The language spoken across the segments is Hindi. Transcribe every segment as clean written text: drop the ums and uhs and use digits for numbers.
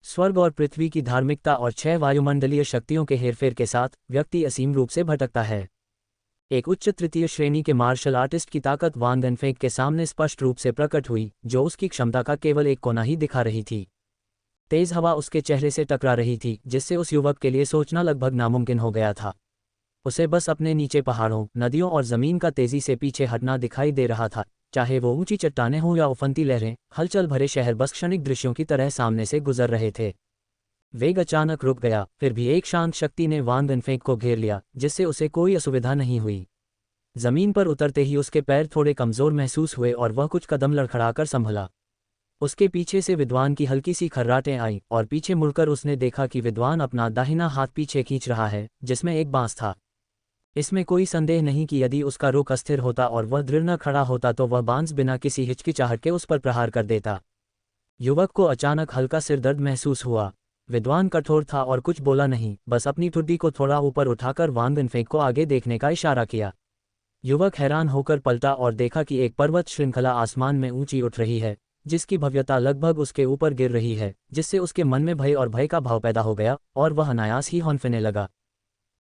स्वर्ग और पृथ्वी की धार्मिकता और 6 वायुमंडलीय शक्तियों के हेरफेर के साथ व्यक्ति असीम रूप से भटकता है। एक उच्च तृतीय श्रेणी के मार्शल आर्टिस्ट की ताकत वान गनफेंग के सामने स्पष्ट रूप से प्रकट हुई, जो उसकी क्षमता का केवल एक कोना ही दिखा रही थी। तेज हवा उसके चेहरे से टकरा रही थी, जिससे उस युवक के लिए सोचना लगभग नामुमकिन हो गया था। उसे बस अपने नीचे पहाड़ों, नदियों और ज़मीन का तेजी से पीछे हटना दिखाई दे रहा था, चाहे वो ऊंची चट्टानें हों या उफनती लहरें। हलचल भरे शहर बस क्षणिक दृश्यों की तरह सामने से गुजर रहे थे। वेग अचानक रुक गया, फिर भी एक शांत शक्ति ने वान गनफेंग को घेर लिया, जिससे उसे कोई असुविधा नहीं हुई। जमीन पर उतरते ही उसके पैर थोड़े कमजोर महसूस हुए और वह कुछ कदम लड़खड़ाकर संभला। उसके पीछे से विद्वान की हल्की सी खर्राटें आईं और पीछे मुड़कर उसने देखा कि विद्वान अपना दाहिना हाथ पीछे खींच रहा है, जिसमें एक बांस था। इसमें कोई संदेह नहीं कि यदि उसका रुख अस्थिर होता और वह दृढ़ न खड़ा होता तो वह बांस बिना किसी हिचकिचाहट के उस पर प्रहार कर देता। युवक को अचानक हल्का सिरदर्द महसूस हुआ। विद्वान कठोर था और कुछ बोला नहीं, बस अपनी ठुड्डी को थोड़ा ऊपर उठाकर वान गनफेंग को आगे देखने का इशारा किया। युवक हैरान होकर पलटा और देखा कि एक पर्वत श्रृंखला आसमान में ऊंची उठ रही है, जिसकी भव्यता लगभग उसके ऊपर गिर रही है, जिससे उसके मन में भय का भाव पैदा हो गया और वह अनायास ही हौंफने लगा।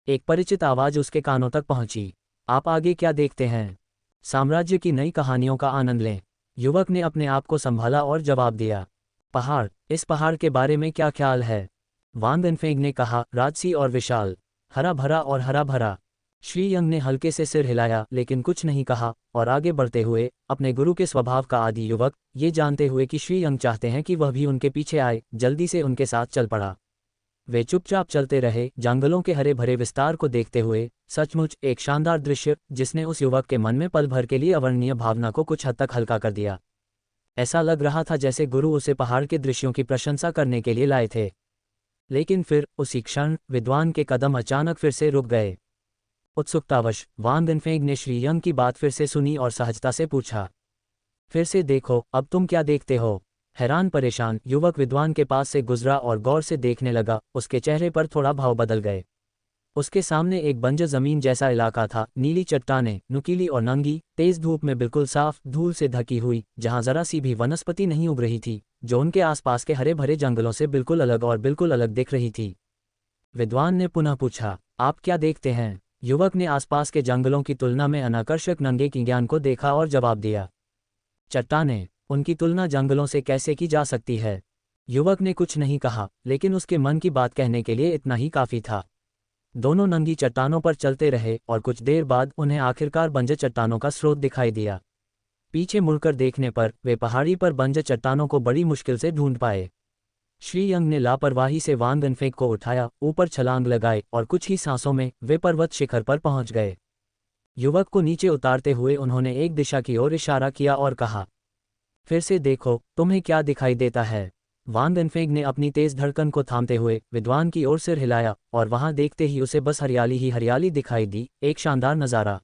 एक परिचित आवाज उसके कानों तक पहुंची। आप आगे क्या देखते हैं? साम्राज्य की नई कहानियों का आनंद लें। युवक ने अपने आप को संभाला और जवाब दिया, पहाड़। इस पहाड़ के बारे में क्या ख्याल है? वान गनफेंग ने कहा, राजसी और विशाल, हरा भरा और हरा भरा। श्री यंग ने हल्के से सिर हिलाया लेकिन कुछ नहीं कहा और आगे बढ़ते हुए, अपने गुरु के स्वभाव का आदी युवक, ये जानते हुए कि श्री यंग चाहते हैं कि वह भी उनके पीछे आए, जल्दी से उनके साथ चल पड़ा। वे चुपचाप चलते रहे, जंगलों के हरे भरे विस्तार को देखते हुए। सचमुच एक शानदार दृश्य, जिसने उस युवक के मन में पल भर के लिए अवर्णनीय भावना को कुछ हद तक हल्का कर दिया। ऐसा लग रहा था जैसे गुरु उसे पहाड़ के दृश्यों की प्रशंसा करने के लिए लाए थे। लेकिन फिर उसी क्षण विद्वान के कदम अचानक फिर से रुक गए। उत्सुकतावश वान गनफेंग ने श्री यंग की बात फिर से सुनी और सहजता से पूछा, फिर से देखो, अब तुम क्या देखते हो? हैरान परेशान युवक विद्वान के पास से गुजरा और गौर से देखने लगा। उसके चेहरे पर थोड़ा भाव बदल गए। उसके सामने एक बंजर जमीन जैसा इलाका था, नीली चट्टानें, नुकीली और नंगी, तेज धूप में बिल्कुल साफ, धूल से ढकी हुई, जहां जरा सी भी वनस्पति नहीं उग रही थी, जो उनके आसपास के हरे भरे जंगलों से बिल्कुल अलग दिख रही थी। विद्वान ने पुनः पूछा, आप क्या देखते हैं? युवक ने आसपास के जंगलों की तुलना में अनाकर्षक नंगे की ज्ञान को देखा और जवाब दिया, चट्टानें। उनकी तुलना जंगलों से कैसे की जा सकती है? युवक ने कुछ नहीं कहा, लेकिन उसके मन की बात कहने के लिए इतना ही काफी था। दोनों नंगी चट्टानों पर चलते रहे और कुछ देर बाद उन्हें आखिरकार बंजर चट्टानों का स्रोत दिखाई दिया। पीछे मुड़कर देखने पर वे पहाड़ी पर बंजर चट्टानों को बड़ी मुश्किल से ढूंढ पाए। श्री यंग ने लापरवाही से वान गनफेंग को उठाया, ऊपर छलांग लगाए और कुछ ही सांसों में वे पर्वत शिखर पर पहुंच गए। युवक को नीचे उतारते हुए उन्होंने एक दिशा की ओर इशारा किया और कहा, फिर से देखो, तुम्हें क्या दिखाई देता है? वान गनफेंग ने अपनी तेज धड़कन को थामते हुए विद्वान की ओर सिर हिलाया और वहां देखते ही उसे बस हरियाली ही हरियाली दिखाई दी। एक शानदार नज़ारा।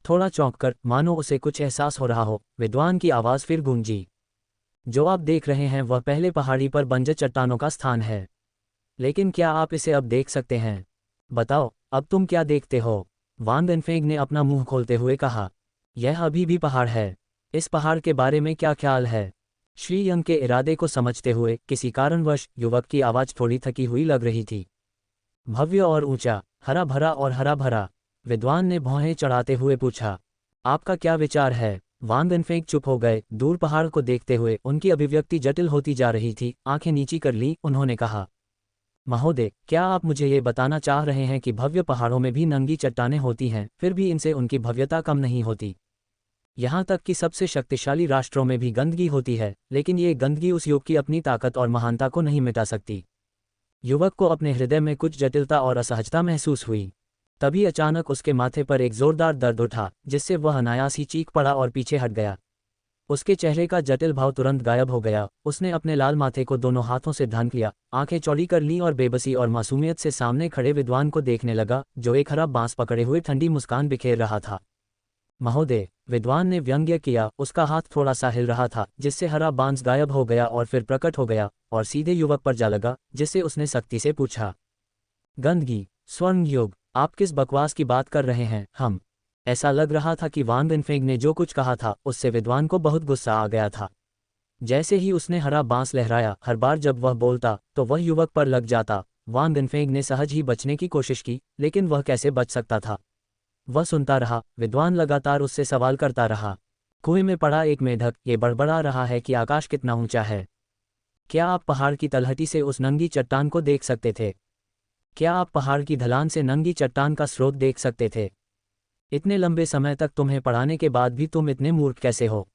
थोड़ा चौंककर, मानो उसे कुछ एहसास हो रहा हो, विद्वान की आवाज़ फिर गूंजी, जो आप देख रहे हैं वह पहले पहाड़ी पर बंजर चट्टानों का स्थान है। लेकिन क्या आप इसे अब देख सकते हैं? बताओ, अब तुम क्या देखते हो? वान गनफेंग ने अपना मुंह खोलते हुए कहा, यह अभी भी पहाड़ है। इस पहाड़ के बारे में क्या ख्याल है? श्री यंग के इरादे को समझते हुए किसी कारणवश युवक की आवाज़ थोड़ी थकी हुई लग रही थी। भव्य और ऊंचा, हरा भरा और हरा भरा, विद्वान ने भौहें चढ़ाते हुए पूछा, आपका क्या विचार है? वान गनफेंग चुप हो गए, दूर पहाड़ को देखते हुए उनकी अभिव्यक्ति जटिल होती जा रही थी। आंखें नीची कर ली, उन्होंने कहा, महोदय, क्या आप मुझे ये बताना चाह रहे हैं कि भव्य पहाड़ों में भी नंगी चट्टानें होती हैं, फिर भी इनसे उनकी भव्यता कम नहीं होती? यहाँ तक कि सबसे शक्तिशाली राष्ट्रों में भी गंदगी होती है, लेकिन ये गंदगी उस युग की अपनी ताकत और महानता को नहीं मिटा सकती। युवक को अपने हृदय में कुछ जटिलता और असहजता महसूस हुई। तभी अचानक उसके माथे पर एक जोरदार दर्द उठा, जिससे वह अनायास ही चीख पड़ा और पीछे हट गया। उसके चेहरे का जटिल भाव तुरंत गायब हो गया। उसने अपने लाल माथे को दोनों हाथों से ढांक लिया, आंखें चौड़ी कर लीं और बेबसी और मासूमियत से सामने खड़े विद्वान को देखने लगा, जो एक खराब बांस पकड़े हुए ठंडी मुस्कान बिखेर रहा था। महोदय, विद्वान ने व्यंग्य किया। उसका हाथ थोड़ा सा हिल रहा था, जिससे हरा बांस गायब हो गया और फिर प्रकट हो गया और सीधे युवक पर जा लगा, जिससे उसने सख्ती से पूछा, गंदगी, स्वर्ण युग, आप किस बकवास की बात कर रहे हैं? हम। ऐसा लग रहा था कि वान गनफेंग ने जो कुछ कहा था उससे विद्वान को बहुत गुस्सा आ गया था। जैसे ही उसने हरा बांस लहराया, हर बार जब वह बोलता तो वह युवक पर लग जाता। वांग गनफेंग ने सहज ही बचने की कोशिश की, लेकिन वह कैसे बच सकता था। वह सुनता रहा, विद्वान लगातार उससे सवाल करता रहा। कुएं में पड़ा एक मेढक ये बड़बड़ा रहा है कि आकाश कितना ऊंचा है। क्या आप पहाड़ की तलहटी से उस नंगी चट्टान को देख सकते थे? क्या आप पहाड़ की ढलान से नंगी चट्टान का स्रोत देख सकते थे? इतने लंबे समय तक तुम्हें पढ़ाने के बाद भी तुम इतने मूर्ख कैसे हो?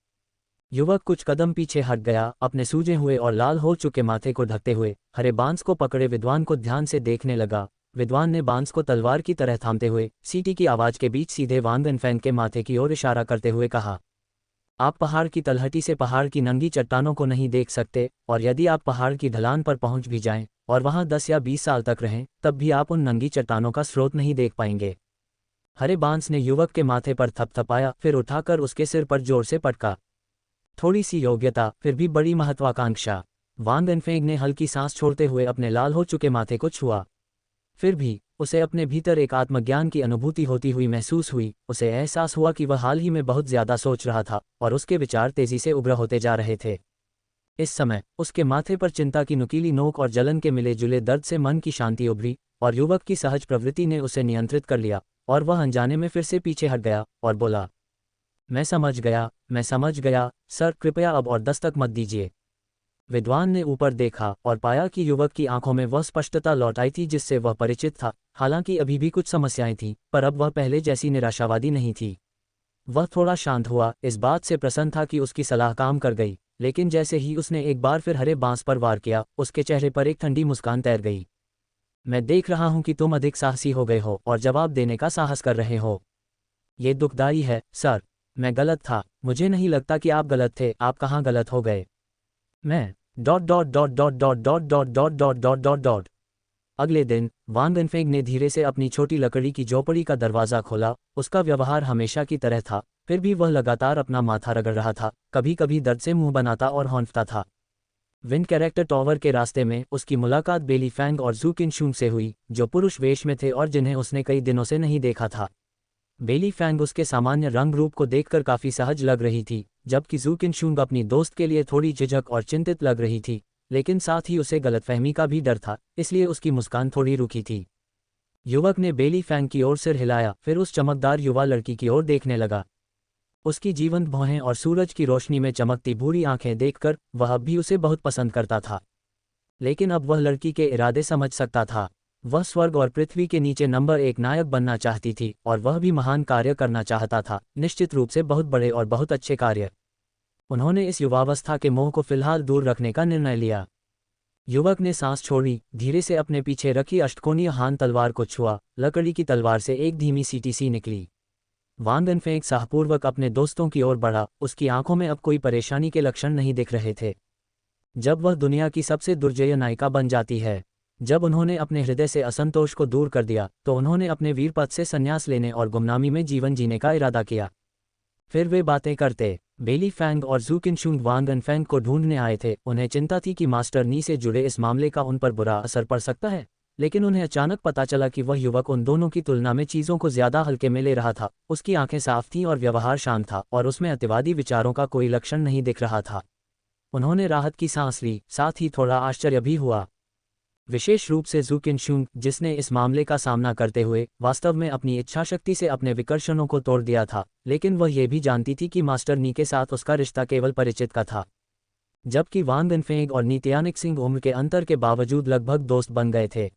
युवक कुछ कदम पीछे हट गया, अपने सूजे हुए और लाल हो चुके माथे को ढकते हुए हरे बांस को पकड़े विद्वान को ध्यान से देखने लगा। विद्वान ने बांस को तलवार की तरह थामते हुए सीटी की आवाज के बीच सीधे वांग गनफेंग के माथे की ओर इशारा करते हुए कहा, आप पहाड़ की तलहटी से पहाड़ की नंगी चट्टानों को नहीं देख सकते, और यदि आप पहाड़ की ढलान पर पहुंच भी जाएं और वहां 10 या 20 साल तक रहें, तब भी आप उन नंगी चट्टानों का स्रोत नहीं देख पाएंगे। हरे बांस ने युवक के माथे पर थपथपाया, फिर उठाकर उसके सिर पर जोर से पटका। थोड़ी सी योग्यता, फिर भी बड़ी महत्वाकांक्षा। वांग गनफेंग ने हल्की सांस छोड़ते हुए अपने लाल हो चुके माथे को छुआ। फिर भी उसे अपने भीतर एक आत्मज्ञान की अनुभूति होती हुई महसूस हुई। उसे एहसास हुआ कि वह हाल ही में बहुत ज्यादा सोच रहा था और उसके विचार तेजी से उभर होते जा रहे थे। इस समय उसके माथे पर चिंता की नुकीली नोक और जलन के मिले जुले दर्द से मन की शांति उभरी, और युवक की सहज प्रवृत्ति ने उसे नियंत्रित कर लिया, और वह अनजाने में फिर से पीछे हट गया और बोला, मैं समझ गया, सर कृपया अब और दस्तक मत दीजिए। विद्वान ने ऊपर देखा और पाया कि युवक की आंखों में वह स्पष्टता लौट आई थी जिससे वह परिचित था। हालांकि अभी भी कुछ समस्याएं थीं, पर अब वह पहले जैसी निराशावादी नहीं थी। वह थोड़ा शांत हुआ, इस बात से प्रसन्न था कि उसकी सलाह काम कर गई, लेकिन जैसे ही उसने एक बार फिर हरे बांस पर वार किया, उसके चेहरे पर एक ठंडी मुस्कान तैर गई। मैं देख रहा हूं कि तुम अधिक साहसी हो गए हो और जवाब देने का साहस कर रहे हो। ये दुखदाई है, सर। मैं गलत था। मुझे नहीं लगता कि आप गलत थे। आप कहाँ गलत हो गए? मैं dot dot dot dot dot dot dot dot dot dot dot dot. अगले दिन वांग गनफेंग ने धीरे से अपनी छोटी लकड़ी की झोपड़ी का दरवाजा खोला। उसका व्यवहार हमेशा की तरह था, फिर भी वह लगातार अपना माथा रगड़ रहा था, कभी कभी दर्द से मुंह बनाता और हौंफता था। विंड कैरेक्टर टॉवर के रास्ते में उसकी मुलाकात बेली फैंग और जू किनशुंग से हुई, जो पुरुष वेश में थे और जिन्हें उसने कई दिनों से नहीं देखा था। बेली फैंग उसके सामान्य रंग रूप को देखकर काफी सहज लग रही थी, जबकि जू किनशुंग अपनी दोस्त के लिए थोड़ी झिझक और चिंतित लग रही थी, लेकिन साथ ही उसे गलतफहमी का भी डर था, इसलिए उसकी मुस्कान थोड़ी रुकी थी। युवक ने बेली फैंग की ओर सिर हिलाया, फिर उस चमकदार युवा लड़की की ओर देखने लगा। उसकी जीवंत भौहें और सूरज की रोशनी में चमकती भूरी आंखें देखकर वह अब भी उसे बहुत पसंद करता था। लेकिन अब वह लड़की के इरादे समझ सकता था। वह स्वर्ग और पृथ्वी के नीचे नंबर 1 नायक बनना चाहती थी, और वह भी महान कार्य करना चाहता था, निश्चित रूप से बहुत बड़े और बहुत अच्छे कार्य। उन्होंने इस युवावस्था के मोह को फिलहाल दूर रखने का निर्णय लिया। युवक ने सांस छोड़ी, धीरे से अपने पीछे रखी अष्टकोणीय हान तलवार को छुआ। लकड़ी की तलवार से एक धीमी सीटी निकली। वांग गनफेंग साहपूर्वक अपने दोस्तों की ओर बढ़ा। उसकी आंखों में अब कोई परेशानी के लक्षण नहीं दिख रहे थे। जब वह दुनिया की सबसे दुर्जय नायिका बन जाती है, जब उन्होंने अपने हृदय से असंतोष को दूर कर दिया, तो उन्होंने अपने वीर पद से संन्यास लेने और गुमनामी में जीवन जीने का इरादा किया। फिर वे बातें करते। बेली फैंग और जू किनशुंग वांग गनफेंग को ढूंढने आए थे। उन्हें चिंता थी कि मास्टर नी से जुड़े इस मामले का उन पर बुरा असर पड़ सकता है, लेकिन उन्हें अचानक पता चला कि वह युवक उन दोनों की तुलना में चीज़ों को ज्यादा हल्के में ले रहा था। उसकी आंखें साफ थीं और व्यवहार शांत था, और उसमें अतिवादी विचारों का कोई लक्षण नहीं दिख रहा था। उन्होंने राहत की सांस ली, साथ ही थोड़ा आश्चर्य भी हुआ, विशेष रूप से जू किनशुंग, जिसने इस मामले का सामना करते हुए वास्तव में अपनी इच्छाशक्ति से अपने विकर्षणों को तोड़ दिया था। लेकिन वह ये भी जानती थी कि मास्टर नी के साथ उसका रिश्ता केवल परिचित का था, जबकि वांग गनफेंग और नी तियानिक्सिंग उम्र के अंतर के बावजूद लगभग दोस्त बन गए थे।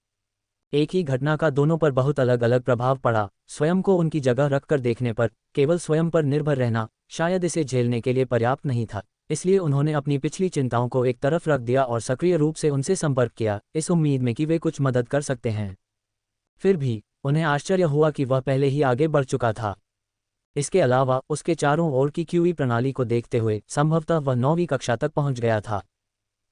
एक ही घटना का दोनों पर बहुत अलग अलग प्रभाव पड़ा। स्वयं को उनकी जगह रखकर देखने पर केवल स्वयं पर निर्भर रहना शायद इसे झेलने के लिए पर्याप्त नहीं था, इसलिए उन्होंने अपनी पिछली चिंताओं को एक तरफ रख दिया और सक्रिय रूप से उनसे संपर्क किया, इस उम्मीद में कि वे कुछ मदद कर सकते हैं। फिर भी उन्हें आश्चर्य हुआ कि वह पहले ही आगे बढ़ चुका था। इसके अलावा उसके चारों ओर की क्यूई प्रणाली को देखते हुए संभवतः वह 9वीं कक्षा तक पहुंच गया था।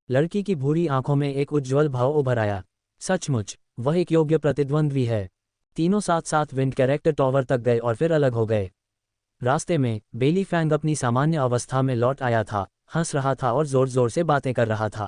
लड़की की भूरी आंखों में एक उज्ज्वल भाव उभर आया। सचमुच वह एक योग्य प्रतिद्वंद्वी है। तीनों साथ साथ विंड कैरेक्टर टॉवर तक गए और फिर अलग हो गए। रास्ते में बेली फैंग अपनी सामान्य अवस्था में लौट आया था, हंस रहा था और जोर जोर से बातें कर रहा था।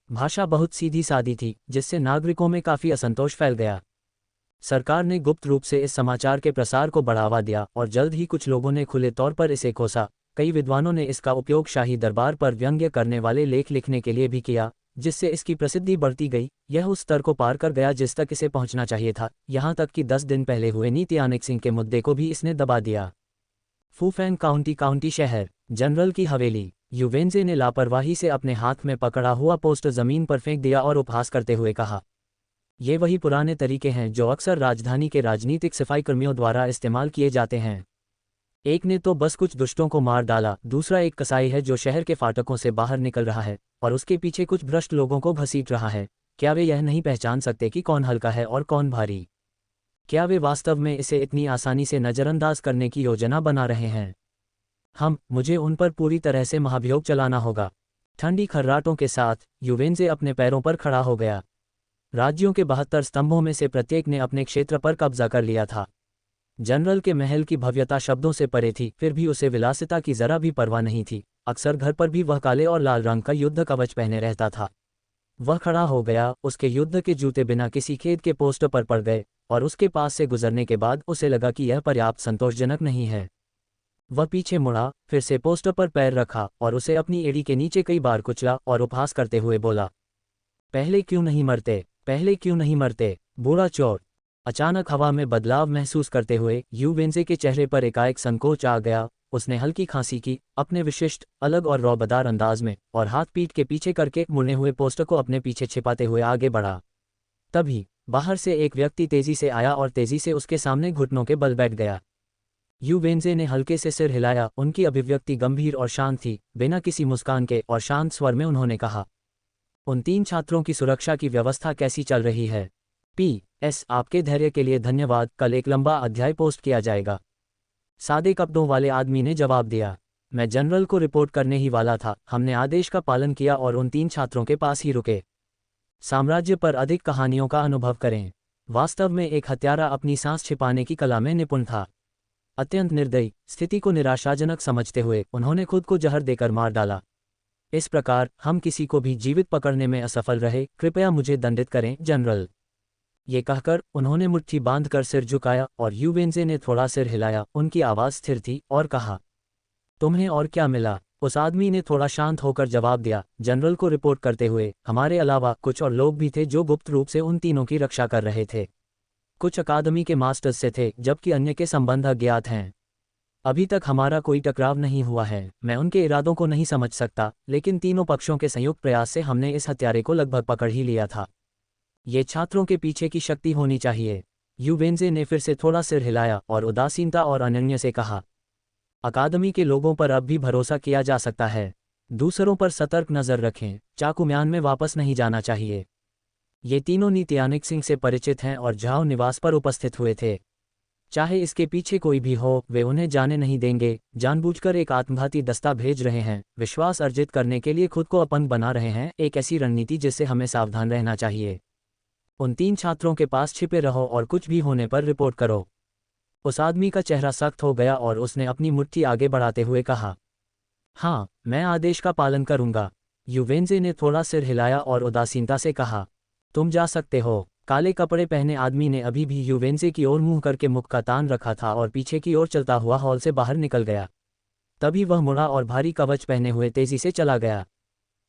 भाषा बहुत सीधी सादी थी, जिससे नागरिकों में काफ़ी असंतोष फैल गया। सरकार ने गुप्त रूप से इस समाचार के प्रसार को बढ़ावा दिया और जल्द ही कुछ लोगों ने खुले तौर पर इसे कोसा। कई विद्वानों ने इसका उपयोग शाही दरबार पर व्यंग्य करने वाले लेख लिखने के लिए भी किया, जिससे इसकी प्रसिद्धि बढ़ती गई। यह उस स्तर को पार कर गया जिस तक इसे पहुंचना चाहिए था, यहाँ तक कि 10 दिन पहले हुए नीति आनेक्सिंग के मुद्दे को भी इसने दबा दिया। फूफेंग काउंटी शहर, जनरल की हवेली। युवेंजे ने लापरवाही से अपने हाथ में पकड़ा हुआ पोस्टर जमीन पर फेंक दिया और उपहास करते हुए कहा, ये वही पुराने तरीके हैं जो अक्सर राजधानी के राजनीतिक सफाईकर्मियों द्वारा इस्तेमाल किए जाते हैं। एक ने तो बस कुछ दुष्टों को मार डाला, दूसरा एक कसाई है जो शहर के फाटकों से बाहर निकल रहा है और उसके पीछे कुछ भ्रष्ट लोगों को घसीट रहा है। क्या वे यह नहीं पहचान सकते कि कौन हल्का है और कौन भारी? क्या वे वास्तव में इसे इतनी आसानी से नज़रअंदाज करने की योजना बना रहे हैं? मुझे उन पर पूरी तरह से महाभियोग चलाना होगा। ठंडी खर्राटों के साथ युवेंजे अपने पैरों पर खड़ा हो गया। राज्यों के 72 स्तंभों में से प्रत्येक ने अपने क्षेत्र पर कब्जा कर लिया था। जनरल के महल की भव्यता शब्दों से परे थी, फिर भी उसे विलासिता की जरा भी परवाह नहीं थी। अक्सर घर पर भी वह काले और लाल रंग का युद्ध कवच पहने रहता था। वह खड़ा हो गया, उसके युद्ध के जूते बिना किसी खेद के पोस्टर पर पड़ गए और उसके पास से गुजरने के बाद उसे लगा कि यह पर्याप्त संतोषजनक नहीं है। वह पीछे मुड़ा, फिर से पोस्टर पर पैर रखा और उसे अपनी एड़ी के नीचे कई बार कुचला और उपहास करते हुए बोला, पहले क्यों नहीं मरते, पहले क्यों नहीं मरते, बूढ़ा चोर। अचानक हवा में बदलाव महसूस करते हुए युवेंजे के चेहरे पर एकाएक संकोच आ गया। उसने हल्की खांसी की, अपने विशिष्ट, अलग और रौबदार अंदाज में, और हाथ पीठ के पीछे करके मुड़े हुए पोस्टर को अपने पीछे छिपाते हुए आगे बढ़ा। तभी बाहर से एक व्यक्ति तेजी से आया और तेजी से उसके सामने घुटनों के बल बैठ गया। युवेंजे ने हल्के से सिर हिलाया। उनकी अभिव्यक्ति गंभीर और शांत थी। बिना किसी मुस्कान के और शांत स्वर में उन्होंने कहा, उन 3 छात्रों की सुरक्षा की व्यवस्था कैसी चल रही है? PS, आपके धैर्य के लिए धन्यवाद। कल एक लंबा अध्याय पोस्ट किया जाएगा। सादे कपड़ों वाले आदमी ने जवाब दिया, मैं जनरल को रिपोर्ट करने ही वाला था। हमने आदेश का पालन किया और उन 3 छात्रों के पास ही रुके। साम्राज्य पर अधिक कहानियों का अनुभव करें। वास्तव में एक हत्यारा अपनी सांस छिपाने की कला में निपुण था। अत्यंत निर्दयी, स्थिति को निराशाजनक समझते हुए उन्होंने खुद को जहर देकर मार डाला। इस प्रकार हम किसी को भी जीवित पकड़ने में असफल रहे। कृपया मुझे दंडित करें, जनरल। ये कहकर उन्होंने मुट्ठी बांधकर सिर झुकाया और युवेंजे ने थोड़ा सिर हिलाया। उनकी आवाज़ स्थिर थी और कहा, तुम्हें और क्या मिला? उस आदमी ने थोड़ा शांत होकर जवाब दिया, जनरल को रिपोर्ट करते हुए हमारे अलावा कुछ और लोग भी थे जो गुप्त रूप से उन तीनों की रक्षा कर रहे थे। कुछ अकादमी के मास्टर्स से थे, जबकि अन्य के संबंध अज्ञात हैं। अभी तक हमारा कोई टकराव नहीं हुआ है। मैं उनके इरादों को नहीं समझ सकता, लेकिन तीनों पक्षों के संयुक्त प्रयास से हमने इस हत्यारे को लगभग पकड़ ही लिया था। ये छात्रों के पीछे की शक्ति होनी चाहिए। युवेंजे ने फिर से थोड़ा सिर हिलाया और उदासीनता और अनन्य से कहा, अकादमी के लोगों पर अब भी भरोसा किया जा सकता है। दूसरों पर सतर्क नज़र रखें। चाकू म्यान में वापस नहीं जाना चाहिए। ये तीनों नीति आनेक्सिंग से परिचित हैं और झाओ निवास पर उपस्थित हुए थे। चाहे इसके पीछे कोई भी हो, वे उन्हें जाने नहीं देंगे। जानबूझकर एक आत्मघाती दस्ता भेज रहे हैं। विश्वास अर्जित करने के लिए खुद को अपंग बना रहे हैं। एक ऐसी रणनीति जिससे हमें सावधान रहना चाहिए। उन 3 छात्रों के पास छिपे रहो और कुछ भी होने पर रिपोर्ट करो। उस आदमी का चेहरा सख्त हो गया और उसने अपनी मुट्ठी आगे बढ़ाते हुए कहा, हाँ, मैं आदेश का पालन करूंगा। युवेंजे ने थोड़ा सिर हिलाया और उदासीनता से कहा, तुम जा सकते हो। काले कपड़े पहने आदमी ने अभी भी युवेंजे की ओर मुंह करके मुख का तान रखा था और पीछे की ओर चलता हुआ हॉल से बाहर निकल गया। तभी वह मुड़ा और भारी कवच पहने हुए तेजी से चला गया।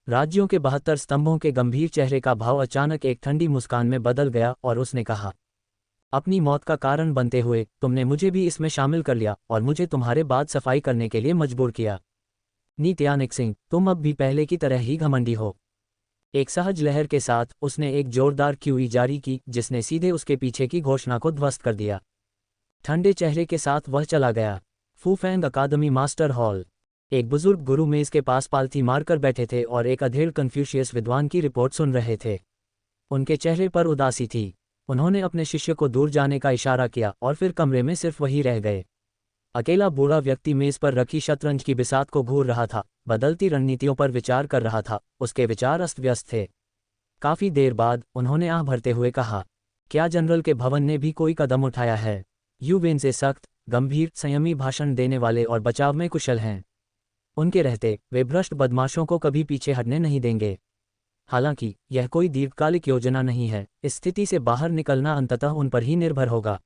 राज्यों के 72 स्तंभों के गंभीर चेहरे का भाव अचानक एक ठंडी मुस्कान में बदल गया और उसने कहा, अपनी मौत का कारण बनते हुए तुमने मुझे भी इसमें शामिल कर लिया और मुझे तुम्हारे बाद सफाई करने के लिए मजबूर किया। नीति आनेक्सिंग, तुम अब भी पहले की तरह ही घमंडी हो। एक सहज लहर के साथ उसने एक जोरदार क्यूई जारी की जिसने सीधे उसके पीछे की घोषणा को ध्वस्त कर दिया। ठंडे चेहरे के साथ वह चला गया। फूफेंग अकादमी मास्टर हॉल। एक बुजुर्ग गुरु मेज के पास पालथी मारकर बैठे थे और एक अधेड़ कन्फ्यूशियस विद्वान की रिपोर्ट सुन रहे थे। उनके चेहरे पर उदासी थी। उन्होंने अपने शिष्य को दूर जाने का इशारा किया और फिर कमरे में सिर्फ वही रह गए। अकेला बूढ़ा व्यक्ति मेज पर रखी शतरंज की बिसात को घूर रहा था, बदलती रणनीतियों पर विचार कर रहा था। उसके विचार अस्त व्यस्त थे। काफी देर बाद उन्होंने आह भरते हुए कहा, क्या जनरल के भवन ने भी कोई कदम उठाया है? युवेंजे सख्त, गंभीर, संयमी भाषण देने वाले और बचाव में कुशल हैं। उनके रहते वे भ्रष्ट बदमाशों को कभी पीछे हटने नहीं देंगे। हालांकि यह कोई दीर्घकालिक योजना नहीं है, इस स्थिति से बाहर निकलना अंततः उन पर ही निर्भर होगा।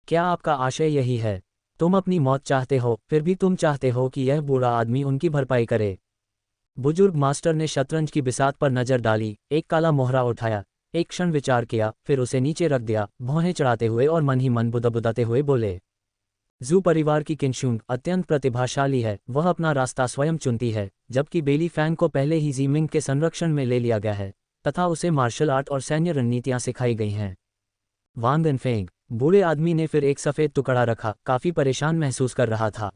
क्या आपका आशय यही है? तुम अपनी मौत चाहते हो, फिर भी तुम चाहते हो कि यह बूढ़ा आदमी उनकी भरपाई करे। बुजुर्ग मास्टर ने शतरंज की बिसात पर नजर डाली, एक काला मोहरा उठाया, एक क्षण विचार किया, फिर उसे नीचे रख दिया, भौहें चढ़ाते हुए और मन ही मन बुदबुदाते हुए बोले। जू परिवार की किंगशुंग अत्यंत प्रतिभाशाली है, वह अपना रास्ता स्वयं चुनती है, जबकि बेली फैंग को पहले ही जीमिंग के संरक्षण में ले लिया गया है तथा उसे मार्शल आर्ट और सैन्य रणनीतियां सिखाई गई हैं। वांग एनफेंग, बूढ़े आदमी ने फिर एक सफ़ेद टुकड़ा रखा, काफ़ी परेशान महसूस कर रहा था।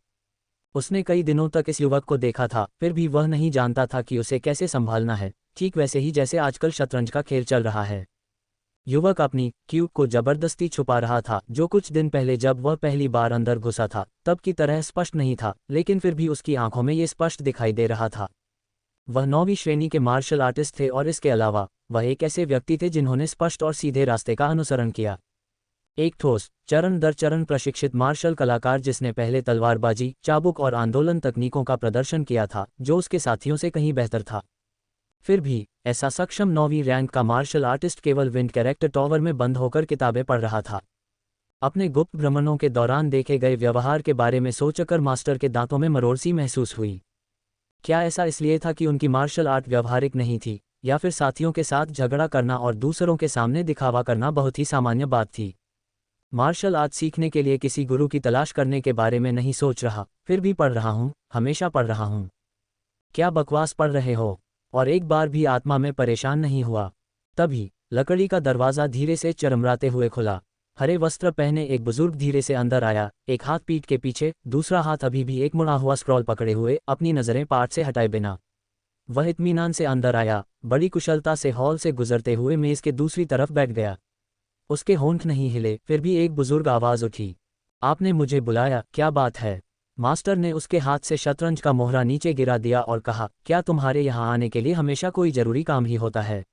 उसने कई दिनों तक इस युवक को देखा था, फिर भी वह नहीं जानता था कि उसे कैसे संभालना है, ठीक वैसे ही जैसे आजकल शतरंज का खेल चल रहा है। युवक अपनी क्यूब को जबरदस्ती छुपा रहा था, जो कुछ दिन पहले जब वह पहली बार अंदर घुसा था तब की तरह स्पष्ट नहीं था, लेकिन फिर भी उसकी आंखों में ये स्पष्ट दिखाई दे रहा था। वह 9वीं श्रेणी के मार्शल आर्टिस्ट थे और इसके अलावा वह एक ऐसे व्यक्ति थे जिन्होंने स्पष्ट और सीधे रास्ते का अनुसरण किया। एक ठोस, चरण दर चरण प्रशिक्षित मार्शल कलाकार जिसने पहले तलवारबाजी, चाबुक और आंदोलन तकनीकों का प्रदर्शन किया था, जो उसके साथियों से कहीं बेहतर था। फिर भी ऐसा सक्षम 9वीं रैंक का मार्शल आर्टिस्ट केवल विंड कैरेक्टर टॉवर में बंद होकर किताबें पढ़ रहा था। अपने गुप्त भ्रमणों के दौरान देखे गए व्यवहार के बारे में सोचकर मास्टर के दांतों में मरोड़ सी महसूस हुई। क्या ऐसा इसलिए था कि उनकी मार्शल आर्ट व्यवहारिक नहीं थी, या फिर साथियों के साथ झगड़ा करना और दूसरों के सामने दिखावा करना बहुत ही सामान्य बात थी? मार्शल आर्ट सीखने के लिए किसी गुरु की तलाश करने के बारे में नहीं सोच रहा, फिर भी पढ़ रहा हूँ, हमेशा पढ़ रहा हूँ। क्या बकवास पढ़ रहे हो? और एक बार भी आत्मा में परेशान नहीं हुआ। तभी लकड़ी का दरवाज़ा धीरे से चरमराते हुए खुला। हरे वस्त्र पहने एक बुजुर्ग धीरे से अंदर आया, एक हाथ पीठ के पीछे, दूसरा हाथ अभी भी एक मुड़ा हुआ स्क्रॉल पकड़े हुए, अपनी नज़रें पाठ से हटाए बिना। वह इत्मीनान से अंदर आया, बड़ी कुशलता से हॉल से गुजरते हुए मेज़ के दूसरी तरफ बैठ गया। उसके होंठ नहीं हिले, फिर भी एक बुजुर्ग आवाज़ उठी, आपने मुझे बुलाया, क्या बात है? मास्टर ने उसके हाथ से शतरंज का मोहरा नीचे गिरा दिया और कहा, क्या तुम्हारे यहाँ आने के लिए हमेशा कोई जरूरी काम ही होता है?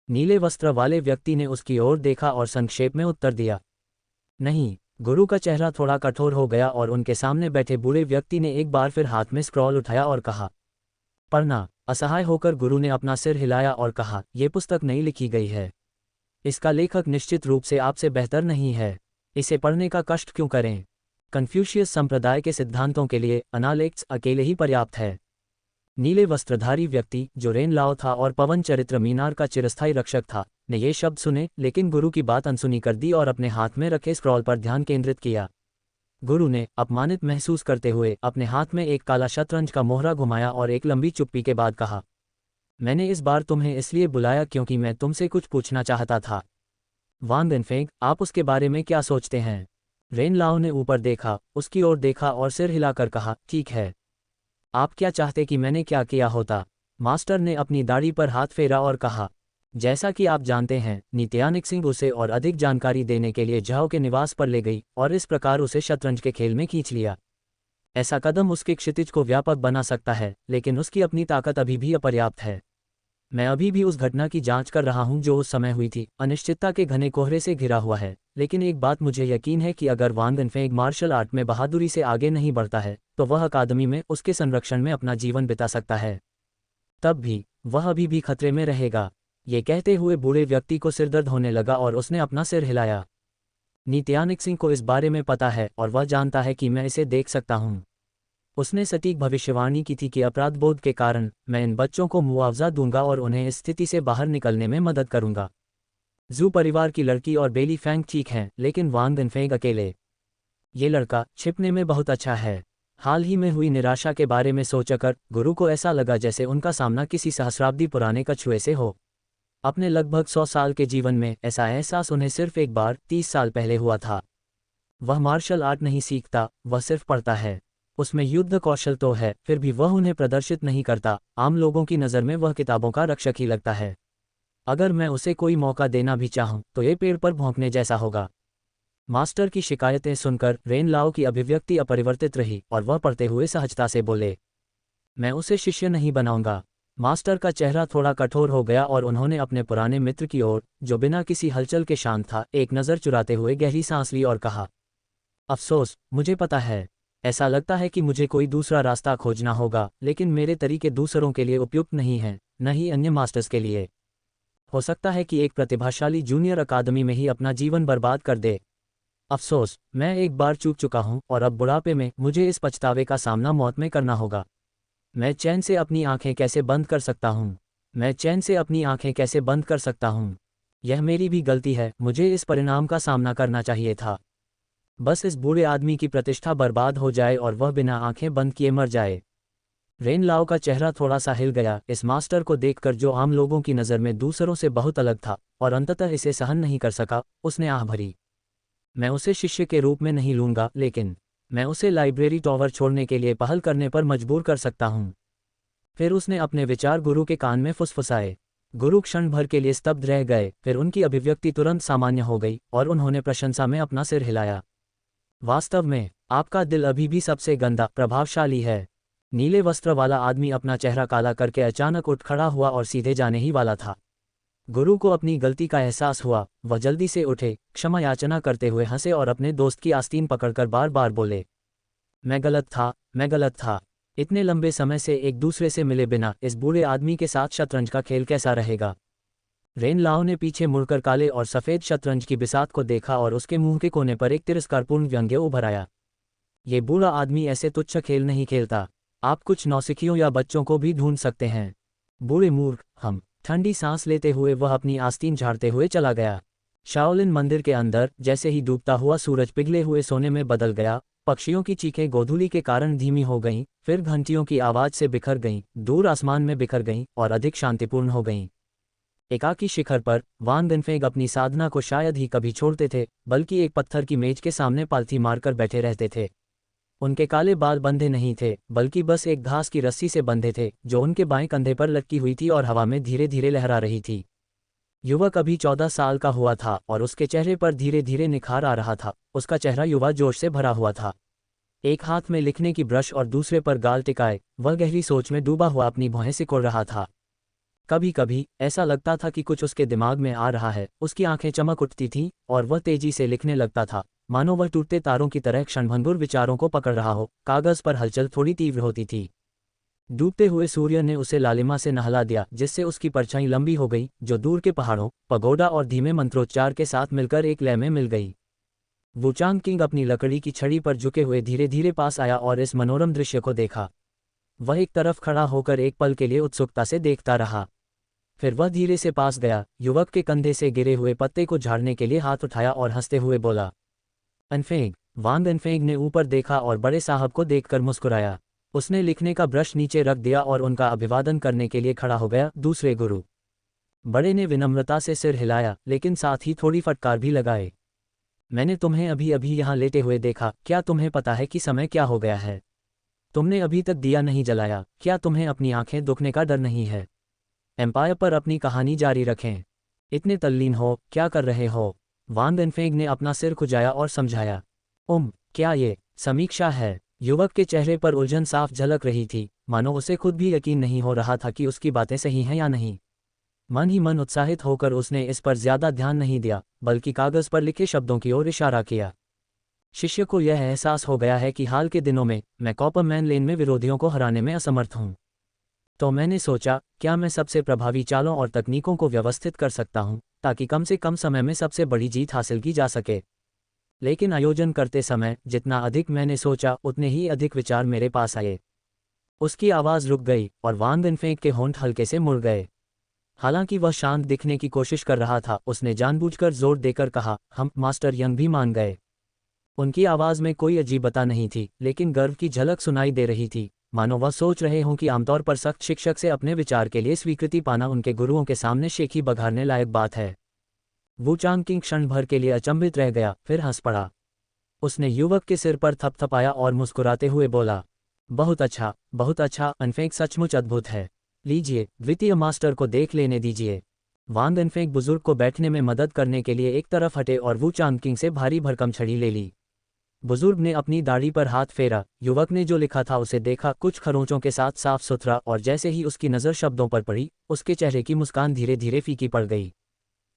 नीले वस्त्र वाले व्यक्ति ने उसकी ओर देखा और संक्षेप में उत्तर दिया, नहीं। गुरु का चेहरा थोड़ा कठोर हो गया और उनके सामने बैठे बूढ़े व्यक्ति ने एक बार फिर हाथ में स्क्रॉल उठाया और कहा, पढ़ना। असहाय होकर गुरु ने अपना सिर हिलाया और कहा, यह पुस्तक नहीं लिखी गई है। इसका लेखक निश्चित रूप से आपसे बेहतर नहीं है। इसे पढ़ने का कष्ट क्यों करें? कन्फ्यूशियस संप्रदाय के सिद्धांतों के लिए अनालेक्स अकेले ही पर्याप्त है। नीले वस्त्रधारी व्यक्ति, जो रेन लाओ था और पवन चरित्र मीनार का चिरस्थायी रक्षक था, ने ये शब्द सुने, लेकिन गुरु की बात अनसुनी कर दी और अपने हाथ में रखे स्क्रॉल पर ध्यान केंद्रित किया। गुरु ने अपमानित महसूस करते हुए अपने हाथ में एक काला शतरंज का मोहरा घुमाया और एक लंबी चुप्पी के बाद कहा, मैंने इस बार तुम्हें इसलिए बुलाया क्योंकि मैं तुमसे कुछ पूछना चाहता था। वांग एनफेंग, आप उसके बारे में क्या सोचते हैं? रेन लाओ ने ऊपर देखा, उसकी ओर देखा और सिर हिलाकर कहा, ठीक है। आप क्या चाहते कि मैंने क्या किया होता? मास्टर ने अपनी दाढ़ी पर हाथ फेरा और कहा, जैसा कि आप जानते हैं, नित्यानिक सिंह उसे और अधिक जानकारी देने के लिए झाओ के निवास पर ले गई और इस प्रकार उसे शतरंज के खेल में खींच लिया। ऐसा कदम उसके क्षितिज को व्यापक बना सकता है, लेकिन उसकी अपनी ताकत अभी भी अपर्याप्त है। मैं अभी भी उस घटना की जांच कर रहा हूं जो उस समय हुई थी, अनिश्चितता के घने कोहरे से घिरा हुआ है, लेकिन एक बात मुझे यकीन है कि अगर वांग एनफेंग मार्शल आर्ट में बहादुरी से आगे नहीं बढ़ता है, तो वह अकादमी में उसके संरक्षण में अपना जीवन बिता सकता है। तब भी वह अभी भी खतरे में रहेगा। ये कहते हुए बूढ़े व्यक्ति को सिरदर्द होने लगा और उसने अपना सिर हिलाया। नित्यानिक सिंह को इस बारे में पता है और वह जानता है कि मैं इसे देख सकता हूँ। उसने सटीक भविष्यवाणी की थी कि अपराध बोध के कारण मैं इन बच्चों को मुआवजा दूंगा और उन्हें इस स्थिति से बाहर निकलने में मदद करूंगा। जू परिवार की लड़की और बेली फैंग ठीक हैं, लेकिन वांग एनफेंग अकेले। ये लड़का छिपने में बहुत अच्छा है। हाल ही में हुई निराशा के बारे में सोचकर गुरु को ऐसा लगा जैसे उनका सामना किसी सहस्राब्दी पुराने कछुए से हो। अपने लगभग 100 साल के जीवन में ऐसा एहसास उन्हें सिर्फ एक बार 30 साल पहले हुआ था। वह मार्शल आर्ट नहीं सीखता, वह सिर्फ पढ़ता है। उसमें युद्ध कौशल तो है, फिर भी वह उन्हें प्रदर्शित नहीं करता। आम लोगों की नज़र में वह किताबों का रक्षक ही लगता है। अगर मैं उसे कोई मौका देना भी चाहूं तो ये पेड़ पर भौंकने जैसा होगा। मास्टर की शिकायतें सुनकर रेन लाओ की अभिव्यक्ति अपरिवर्तित रही और वह पढ़ते हुए सहजता से बोले, मैं उसे शिष्य नहीं बनाऊंगा। मास्टर का चेहरा थोड़ा कठोर हो गया और उन्होंने अपने पुराने मित्र की ओर, जो बिना किसी हलचल के शांत था, एक नज़र चुराते हुए गहरी सांस ली और कहा, अफसोस, मुझे पता है। ऐसा लगता है कि मुझे कोई दूसरा रास्ता खोजना होगा, लेकिन मेरे तरीके दूसरों के लिए उपयुक्त नहीं हैं। न ही अन्य मास्टर्स के लिए। हो सकता है कि एक प्रतिभाशाली जूनियर अकादमी में ही अपना जीवन बर्बाद कर दे। अफसोस, मैं एक बार चूक चुका हूं और अब बुढ़ापे में मुझे इस पछतावे का सामना मौत में करना होगा। मैं चैन से अपनी आंखें कैसे बंद कर सकता हूँ? मैं चैन से अपनी आंखें कैसे बंद कर सकता हूँ? यह मेरी भी गलती है, मुझे इस परिणाम का सामना करना चाहिए था। बस इस बूढ़े आदमी की प्रतिष्ठा बर्बाद हो जाए और वह बिना आंखें बंद किए मर जाए। रेन लाओ का चेहरा थोड़ा सा हिल गया, इस मास्टर को देखकर जो आम लोगों की नज़र में दूसरों से बहुत अलग था, और अंततः इसे सहन नहीं कर सका। उसने आह भरी। मैं उसे शिष्य के रूप में नहीं लूंगा, लेकिन मैं उसे लाइब्रेरी टॉवर छोड़ने के लिए पहल करने पर मजबूर कर सकता हूँ। फिर उसने अपने विचार गुरु के कान में फुसफुसाए। गुरु क्षण भर के लिए स्तब्ध रह गए, फिर उनकी अभिव्यक्ति तुरंत सामान्य हो गई और उन्होंने प्रशंसा में अपना सिर हिलाया। वास्तव में आपका दिल अभी भी सबसे गंदा प्रभावशाली है। नीले वस्त्र वाला आदमी अपना चेहरा काला करके अचानक उठ खड़ा हुआ और सीधे जाने ही वाला था। गुरु को अपनी गलती का एहसास हुआ। वह जल्दी से उठे, क्षमा याचना करते हुए हंसे और अपने दोस्त की आस्तीन पकड़कर बार बार बोले, मैं गलत था, मैं गलत था। इतने लंबे समय से एक दूसरे से मिले बिना इस बूढ़े आदमी के साथ शतरंज का खेल कैसा रहेगा? रेन लाओ ने पीछे मुड़कर काले और सफ़ेद शतरंज की बिसात को देखा और उसके मुंह के कोने पर एक तिरस्कारपूर्ण व्यंग्य उभर आया। ये बूढ़ा आदमी ऐसे तुच्छ खेल नहीं खेलता। आप कुछ नौसिखियों या बच्चों को भी ढूंढ सकते हैं। बूढ़े मूर्ख, हम। ठंडी सांस लेते हुए वह अपनी आस्तीन झाड़ते हुए चला गया। शाओलिन मंदिर के अंदर जैसे ही डूबता हुआ सूरज पिघले हुए सोने में बदल गया। पक्षियों की चीखें गोधूली के कारण धीमी हो गईं, फिर घंटियों की आवाज से बिखर गईं, दूर आसमान में बिखर गईं और अधिक शांतिपूर्ण हो गईं। एकाकी शिखर पर वान गनफेंग अपनी साधना को शायद ही कभी छोड़ते थे, बल्कि एक पत्थर की मेज के सामने पालथी मारकर बैठे रहते थे। उनके काले बाल बंधे नहीं थे, बल्कि बस एक घास की रस्सी से बंधे थे, जो उनके बाएं कंधे पर लटकी हुई थी और हवा में धीरे धीरे लहरा रही थी। युवक अभी 14 साल का हुआ था और उसके चेहरे पर धीरे धीरे निखार आ रहा था। उसका चेहरा युवा जोश से भरा हुआ था। एक हाथ में लिखने की ब्रश और दूसरे पर गाल टिकाए वह गहरी सोच में डूबा हुआ अपनी भौहें सिकोड़ रहा था। कभी कभी ऐसा लगता था कि कुछ उसके दिमाग में आ रहा है। उसकी आंखें चमक उठती थीं और वह तेजी से लिखने लगता था, मानो वह टूटते तारों की तरह क्षणभंगुर विचारों को पकड़ रहा हो। कागज पर हलचल थोड़ी तीव्र होती थी। डूबते हुए सूर्य ने उसे लालिमा से नहला दिया, जिससे उसकी परछाई लंबी हो गई, जो दूर के पहाड़ों, पगोडा और धीमे मंत्रोच्चार के साथ मिलकर एक लय में मिल गई। वुचांग किंग अपनी लकड़ी की छड़ी पर झुके हुए धीरे धीरे पास आया और इस मनोरम दृश्य को देखा। वह एक तरफ खड़ा होकर एक पल के लिए उत्सुकता से देखता रहा। फिर वह धीरे से पास गया, युवक के कंधे से गिरे हुए पत्ते को झाड़ने के लिए हाथ उठाया और हंसते हुए बोला, अनफेंग। वांग अनफेंग ने ऊपर देखा और बड़े साहब को देखकर मुस्कुराया। उसने लिखने का ब्रश नीचे रख दिया और उनका अभिवादन करने के लिए खड़ा हो गया। दूसरे गुरु बड़े ने विनम्रता से सिर हिलाया, लेकिन साथ ही थोड़ी फटकार भी लगाए। मैंने तुम्हें अभी अभी यहाँ लेटे हुए देखा। क्या तुम्हें पता है कि समय क्या हो गया है? तुमने अभी तक दिया नहीं जलाया। क्या तुम्हें अपनी आंखें दुखने का डर नहीं है? एम्पायर पर अपनी कहानी जारी रखें। इतने तल्लीन हो, क्या कर रहे हो? वान गनफेंग ने अपना सिर खुजाया और समझाया, क्या ये समीक्षा है? युवक के चेहरे पर उलझन साफ झलक रही थी, मानो उसे खुद भी यकीन नहीं हो रहा था कि उसकी बातें सही हैं या नहीं। मन ही मन उत्साहित होकर उसने इस पर ज्यादा ध्यान नहीं दिया, बल्कि कागज पर लिखे शब्दों की ओर इशारा किया। शिष्य को यह एहसास हो गया है कि हाल के दिनों में मैं कॉपरमैन लेन में विरोधियों को हराने में असमर्थ हूँ। तो मैंने सोचा, क्या मैं सबसे प्रभावी चालों और तकनीकों को व्यवस्थित कर सकता हूं, ताकि कम से कम समय में सबसे बड़ी जीत हासिल की जा सके। लेकिन आयोजन करते समय जितना अधिक मैंने सोचा, उतने ही अधिक विचार मेरे पास आए। उसकी आवाज़ रुक गई और वान गनफेंग के होंठ हल्के से मुड़ गए। हालांकि वह शांत दिखने की कोशिश कर रहा था, उसने जानबूझकर जोर देकर कहा, हम। मास्टर यंग भी मान गए। उनकी आवाज़ में कोई अजीबता नहीं थी, लेकिन गर्व की झलक सुनाई दे रही थी, मानो वह सोच रहे हों कि आमतौर पर सख्त शिक्षक से अपने विचार के लिए स्वीकृति पाना उनके गुरुओं के सामने शेखी बघारने लायक बात है। वुचांग किंग क्षण भर के लिए अचंभित रह गया, फिर हंस पड़ा। उसने युवक के सिर पर थपथपाया और मुस्कुराते हुए बोला, बहुत अच्छा, बहुत अच्छा। अनफेंग सचमुच अद्भुत है। लीजिए, द्वितीय मास्टर को देख लेने दीजिए। वांग अनफेंग बुजुर्ग को बैठने में मदद करने के लिए एक तरफ हटे और वुचांग किंग से भारी भरकम छड़ी ले ली। बुजुर्ग ने अपनी दाढ़ी पर हाथ फेरा। युवक ने जो लिखा था उसे देखा, कुछ खरोंचों के साथ साफ सुथरा, और जैसे ही उसकी नज़र शब्दों पर पड़ी, उसके चेहरे की मुस्कान धीरे धीरे फीकी पड़ गई।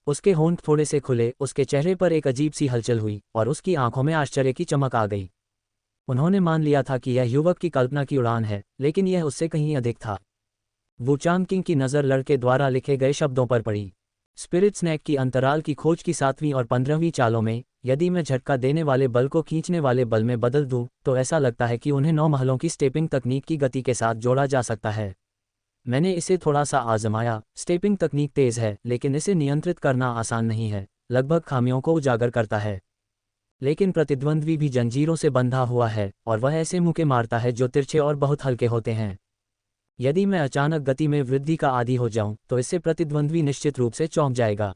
उसके होंठ थोड़े से खुले, उसके चेहरे पर एक अजीब सी हलचल हुई और उसकी आंखों में आश्चर्य की चमक आ गई। उन्होंने मान लिया था कि यह युवक की कल्पना की उड़ान है, लेकिन यह उससे कहीं अधिक था। वू चांगकिंग की नज़र लड़के द्वारा लिखे गए शब्दों पर पड़ी। स्पिरिट स्नैक की अंतराल की खोज की 7वीं और 15वीं चालों में, यदि मैं झटका देने वाले बल को खींचने वाले बल में बदल दूं, तो ऐसा लगता है कि उन्हें 9 महलों की स्टेपिंग तकनीक की गति के साथ जोड़ा जा सकता है। मैंने इसे थोड़ा सा आजमाया। स्टेपिंग तकनीक तेज़ है, लेकिन इसे नियंत्रित करना आसान नहीं है, लगभग खामियों को उजागर करता है। लेकिन प्रतिद्वंद्वी भी जंजीरों से बंधा हुआ है, और वह ऐसे मुक्के मारता है जो तिरछे और बहुत हल्के होते हैं। यदि मैं अचानक गति में वृद्धि का आदी हो जाऊं, तो इससे प्रतिद्वंद्वी निश्चित रूप से चौंक जाएगा।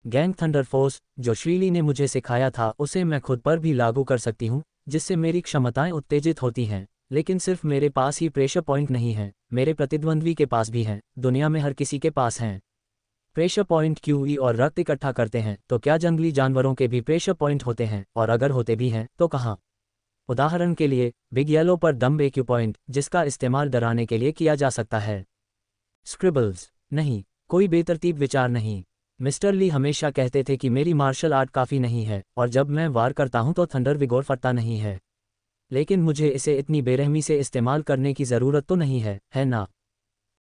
गैंग थंडर फोर्स, जो श्रीली ने मुझे सिखाया था, उसे मैं खुद पर भी लागू कर सकती हूँ, जिससे मेरी क्षमताएं उत्तेजित होती हैं। लेकिन सिर्फ मेरे पास ही प्रेशर पॉइंट नहीं है, मेरे प्रतिद्वंद्वी के पास भी हैं, दुनिया में हर किसी के पास हैं। प्रेशर पॉइंट क्यूई और रक्त इकट्ठा करते हैं, तो क्या जंगली जानवरों के भी प्रेशर पॉइंट होते हैं, और अगर होते भी हैं तो कहाँ? उदाहरण के लिए, बिग येलो पर डम्ब एक्यूपॉइंट, जिसका इस्तेमाल डराने के लिए किया जा सकता है। स्क्रिबल्स? नहीं, कोई बेतरतीब विचार नहीं। मिस्टर ली हमेशा कहते थे कि मेरी मार्शल आर्ट काफ़ी नहीं है, और जब मैं वार करता हूं तो थंडर विगोर फटता नहीं है। लेकिन मुझे इसे इतनी बेरहमी से इस्तेमाल करने की ज़रूरत तो नहीं है ना?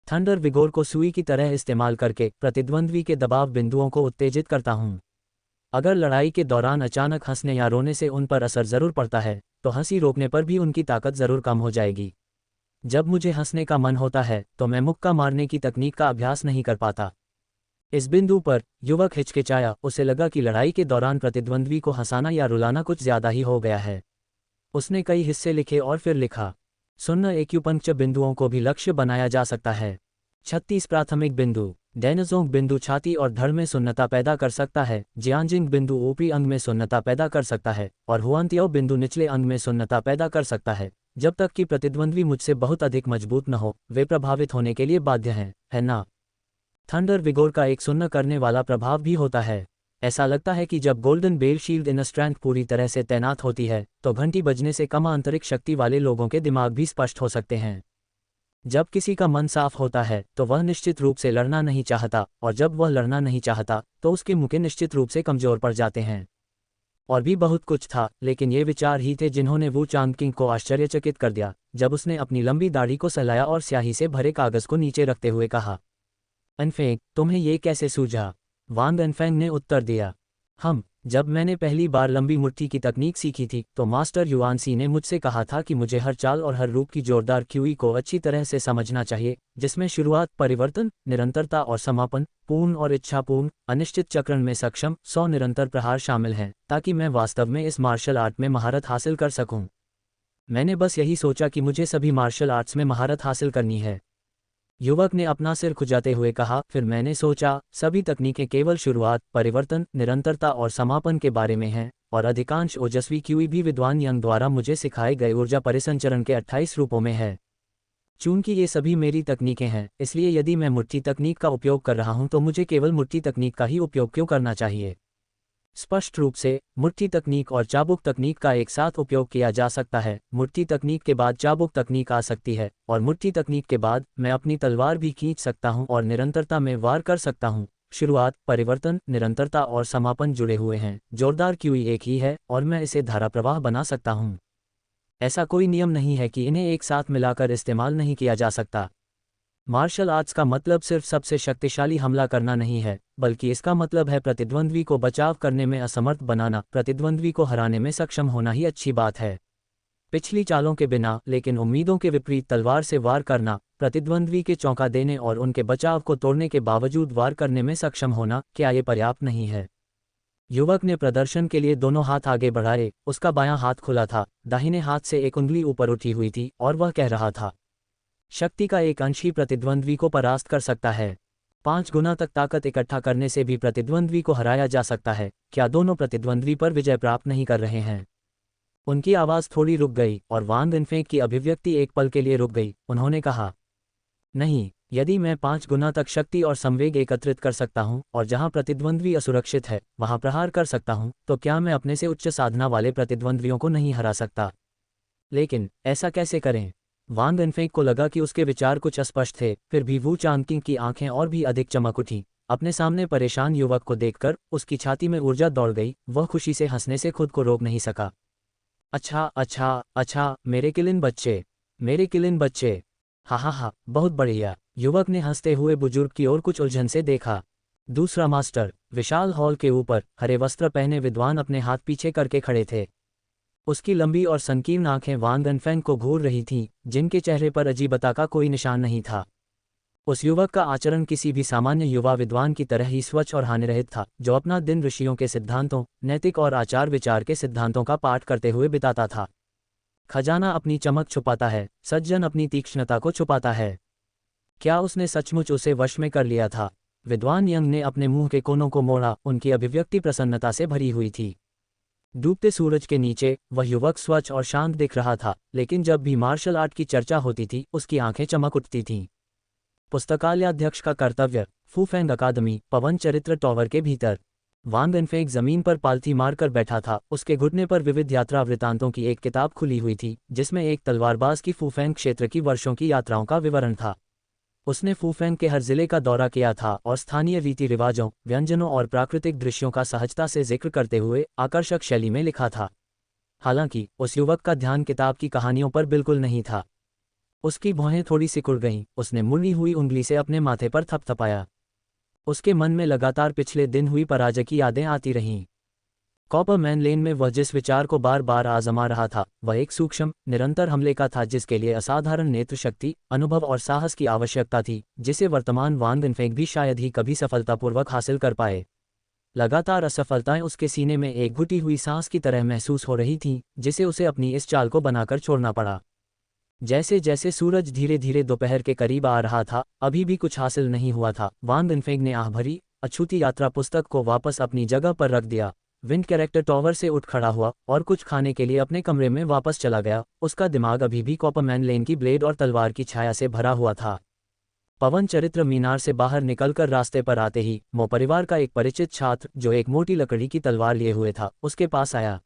थंडर विगोर को सुई की तरह इस्तेमाल करके प्रतिद्वंद्वी के दबाव बिंदुओं को उत्तेजित करता हूं। अगर लड़ाई के दौरान अचानक हंसने या रोने से उन पर असर ज़रूर पड़ता है, तो हंसी रोकने पर भी उनकी ताकत ज़रूर कम हो जाएगी। जब मुझे हंसने का मन होता है, तो मैं मुक्का मारने की तकनीक का अभ्यास नहीं कर पाता। इस बिंदु पर युवक हिचकिचाया। उसे लगा कि लड़ाई के दौरान प्रतिद्वंद्वी को हंसाना या रुलाना कुछ ज़्यादा ही हो गया है। उसने कई हिस्से लिखे और फिर लिखा, सुन्न एक्यूपंक्चर बिंदुओं को भी लक्ष्य बनाया जा सकता है। 36 प्राथमिक बिंदु। डेनजोंग बिंदु छाती और धड़ में सुन्नता पैदा कर सकता है। जियांजिंग बिंदु ऊपरी अंग में सुन्नता पैदा कर सकता है, और हुआनतियाओ बिंदु निचले अंग में सुन्नता पैदा कर सकता है। जब तक कि प्रतिद्वंद्वी मुझसे बहुत अधिक मजबूत न हो, वे प्रभावित होने के लिए बाध्य हैं, है ना? थंडर विगोर का एक सुन्न करने वाला प्रभाव भी होता है। ऐसा लगता है कि जब golden bell shield in strength पूरी तरह से तैनात होती है, तो घंटी बजने से कम आंतरिक शक्ति वाले लोगों के दिमाग भी स्पष्ट हो सकते हैं। जब किसी का मन साफ होता है, तो वह निश्चित रूप से लड़ना नहीं चाहता, और जब वह लड़ना नहीं चाहता, तो उसके मुक्के निश्चित रूप से कमजोर पड़ जाते हैं। और भी बहुत कुछ था, लेकिन ये विचार ही थे जिन्होंने वू चांगकिंग को आश्चर्यचकित कर दिया, जब उसने अपनी लंबी दाढ़ी को सहलाया और स्याही से भरे कागज को नीचे रखते हुए कहा, अनफेंग, तुम्हें ये कैसे सूझा? वांग अनफेंग ने उत्तर दिया, जब मैंने पहली बार लंबी मुट्ठी की तकनीक सीखी थी, तो मास्टर युआनसी ने मुझसे कहा था कि मुझे हर चाल और हर रूप की जोरदार क्यूई को अच्छी तरह से समझना चाहिए, जिसमें शुरुआत, परिवर्तन, निरंतरता और समापन, पूर्ण और इच्छापूर्ण, अनिश्चित चक्रण में सक्षम 100 निरंतर प्रहार शामिल हैं, ताकि मैं वास्तव में इस मार्शल आर्ट में महारत हासिल कर सकूं। मैंने बस यही सोचा कि मुझे सभी मार्शल आर्ट्स में महारत हासिल करनी है। युवक ने अपना सिर खुजाते हुए कहा, फिर मैंने सोचा, सभी तकनीकें केवल शुरुआत, परिवर्तन, निरंतरता और समापन के बारे में हैं, और अधिकांश ओजस्वी क्यूई भी विद्वान यंग द्वारा मुझे सिखाए गए ऊर्जा परिसंचरण के 28 रूपों में है। चूंकि ये सभी मेरी तकनीकें हैं, इसलिए यदि मैं मुट्ठी तकनीक का उपयोग कर रहा हूं, तो मुझे केवल मुट्ठी तकनीक का ही उपयोग क्यों करना चाहिए? स्पष्ट रूप से, मुट्ठी तकनीक और चाबुक तकनीक का एक साथ उपयोग किया जा सकता है। मुट्ठी तकनीक के बाद चाबुक तकनीक आ सकती है, और मुट्ठी तकनीक के बाद मैं अपनी तलवार भी खींच सकता हूं और निरंतरता में वार कर सकता हूं। शुरुआत, परिवर्तन, निरंतरता और समापन जुड़े हुए हैं। जोरदार क्यूई एक ही है, और मैं इसे धारा प्रवाह बना सकता हूं। ऐसा कोई नियम नहीं है कि इन्हें एक साथ मिलाकर इस्तेमाल नहीं किया जा सकता। मार्शल आर्ट्स का मतलब सिर्फ सबसे शक्तिशाली हमला करना नहीं है, बल्कि इसका मतलब है प्रतिद्वंद्वी को बचाव करने में असमर्थ बनाना। प्रतिद्वंद्वी को हराने में सक्षम होना ही अच्छी बात है। पिछली चालों के बिना, लेकिन उम्मीदों के विपरीत तलवार से वार करना, प्रतिद्वंद्वी के चौंका देने और उनके बचाव को तोड़ने के बावजूद वार करने में सक्षम होना, क्या ये पर्याप्त नहीं है? युवक ने प्रदर्शन के लिए दोनों हाथ आगे बढ़ाए। उसका बायां हाथ खुला था, दाहिने हाथ से एक उंगली ऊपर उठी हुई थी, और वह कह रहा था, शक्ति का एक अंश ही प्रतिद्वंद्वी को परास्त कर सकता है। 5 गुना तक ताकत इकट्ठा करने से भी प्रतिद्वंद्वी को हराया जा सकता है। क्या दोनों प्रतिद्वंद्वी पर विजय प्राप्त नहीं कर रहे हैं? उनकी आवाज़ थोड़ी रुक गई, और वांग इनफेंग की अभिव्यक्ति एक पल के लिए रुक गई। उन्होंने कहा, नहीं, यदि मैं 5 गुना तक शक्ति और संवेग एकत्रित कर सकता हूं, और जहां प्रतिद्वंद्वी असुरक्षित है वहां प्रहार कर सकता हूं, तो क्या मैं अपने से उच्च साधना वाले प्रतिद्वंद्वियों को नहीं हरा सकता? लेकिन ऐसा कैसे करें? वांग इनफेंग को लगा कि उसके विचार कुछ अस्पष्ट थे। फिर भी वू चांगकिंग की आंखें और भी अधिक चमक उठी। अपने सामने परेशान युवक को देखकर उसकी छाती में ऊर्जा दौड़ गई। वह खुशी से हंसने से खुद को रोक नहीं सका। अच्छा अच्छा अच्छा, मेरे किलिन बच्चे, मेरे किलिन बच्चे, हा हा हा, बहुत बढ़िया। युवक ने हंसते हुए बुजुर्ग की ओर कुछ उलझन से देखा। दूसरा मास्टर। विशाल हॉल के ऊपर हरे वस्त्र पहने विद्वान अपने हाथ पीछे करके खड़े थे। उसकी लंबी और संकीर्ण आंखें वांग गनफेंग को घूर रही थीं, जिनके चेहरे पर अजीबता का कोई निशान नहीं था। उस युवक का आचरण किसी भी सामान्य युवा विद्वान की तरह ही स्वच्छ और हानिरहित था, जो अपना दिन ऋषियों के सिद्धांतों, नैतिक और आचार विचार के सिद्धांतों का पाठ करते हुए बिताता था। खजाना अपनी चमक छुपाता है, सज्जन अपनी तीक्ष्णता को छुपाता है। क्या उसने सचमुच उसे वश में कर लिया था? विद्वान यंग ने अपने मुंह के कोनों को मोड़ा, उनकी अभिव्यक्ति प्रसन्नता से भरी हुई थी। डूबते सूरज के नीचे वह युवक स्वच्छ और शांत दिख रहा था, लेकिन जब भी मार्शल आर्ट की चर्चा होती थी, उसकी आंखें चमक उठती थीं। पुस्तकालयाध्यक्ष का कर्तव्य। फूफेंग अकादमी, पवन चरित्र टॉवर के भीतर। वांग गनफेंग जमीन पर पालथी मारकर बैठा था। उसके घुटने पर विविध यात्रा वृत्तांतों की एक किताब खुली हुई थी, जिसमें एक तलवारबाज की फूफेंग क्षेत्र की वर्षों की यात्राओं का विवरण था। उसने फूफेंग के हर जिले का दौरा किया था और स्थानीय रीति रिवाजों, व्यंजनों और प्राकृतिक दृश्यों का सहजता से जिक्र करते हुए आकर्षक शैली में लिखा था। हालांकि उस युवक का ध्यान किताब की कहानियों पर बिल्कुल नहीं था। उसकी भौहें थोड़ी सिकुड़ गईं। उसने मुड़ी हुई उंगली से अपने माथे पर थपथपाया। उसके मन में लगातार पिछले दिन हुई पराजय की यादें आती रहीं। कॉपरमैन लेन में वह जिस विचार को बार बार आजमा रहा था, वह एक सूक्ष्म, निरंतर हमले का था, जिसके लिए असाधारण नेत्र शक्ति, अनुभव और साहस की आवश्यकता थी, जिसे वर्तमान वांग गनफेंग भी शायद ही कभी सफलतापूर्वक हासिल कर पाए। लगातार असफलताएं उसके सीने में एक घुटी हुई सांस की तरह महसूस हो रही थीं, जिसे उसे अपनी इस चाल को बनाकर छोड़ना पड़ा। जैसे जैसे सूरज धीरे धीरे दोपहर के करीब आ रहा था, अभी भी कुछ हासिल नहीं हुआ था। वांग गनफेंग ने आह भरी, अछूती यात्रा पुस्तक को वापस अपनी जगह पर रख दिया। विंड कैरेक्टर टॉवर से उठ खड़ा हुआ और कुछ खाने के लिए अपने कमरे में वापस चला गया। उसका दिमाग अभी भी कॉपरमैन लेन की ब्लेड और तलवार की छाया से भरा हुआ था। पवन चरित्र मीनार से बाहर निकलकर रास्ते पर आते ही मो परिवार का एक परिचित छात्र, जो एक मोटी लकड़ी की तलवार लिए हुए था, उसके पास आया।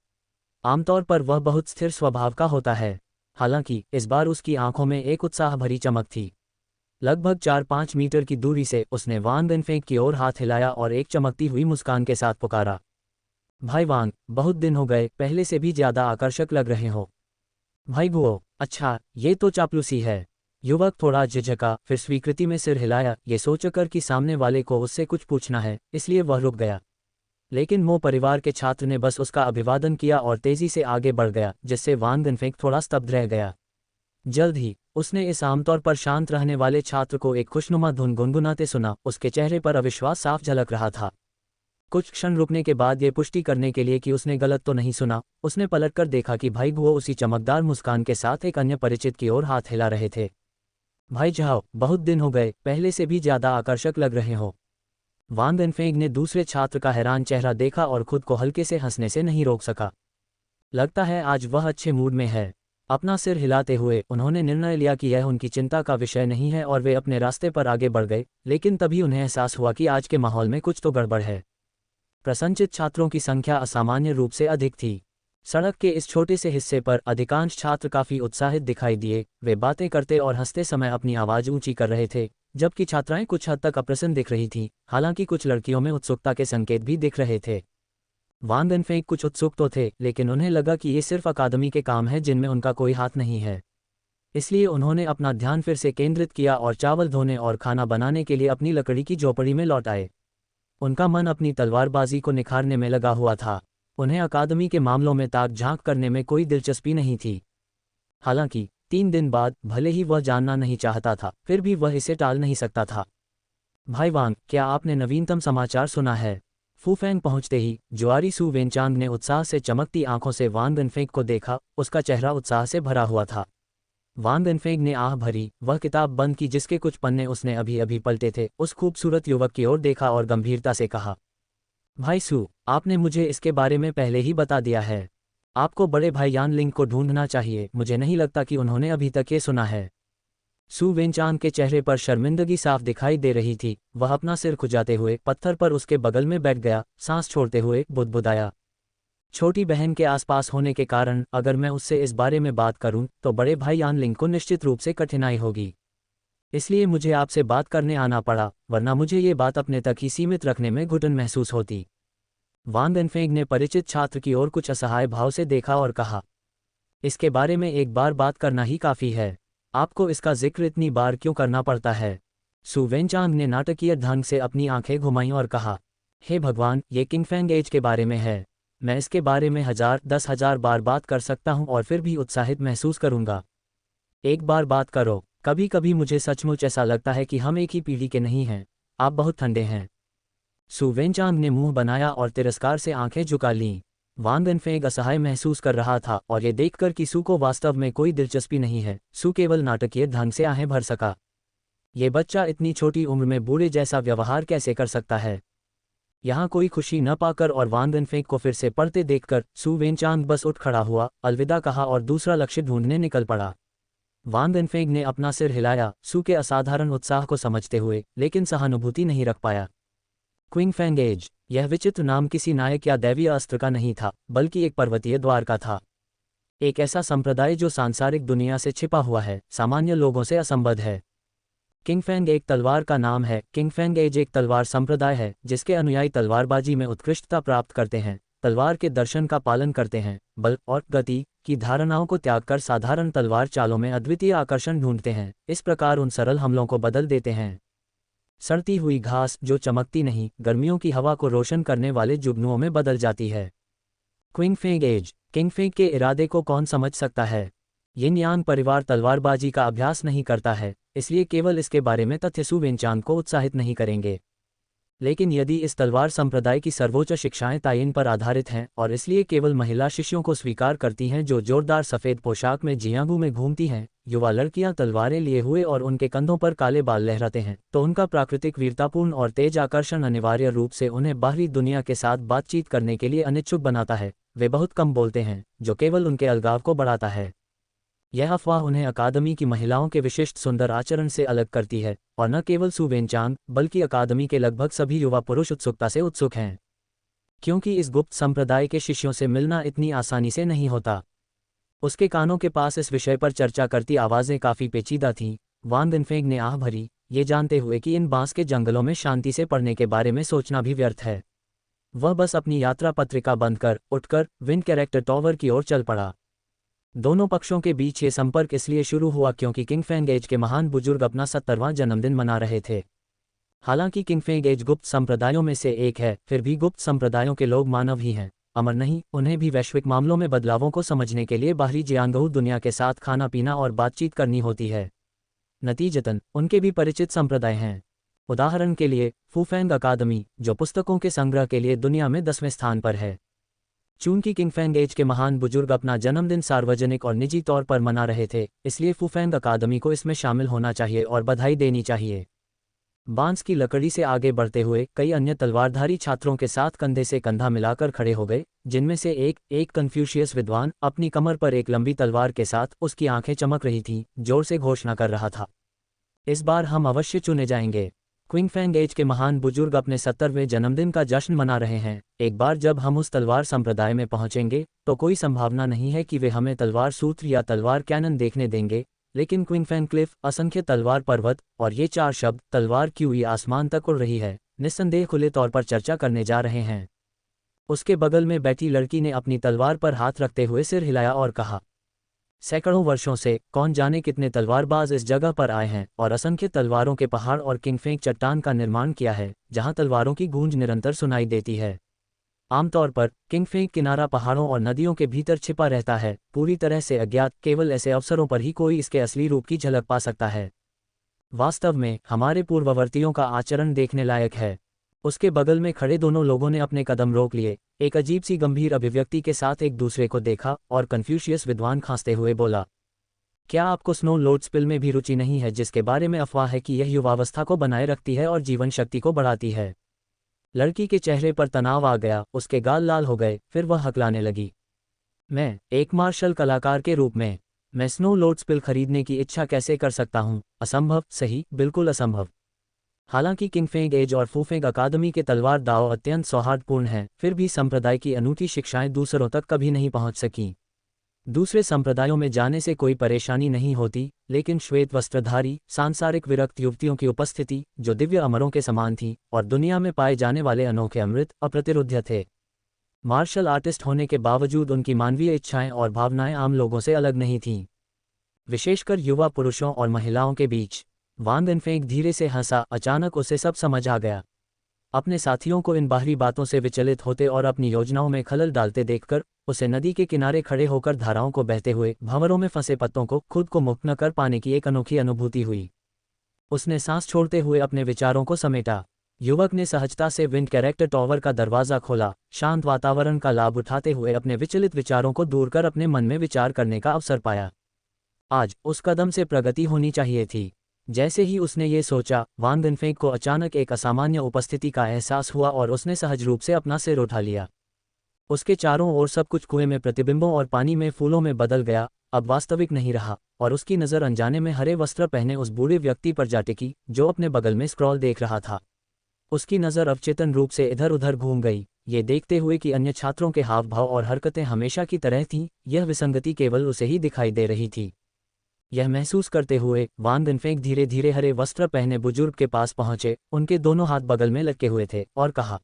आमतौर पर वह बहुत स्थिर स्वभाव का होता है, हालांकि इस बार उसकी आंखों में एक उत्साह भरी चमक थी। लगभग 4-5 मीटर की दूरी से उसने वांग गनफेंग की ओर हाथ हिलाया और एक चमकती हुई मुस्कान के साथ पुकारा, भाई वांग, बहुत दिन हो गए, पहले से भी ज्यादा आकर्षक लग रहे हो। भाई गुओ, अच्छा, ये तो चापलूसी है। युवक थोड़ा झिझका, फिर स्वीकृति में सिर हिलाया, ये सोचकर कि सामने वाले को उससे कुछ पूछना है, इसलिए वह रुक गया। लेकिन मो परिवार के छात्र ने बस उसका अभिवादन किया और तेजी से आगे बढ़ गया, जिससे वांग गनफेंग थोड़ा स्तब्ध रह गया। जल्द ही उसने इस आमतौर पर शांत रहने वाले छात्र को एक खुशनुमा धुन गुनगुनाते सुना। उसके चेहरे पर अविश्वास साफ झलक रहा था। कुछ क्षण रुकने के बाद ये पुष्टि करने के लिए कि उसने गलत तो नहीं सुना, उसने पलटकर देखा कि भाई गुओ उसी चमकदार मुस्कान के साथ एक अन्य परिचित की ओर हाथ हिला रहे थे। भाई जाओ, बहुत दिन हो गए, पहले से भी ज्यादा आकर्षक लग रहे हो। वांग गनफेंग ने दूसरे छात्र का हैरान चेहरा देखा और खुद को हल्के से हंसने से नहीं रोक सका। लगता है आज वह अच्छे मूड में है। अपना सिर हिलाते हुए उन्होंने निर्णय लिया कि यह उनकी चिंता का विषय नहीं है और वे अपने रास्ते पर आगे बढ़ गए। लेकिन तभी उन्हें एहसास हुआ कि आज के माहौल में कुछ तो गड़बड़ है। प्रसन्नचित्त छात्रों की संख्या असामान्य रूप से अधिक थी। सड़क के इस छोटे से हिस्से पर अधिकांश छात्र काफी उत्साहित दिखाई दिए। वे बातें करते और हंसते समय अपनी आवाज ऊंची कर रहे थे, जबकि छात्राएं कुछ हद तक अप्रसन्न दिख रही थीं। हालांकि कुछ लड़कियों में उत्सुकता के संकेत भी दिख रहे थे। वांग गनफेंग कुछ उत्सुक तो थे, लेकिन उन्हें लगा कि ये सिर्फ अकादमी के काम है जिनमें उनका कोई हाथ नहीं है। इसलिए उन्होंने अपना ध्यान फिर से केंद्रित किया और चावल धोने और खाना बनाने के लिए अपनी लकड़ी की झोपड़ी में लौट आए। उनका मन अपनी तलवारबाजी को निखारने में लगा हुआ था। उन्हें अकादमी के मामलों में ताक झांक करने में कोई दिलचस्पी नहीं थी। हालांकि 3 दिन बाद, भले ही वह जानना नहीं चाहता था, फिर भी वह इसे टाल नहीं सकता था। भाई वांग, क्या आपने नवीनतम समाचार सुना है? फूफेंग पहुंचते ही जुआरी सू वेनचांग ने उत्साह से चमकती आंखों से वांग गनफेंग को देखा। उसका चेहरा उत्साह से भरा हुआ था। वांग गनफेंग ने आह भरी, वह किताब बंद की जिसके कुछ पन्ने उसने अभी अभी पलटे थे, उस खूबसूरत युवक की ओर देखा और गंभीरता से कहा, भाई सू, आपने मुझे इसके बारे में पहले ही बता दिया है। आपको बड़े भाई यान लिंग को ढूंढना चाहिए। मुझे नहीं लगता कि उन्होंने अभी तक ये सुना है। सू वेनचांग के चेहरे पर शर्मिंदगी साफ दिखाई दे रही थी। वह अपना सिर खुजाते हुए पत्थर पर उसके बगल में बैठ गया, सांस छोड़ते हुए बुदबुदाया, छोटी बहन के आसपास होने के कारण अगर मैं उससे इस बारे में बात करूं तो बड़े भाई यान लिंग को निश्चित रूप से कठिनाई होगी। इसलिए मुझे आपसे बात करने आना पड़ा, वरना मुझे ये बात अपने तक ही सीमित रखने में घुटन महसूस होती। वांग गनफेंग ने परिचित छात्र की ओर कुछ असहाय भाव से देखा और कहा, इसके बारे में एक बार बात करना ही काफी है। आपको इसका जिक्र इतनी बार क्यों करना पड़ता है? सु वेनचांग ने नाटकीय ढंग से अपनी आंखें घुमाईं और कहा, हे भगवान, ये किंगफेंग एज के बारे में है। मैं इसके बारे में 1000 बार बात कर सकता हूं और फिर भी उत्साहित महसूस करूंगा। एक बार बात करो। कभी कभी मुझे सचमुच ऐसा लगता है कि हम एक ही पीढ़ी के नहीं हैं। आप बहुत ठंडे हैं। सु वेनचांग ने मुंह बनाया और तिरस्कार से आंखें झुका लीं। वांग गनफेंग असहाय महसूस कर रहा था और ये देखकर कि सु को वास्तव में कोई दिलचस्पी नहीं है, सु केवल नाटकीय ढंग से आहें भर सका। ये बच्चा इतनी छोटी उम्र में बूढ़े जैसा व्यवहार कैसे कर सकता है? यहाँ कोई खुशी न पाकर और वांग गनफेंग को फिर से पढ़ते देखकर सु वेनचांग बस उठ खड़ा हुआ, अलविदा कहा और दूसरा लक्ष्य ढूंढने निकल पड़ा। वांग गनफेंग ने अपना सिर हिलाया, सु के असाधारण उत्साह को समझते हुए, लेकिन सहानुभूति नहीं रख पाया। क्विंगफेंग एज, यह विचित्र नाम किसी नायक या दैवीय अस्त्र का नहीं था, बल्कि एक पर्वतीय द्वार का था। एक ऐसा संप्रदाय जो सांसारिक दुनिया से छिपा हुआ है, सामान्य लोगों से असंबद्ध है। किंगफेंग एक तलवार का नाम है। किंगफेंग एज एक तलवार संप्रदाय है जिसके अनुयायी तलवारबाजी में उत्कृष्टता प्राप्त करते हैं, तलवार के दर्शन का पालन करते हैं, बल और गति की धारणाओं को त्याग कर साधारण तलवार चालों में अद्वितीय आकर्षण ढूंढते हैं, इस प्रकार उन सरल हमलों को बदल देते हैं। सड़ती हुई घास जो चमकती नहीं, गर्मियों की हवा को रोशन करने वाले जुगनुओं में बदल जाती है। क्विंगफेंग एज, किंगफेंग के इरादे को कौन समझ सकता है? यिन यांग परिवार तलवारबाजी का अभ्यास नहीं करता है, इसलिए केवल इसके बारे में तथ्य सु वेनचांग को उत्साहित नहीं करेंगे। लेकिन यदि इस तलवार संप्रदाय की सर्वोच्च शिक्षाएं तायीन पर आधारित हैं और इसलिए केवल महिला शिष्यों को स्वीकार करती हैं जो जोरदार सफ़ेद पोशाक में जियांगू में घूमती हैं, युवा लड़कियां तलवारें लिए हुए और उनके कंधों पर काले बाल लहराते हैं, तो उनका प्राकृतिक वीरतापूर्ण और तेज आकर्षण अनिवार्य रूप से उन्हें बाहरी दुनिया के साथ बातचीत करने के लिए अनिच्छुक बनाता है। वे बहुत कम बोलते हैं, जो केवल उनके अलगाव को बढ़ाता है। यह अफवाह उन्हें अकादमी की महिलाओं के विशिष्ट सुंदर आचरण से अलग करती है, और न केवल सु वेनचांग बल्कि अकादमी के लगभग सभी युवा पुरुष उत्सुकता से उत्सुक हैं, क्योंकि इस गुप्त संप्रदाय के शिष्यों से मिलना इतनी आसानी से नहीं होता। उसके कानों के पास इस विषय पर चर्चा करती आवाज़ें काफ़ी पेचीदा थीं। वांग गनफेंग ने आह भरी, ये जानते हुए कि इन बांस के जंगलों में शांति से पढ़ने के बारे में सोचना भी व्यर्थ है। वह बस अपनी यात्रा पत्रिका बंद कर उठकर विंड कैरेक्टर टॉवर की ओर चल पड़ा। दोनों पक्षों के बीच ये संपर्क इसलिए शुरू हुआ क्योंकि किंगफेंग एज के महान बुजुर्ग अपना 70वां जन्मदिन मना रहे थे। हालांकि किंगफेंग एज गुप्त संप्रदायों में से एक है, फिर भी गुप्त संप्रदायों के लोग मानव ही हैं, अमर नहीं। उन्हें भी वैश्विक मामलों में बदलावों को समझने के लिए बाहरी जियांगहू दुनिया के साथ खाना पीना और बातचीत करनी होती है। नतीजतन उनके भी परिचित संप्रदाय हैं। उदाहरण के लिए फूफेंग अकादमी, जो पुस्तकों के संग्रह के लिए दुनिया में 10वें स्थान पर है। चूंकि किंगफेंग एज के महान बुजुर्ग अपना जन्मदिन सार्वजनिक और निजी तौर पर मना रहे थे, इसलिए फूफेंग अकादमी को इसमें शामिल होना चाहिए और बधाई देनी चाहिए। बांस की लकड़ी से आगे बढ़ते हुए कई अन्य तलवारधारी छात्रों के साथ कंधे से कंधा मिलाकर खड़े हो गए, जिनमें से एक कन्फ्यूशियस विद्वान अपनी कमर पर एक लंबी तलवार के साथ, उसकी आंखें चमक रही थीं, जोर से घोषणा कर रहा था, इस बार हम अवश्य चुने जाएंगे। क्विंगफेंग एज के महान बुजुर्ग अपने 70वें जन्मदिन का जश्न मना रहे हैं। एक बार जब हम उस तलवार संप्रदाय में पहुंचेंगे तो कोई संभावना नहीं है कि वे हमें तलवार सूत्र या तलवार कैनन देखने देंगे, लेकिन क्विंगफेंग क्लिफ, असंख्य तलवार पर्वत और ये 4 शब्द तलवार क्यों ये आसमान तक उड़ रही है, निस्संदेह खुले तौर पर चर्चा करने जा रहे हैं। उसके बगल में बैठी लड़की ने अपनी तलवार पर हाथ रखते हुए सिर हिलाया और कहा, सैकड़ों वर्षों से कौन जाने कितने तलवारबाज इस जगह पर आए हैं और असंख्य तलवारों के पहाड़ और किंगफेंग चट्टान का निर्माण किया है, जहां तलवारों की गूंज निरंतर सुनाई देती है। आमतौर पर किंगफेंग किनारा पहाड़ों और नदियों के भीतर छिपा रहता है, पूरी तरह से अज्ञात। केवल ऐसे अवसरों पर ही कोई इसके असली रूप की झलक पा सकता है। वास्तव में हमारे पूर्ववर्तियों का आचरण देखने लायक है। उसके बगल में खड़े दोनों लोगों ने अपने कदम रोक लिए, एक अजीब सी गंभीर अभिव्यक्ति के साथ एक दूसरे को देखा, और कन्फ्यूशियस विद्वान खांसते हुए बोला, क्या आपको स्नो लोड्सपिल में भी रुचि नहीं है, जिसके बारे में अफवाह है कि यह युवावस्था को बनाए रखती है और जीवन शक्ति को बढ़ाती है? लड़की के चेहरे पर तनाव आ गया, उसके गाल लाल हो गए, फिर वह हकलाने लगी। मैं एक मार्शल कलाकार के रूप में मैं स्नो लोड्सपिल खरीदने की इच्छा कैसे कर सकता हूँ? असंभव। सही, बिल्कुल असंभव। हालांकि किंगफेंग एज और फूफेंग अकादमी के तलवार दाव अत्यंत सौहार्दपूर्ण हैं, फिर भी संप्रदाय की अनूठी शिक्षाएं दूसरों तक कभी नहीं पहुंच सकीं। दूसरे संप्रदायों में जाने से कोई परेशानी नहीं होती, लेकिन श्वेत वस्त्रधारी सांसारिक विरक्त युवतियों की उपस्थिति, जो दिव्य अमरों के समान थी और दुनिया में पाए जाने वाले अनोखे अमृत, अप्रतिरोध्य थे। मार्शल आर्टिस्ट होने के बावजूद उनकी मानवीय इच्छाएं और भावनाएं आम लोगों से अलग नहीं थीं, विशेषकर युवा पुरुषों और महिलाओं के बीच। वांग गनफेंग धीरे से हंसा, अचानक उसे सब समझ आ गया। अपने साथियों को इन बाहरी बातों से विचलित होते और अपनी योजनाओं में खलल डालते देखकर उसे नदी के किनारे खड़े होकर धाराओं को बहते हुए, भंवरों में फंसे पत्तों को खुद को मुक्त न कर पाने की एक अनोखी अनुभूति हुई। उसने सांस छोड़ते हुए अपने विचारों को समेटा। युवक ने सहजता से विंड कैरेक्टर टॉवर का दरवाज़ा खोला, शांत वातावरण का लाभ उठाते हुए अपने विचलित विचारों को दूर कर अपने मन में विचार करने का अवसर पाया। आज उस कदम से प्रगति होनी चाहिए थी। जैसे ही उसने ये सोचा, वांग गनफेंग को अचानक एक असामान्य उपस्थिति का एहसास हुआ और उसने सहज रूप से अपना सिर उठा लिया। उसके चारों ओर सब कुछ कुएं में प्रतिबिंबों और पानी में फूलों में बदल गया, अब वास्तविक नहीं रहा, और उसकी नज़र अनजाने में हरे वस्त्र पहने उस बूढ़े व्यक्ति पर जा टिकी जो अपने बगल में स्क्रॉल देख रहा था। उसकी नज़र अवचेतन रूप से इधर उधर घूम गई, ये देखते हुए कि अन्य छात्रों के हाव भाव और हरकतें हमेशा की तरह थीं, यह विसंगति केवल उसे ही दिखाई दे रही थी। यह महसूस करते हुए वांग गनफेंग धीरे धीरे हरे वस्त्र पहने बुजुर्ग के पास पहुंचे, उनके दोनों हाथ बगल में लटके हुए थे, और कहा,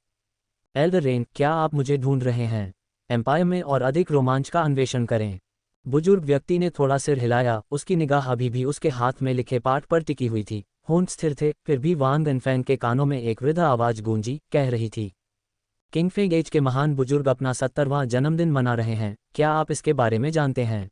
एल्डर रेन, क्या आप मुझे ढूंढ रहे हैं? एम्पायर में और अधिक रोमांच का अन्वेषण करें। बुजुर्ग व्यक्ति ने थोड़ा सिर हिलाया, उसकी निगाह अभी भी उसके हाथ में लिखे पाठ पर टिकी हुई थी। होंठ स्थिर थे, फिर भी वांग गनफेंग के कानों में एक वृद्ध आवाज गूंजी, कह रही थी, किंगफेंग एज के महान बुजुर्ग अपना 70वां जन्मदिन मना रहे हैं, क्या आप इसके बारे में जानते हैं?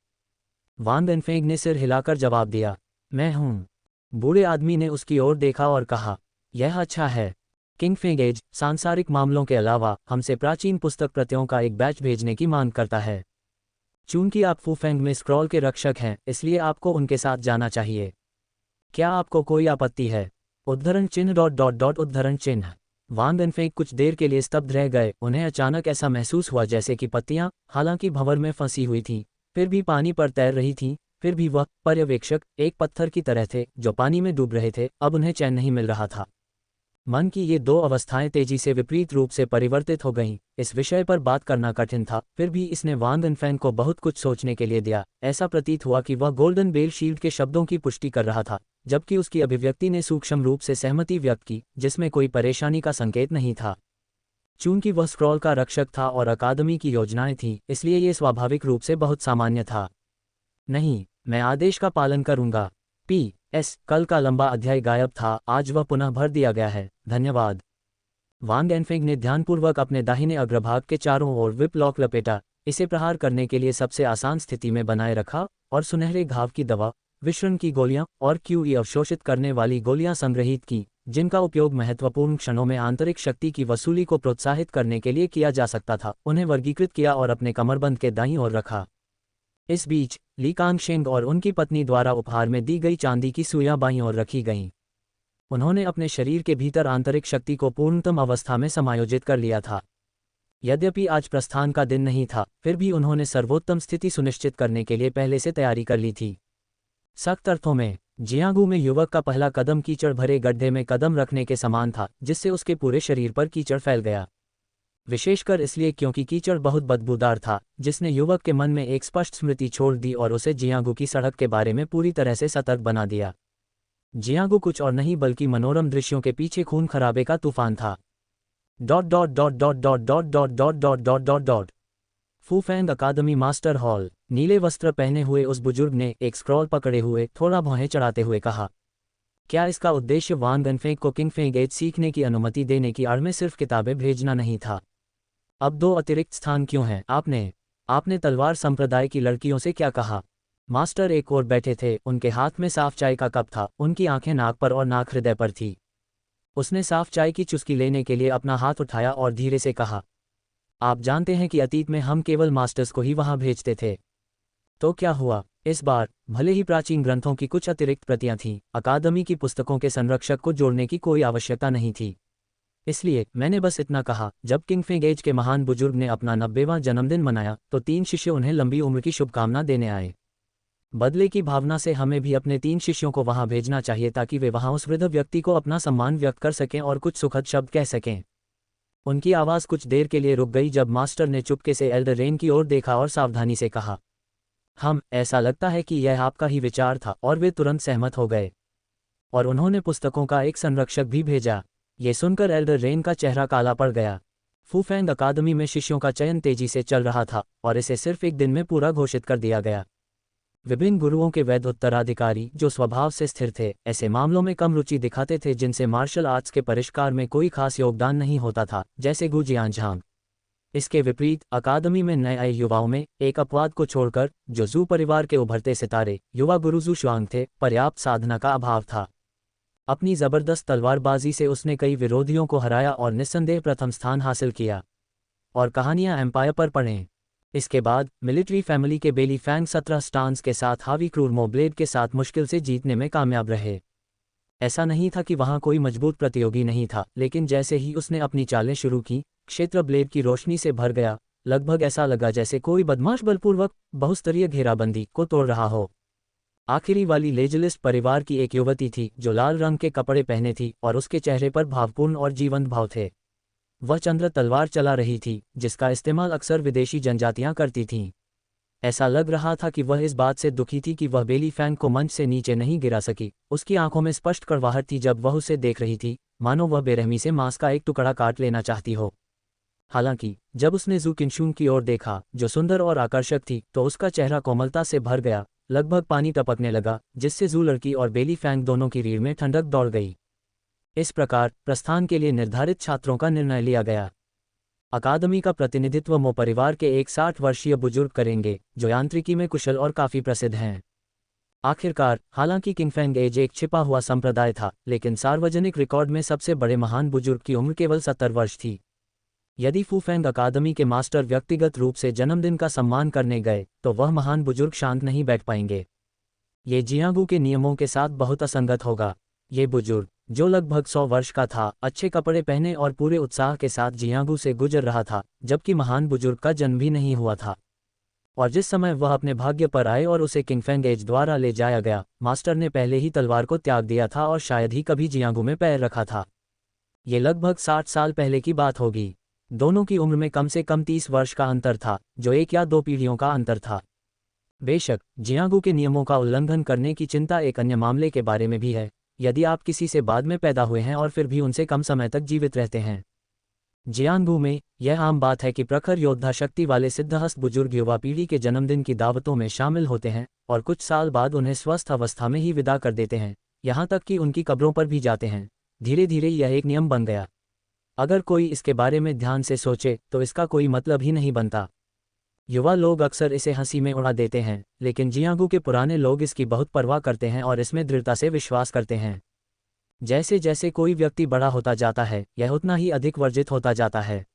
वांग गनफेंग ने सिर हिलाकर जवाब दिया, मैं हूँ। बूढ़े आदमी ने उसकी ओर देखा और कहा, यह अच्छा है। किंगफेंग एज सांसारिक मामलों के अलावा हमसे प्राचीन पुस्तक प्रतियों का एक बैच भेजने की मांग करता है। चूंकि आप फूफेंग में स्क्रॉल के रक्षक हैं, इसलिए आपको उनके साथ जाना चाहिए। क्या आपको कोई आपत्ति है? उद्धरण चिन्ह उद्धरण चिन्ह। वांग गनफेंग कुछ देर के लिए स्तब्ध रह गए। उन्हें अचानक ऐसा महसूस हुआ जैसे कि पत्तियां, हालांकि भंवर में फंसी हुई थीं, फिर भी पानी पर तैर रही थीं। फिर भी वह पर्यवेक्षक एक पत्थर की तरह थे जो पानी में डूब रहे थे। अब उन्हें चैन नहीं मिल रहा था। मन की ये दो अवस्थाएं तेजी से विपरीत रूप से परिवर्तित हो गईं। इस विषय पर बात करना कठिन था, फिर भी इसने वांग गनफेंग को बहुत कुछ सोचने के लिए दिया। ऐसा प्रतीत हुआ कि वह गोल्डन बेल शील्ड के शब्दों की पुष्टि कर रहा था, जबकि उसकी अभिव्यक्ति ने सूक्ष्म रूप से सहमति व्यक्त की, जिसमें कोई परेशानी का संकेत नहीं था। चूंकि वह स्क्रॉल का रक्षक था और अकादमी की योजनाएं थीं, इसलिए ये स्वाभाविक रूप से बहुत सामान्य था। नहीं, मैं आदेश का पालन करूंगा। कल का लंबा अध्याय गायब था, आज वह पुनः भर दिया गया है, धन्यवाद। वांग गनफेंग ने ध्यानपूर्वक अपने दाहिने अग्रभाग के चारों ओर विप लॉक लपेटा, इसे प्रहार करने के लिए सबसे आसान स्थिति में बनाए रखा, और सुनहरे घाव की दवा, विषण की गोलियां और क्यूई अवशोषित करने वाली गोलियां संग्रहित की, जिनका उपयोग महत्वपूर्ण क्षणों में आंतरिक शक्ति की वसूली को प्रोत्साहित करने के लिए किया जा सकता था। उन्हें वर्गीकृत किया और अपने कमरबंद के दाईं ओर रखा। इस बीच ली कांगशेंग और उनकी पत्नी द्वारा उपहार में दी गई चांदी की सुइयां बाईं ओर रखी गईं। उन्होंने अपने शरीर के भीतर आंतरिक शक्ति को पूर्णतम अवस्था में समायोजित कर लिया था। यद्यपि आज प्रस्थान का दिन नहीं था, फिर भी उन्होंने सर्वोत्तम स्थिति सुनिश्चित करने के लिए पहले से तैयारी कर ली थी। सख्त अर्थों में जियांगू में युवक का पहला कदम कीचड़ भरे गड्ढे में कदम रखने के समान था, जिससे उसके पूरे शरीर पर कीचड़ फैल गया। विशेषकर इसलिए क्योंकि कीचड़ बहुत बदबूदार था, जिसने युवक के मन में एक स्पष्ट स्मृति छोड़ दी और उसे जियांगू की सड़क के बारे में पूरी तरह से सतर्क बना दिया। जियांगू कुछ और नहीं बल्कि मनोरम दृश्यों के पीछे खून खराबे का तूफान था। फूफेंग अकादमी मास्टर हॉल। नीले वस्त्र पहने हुए उस बुजुर्ग ने एक स्क्रॉल पकड़े हुए थोड़ा भौहें चढ़ाते हुए कहा, क्या इसका उद्देश्य वांग गनफेंग को किंगफेंग एज सीखने की अनुमति देने की आड़ में सिर्फ किताबें भेजना नहीं था? अब 2 अतिरिक्त स्थान क्यों हैं? आपने तलवार संप्रदाय की लड़कियों से क्या कहा? मास्टर एक ओर बैठे थे, उनके हाथ में साफ चाय का कप था, उनकी आंखें नाक पर और नाक हृदय पर थी। उसने साफ चाय की चुस्की लेने के लिए अपना हाथ उठाया और धीरे से कहा, आप जानते हैं कि अतीत में हम केवल मास्टर्स को ही वहां भेजते थे। तो क्या हुआ? इस बार भले ही प्राचीन ग्रंथों की कुछ अतिरिक्त प्रतियां थीं, अकादमी की पुस्तकों के संरक्षक को जोड़ने की कोई आवश्यकता नहीं थी। इसलिए मैंने बस इतना कहा, जब किंगफेंग एज के महान बुजुर्ग ने अपना 90वां जन्मदिन मनाया तो 3 शिष्य उन्हें लंबी उम्र की शुभकामना देने आए। बदले की भावना से हमें भी अपने 3 शिष्यों को वहां भेजना चाहिए ताकि वे वहां उस वृद्ध व्यक्ति को अपना सम्मान व्यक्त कर सकें और कुछ सुखद शब्द कह सकें। उनकी आवाज़ कुछ देर के लिए रुक गई जब मास्टर ने चुपके से एल्डर रेन की ओर देखा और सावधानी से कहा, ऐसा लगता है कि यह आपका ही विचार था, और वे तुरंत सहमत हो गए। और उन्होंने पुस्तकों का एक संरक्षक भी भेजा। ये सुनकर एल्डर रेन का चेहरा काला पड़ गया। फूफेंग अकादमी में शिष्यों का चयन तेजी से चल रहा था और इसे सिर्फ एक दिन में पूरा घोषित कर दिया गया। विभिन्न गुरुओं के वैध उत्तराधिकारी जो स्वभाव से स्थिर थे, ऐसे मामलों में कम रुचि दिखाते थे जिनसे मार्शल आर्ट्स के परिष्कार में कोई खास योगदान नहीं होता था, जैसे गु जियानझांग। इसके विपरीत अकादमी में नए आए युवाओं में, एक अपवाद को छोड़कर, जो जू परिवार के उभरते सितारे युवा गुरु जू शुआंग थे, पर्याप्त साधना का अभाव था। अपनी जबरदस्त तलवारबाजी से उसने कई विरोधियों को हराया और निस्संदेह प्रथम स्थान हासिल किया। और कहानियां एम्पायर पर पढ़ें। इसके बाद मिलिट्री फैमिली के बेली फैंग 17 स्टांस के साथ हावी क्रूरमो ब्लेड के साथ मुश्किल से जीतने में कामयाब रहे। ऐसा नहीं था कि वहां कोई मजबूत प्रतियोगी नहीं था, लेकिन जैसे ही उसने अपनी चालें शुरू की, क्षेत्र ब्लेड की रोशनी से भर गया। लगभग ऐसा लगा जैसे कोई बदमाश बलपूर्वक बहुस्तरीय घेराबंदी को तोड़ रहा हो। आखिरी वाली लेजलिस्ट परिवार की एक युवती थी जो लाल रंग के कपड़े पहने थी और उसके चेहरे पर भावपूर्ण और जीवंत भाव थे। वह चंद्र तलवार चला रही थी, जिसका इस्तेमाल अक्सर विदेशी जनजातियां करती थीं। ऐसा लग रहा था कि वह इस बात से दुखी थी कि वह बेली फैंग को मंच से नीचे नहीं गिरा सकी। उसकी आंखों में स्पष्ट कड़वाहट थी जब वह उसे देख रही थी, मानो वह बेरहमी से मांस का एक टुकड़ा काट लेना चाहती हो। हालांकि जब उसने जू किनशुंग की ओर देखा, जो सुंदर और आकर्षक थी, तो उसका चेहरा कोमलता से भर गया। लगभग पानी टपकने लगा, जिससे जू लड़की और बेली फैंग दोनों की रीढ़ में ठंडक दौड़ गई। इस प्रकार प्रस्थान के लिए निर्धारित छात्रों का निर्णय लिया गया। अकादमी का प्रतिनिधित्व मो परिवार के एक 60 वर्षीय बुजुर्ग करेंगे, जो यांत्रिकी में कुशल और काफी प्रसिद्ध हैं। आखिरकार, हालांकि किंगफेंग एज एक छिपा हुआ संप्रदाय था, लेकिन सार्वजनिक रिकॉर्ड में सबसे बड़े महान बुजुर्ग की उम्र केवल 70 वर्ष थी। यदि फूफेंग अकादमी के मास्टर व्यक्तिगत रूप से जन्मदिन का सम्मान करने गए, तो वह महान बुजुर्ग शांत नहीं बैठ पाएंगे। ये जियांगू के नियमों के साथ बहुत असंगत होगा। ये बुजुर्ग, जो लगभग 100 वर्ष का था, अच्छे कपड़े पहने और पूरे उत्साह के साथ जियांगू से गुजर रहा था, जबकि महान बुजुर्ग का जन्म भी नहीं हुआ था। और जिस समय वह अपने भाग्य पर आए और उसे किंगफेंग एज द्वारा ले जाया गया, मास्टर ने पहले ही तलवार को त्याग दिया था और शायद ही कभी जियांगू में पैर रखा था। ये लगभग 60 साल पहले की बात होगी। दोनों की उम्र में कम से कम 30 वर्ष का अंतर था, जो 1 या 2 पीढ़ियों का अंतर था। बेशक, जियांगू के नियमों का उल्लंघन करने की चिंता एक अन्य मामले के बारे में भी है। यदि आप किसी से बाद में पैदा हुए हैं और फिर भी उनसे कम समय तक जीवित रहते हैं। जियांगू में यह आम बात है कि प्रखर योद्धा शक्ति वाले सिद्धहस्त बुजुर्ग युवा पीढ़ी के जन्मदिन की दावतों में शामिल होते हैं और कुछ साल बाद उन्हें स्वस्थ अवस्था में ही विदा कर देते हैं, यहाँ तक कि उनकी कब्रों पर भी जाते हैं। धीरे धीरे यह एक नियम बन गया। अगर कोई इसके बारे में ध्यान से सोचे तो इसका कोई मतलब ही नहीं बनता। युवा लोग अक्सर इसे हंसी में उड़ा देते हैं, लेकिन जियांगू के पुराने लोग इसकी बहुत परवाह करते हैं और इसमें दृढ़ता से विश्वास करते हैं। जैसे जैसे कोई व्यक्ति बड़ा होता जाता है, यह उतना ही अधिक वर्जित होता जाता है।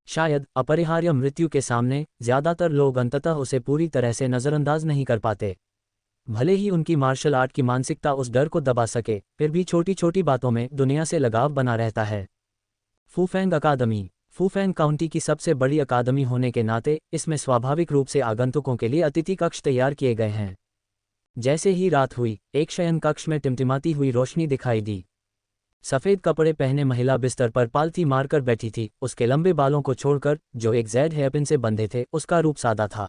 शायद अपरिहार्य मृत्यु के सामने ज्यादातर लोग अंततः उसे पूरी तरह से नज़रअंदाज नहीं कर पाते। भले ही उनकी मार्शल आर्ट की मानसिकता उस डर को दबा सके, फिर भी छोटी छोटी बातों में दुनिया से लगाव बना रहता है। फूफेंग अकादमी फूफेंग काउंटी की सबसे बड़ी अकादमी होने के नाते इसमें स्वाभाविक रूप से आगंतुकों के लिए अतिथि कक्ष तैयार किए गए हैं। जैसे ही रात हुई, एक शयन कक्ष में टिमटिमाती हुई रोशनी दिखाई दी। सफ़ेद कपड़े पहने महिला बिस्तर पर पालथी मारकर बैठी थी। उसके लंबे बालों को छोड़कर, जो एक ज़ेड हेयरपिन से बंधे थे, उसका रूप सादा था।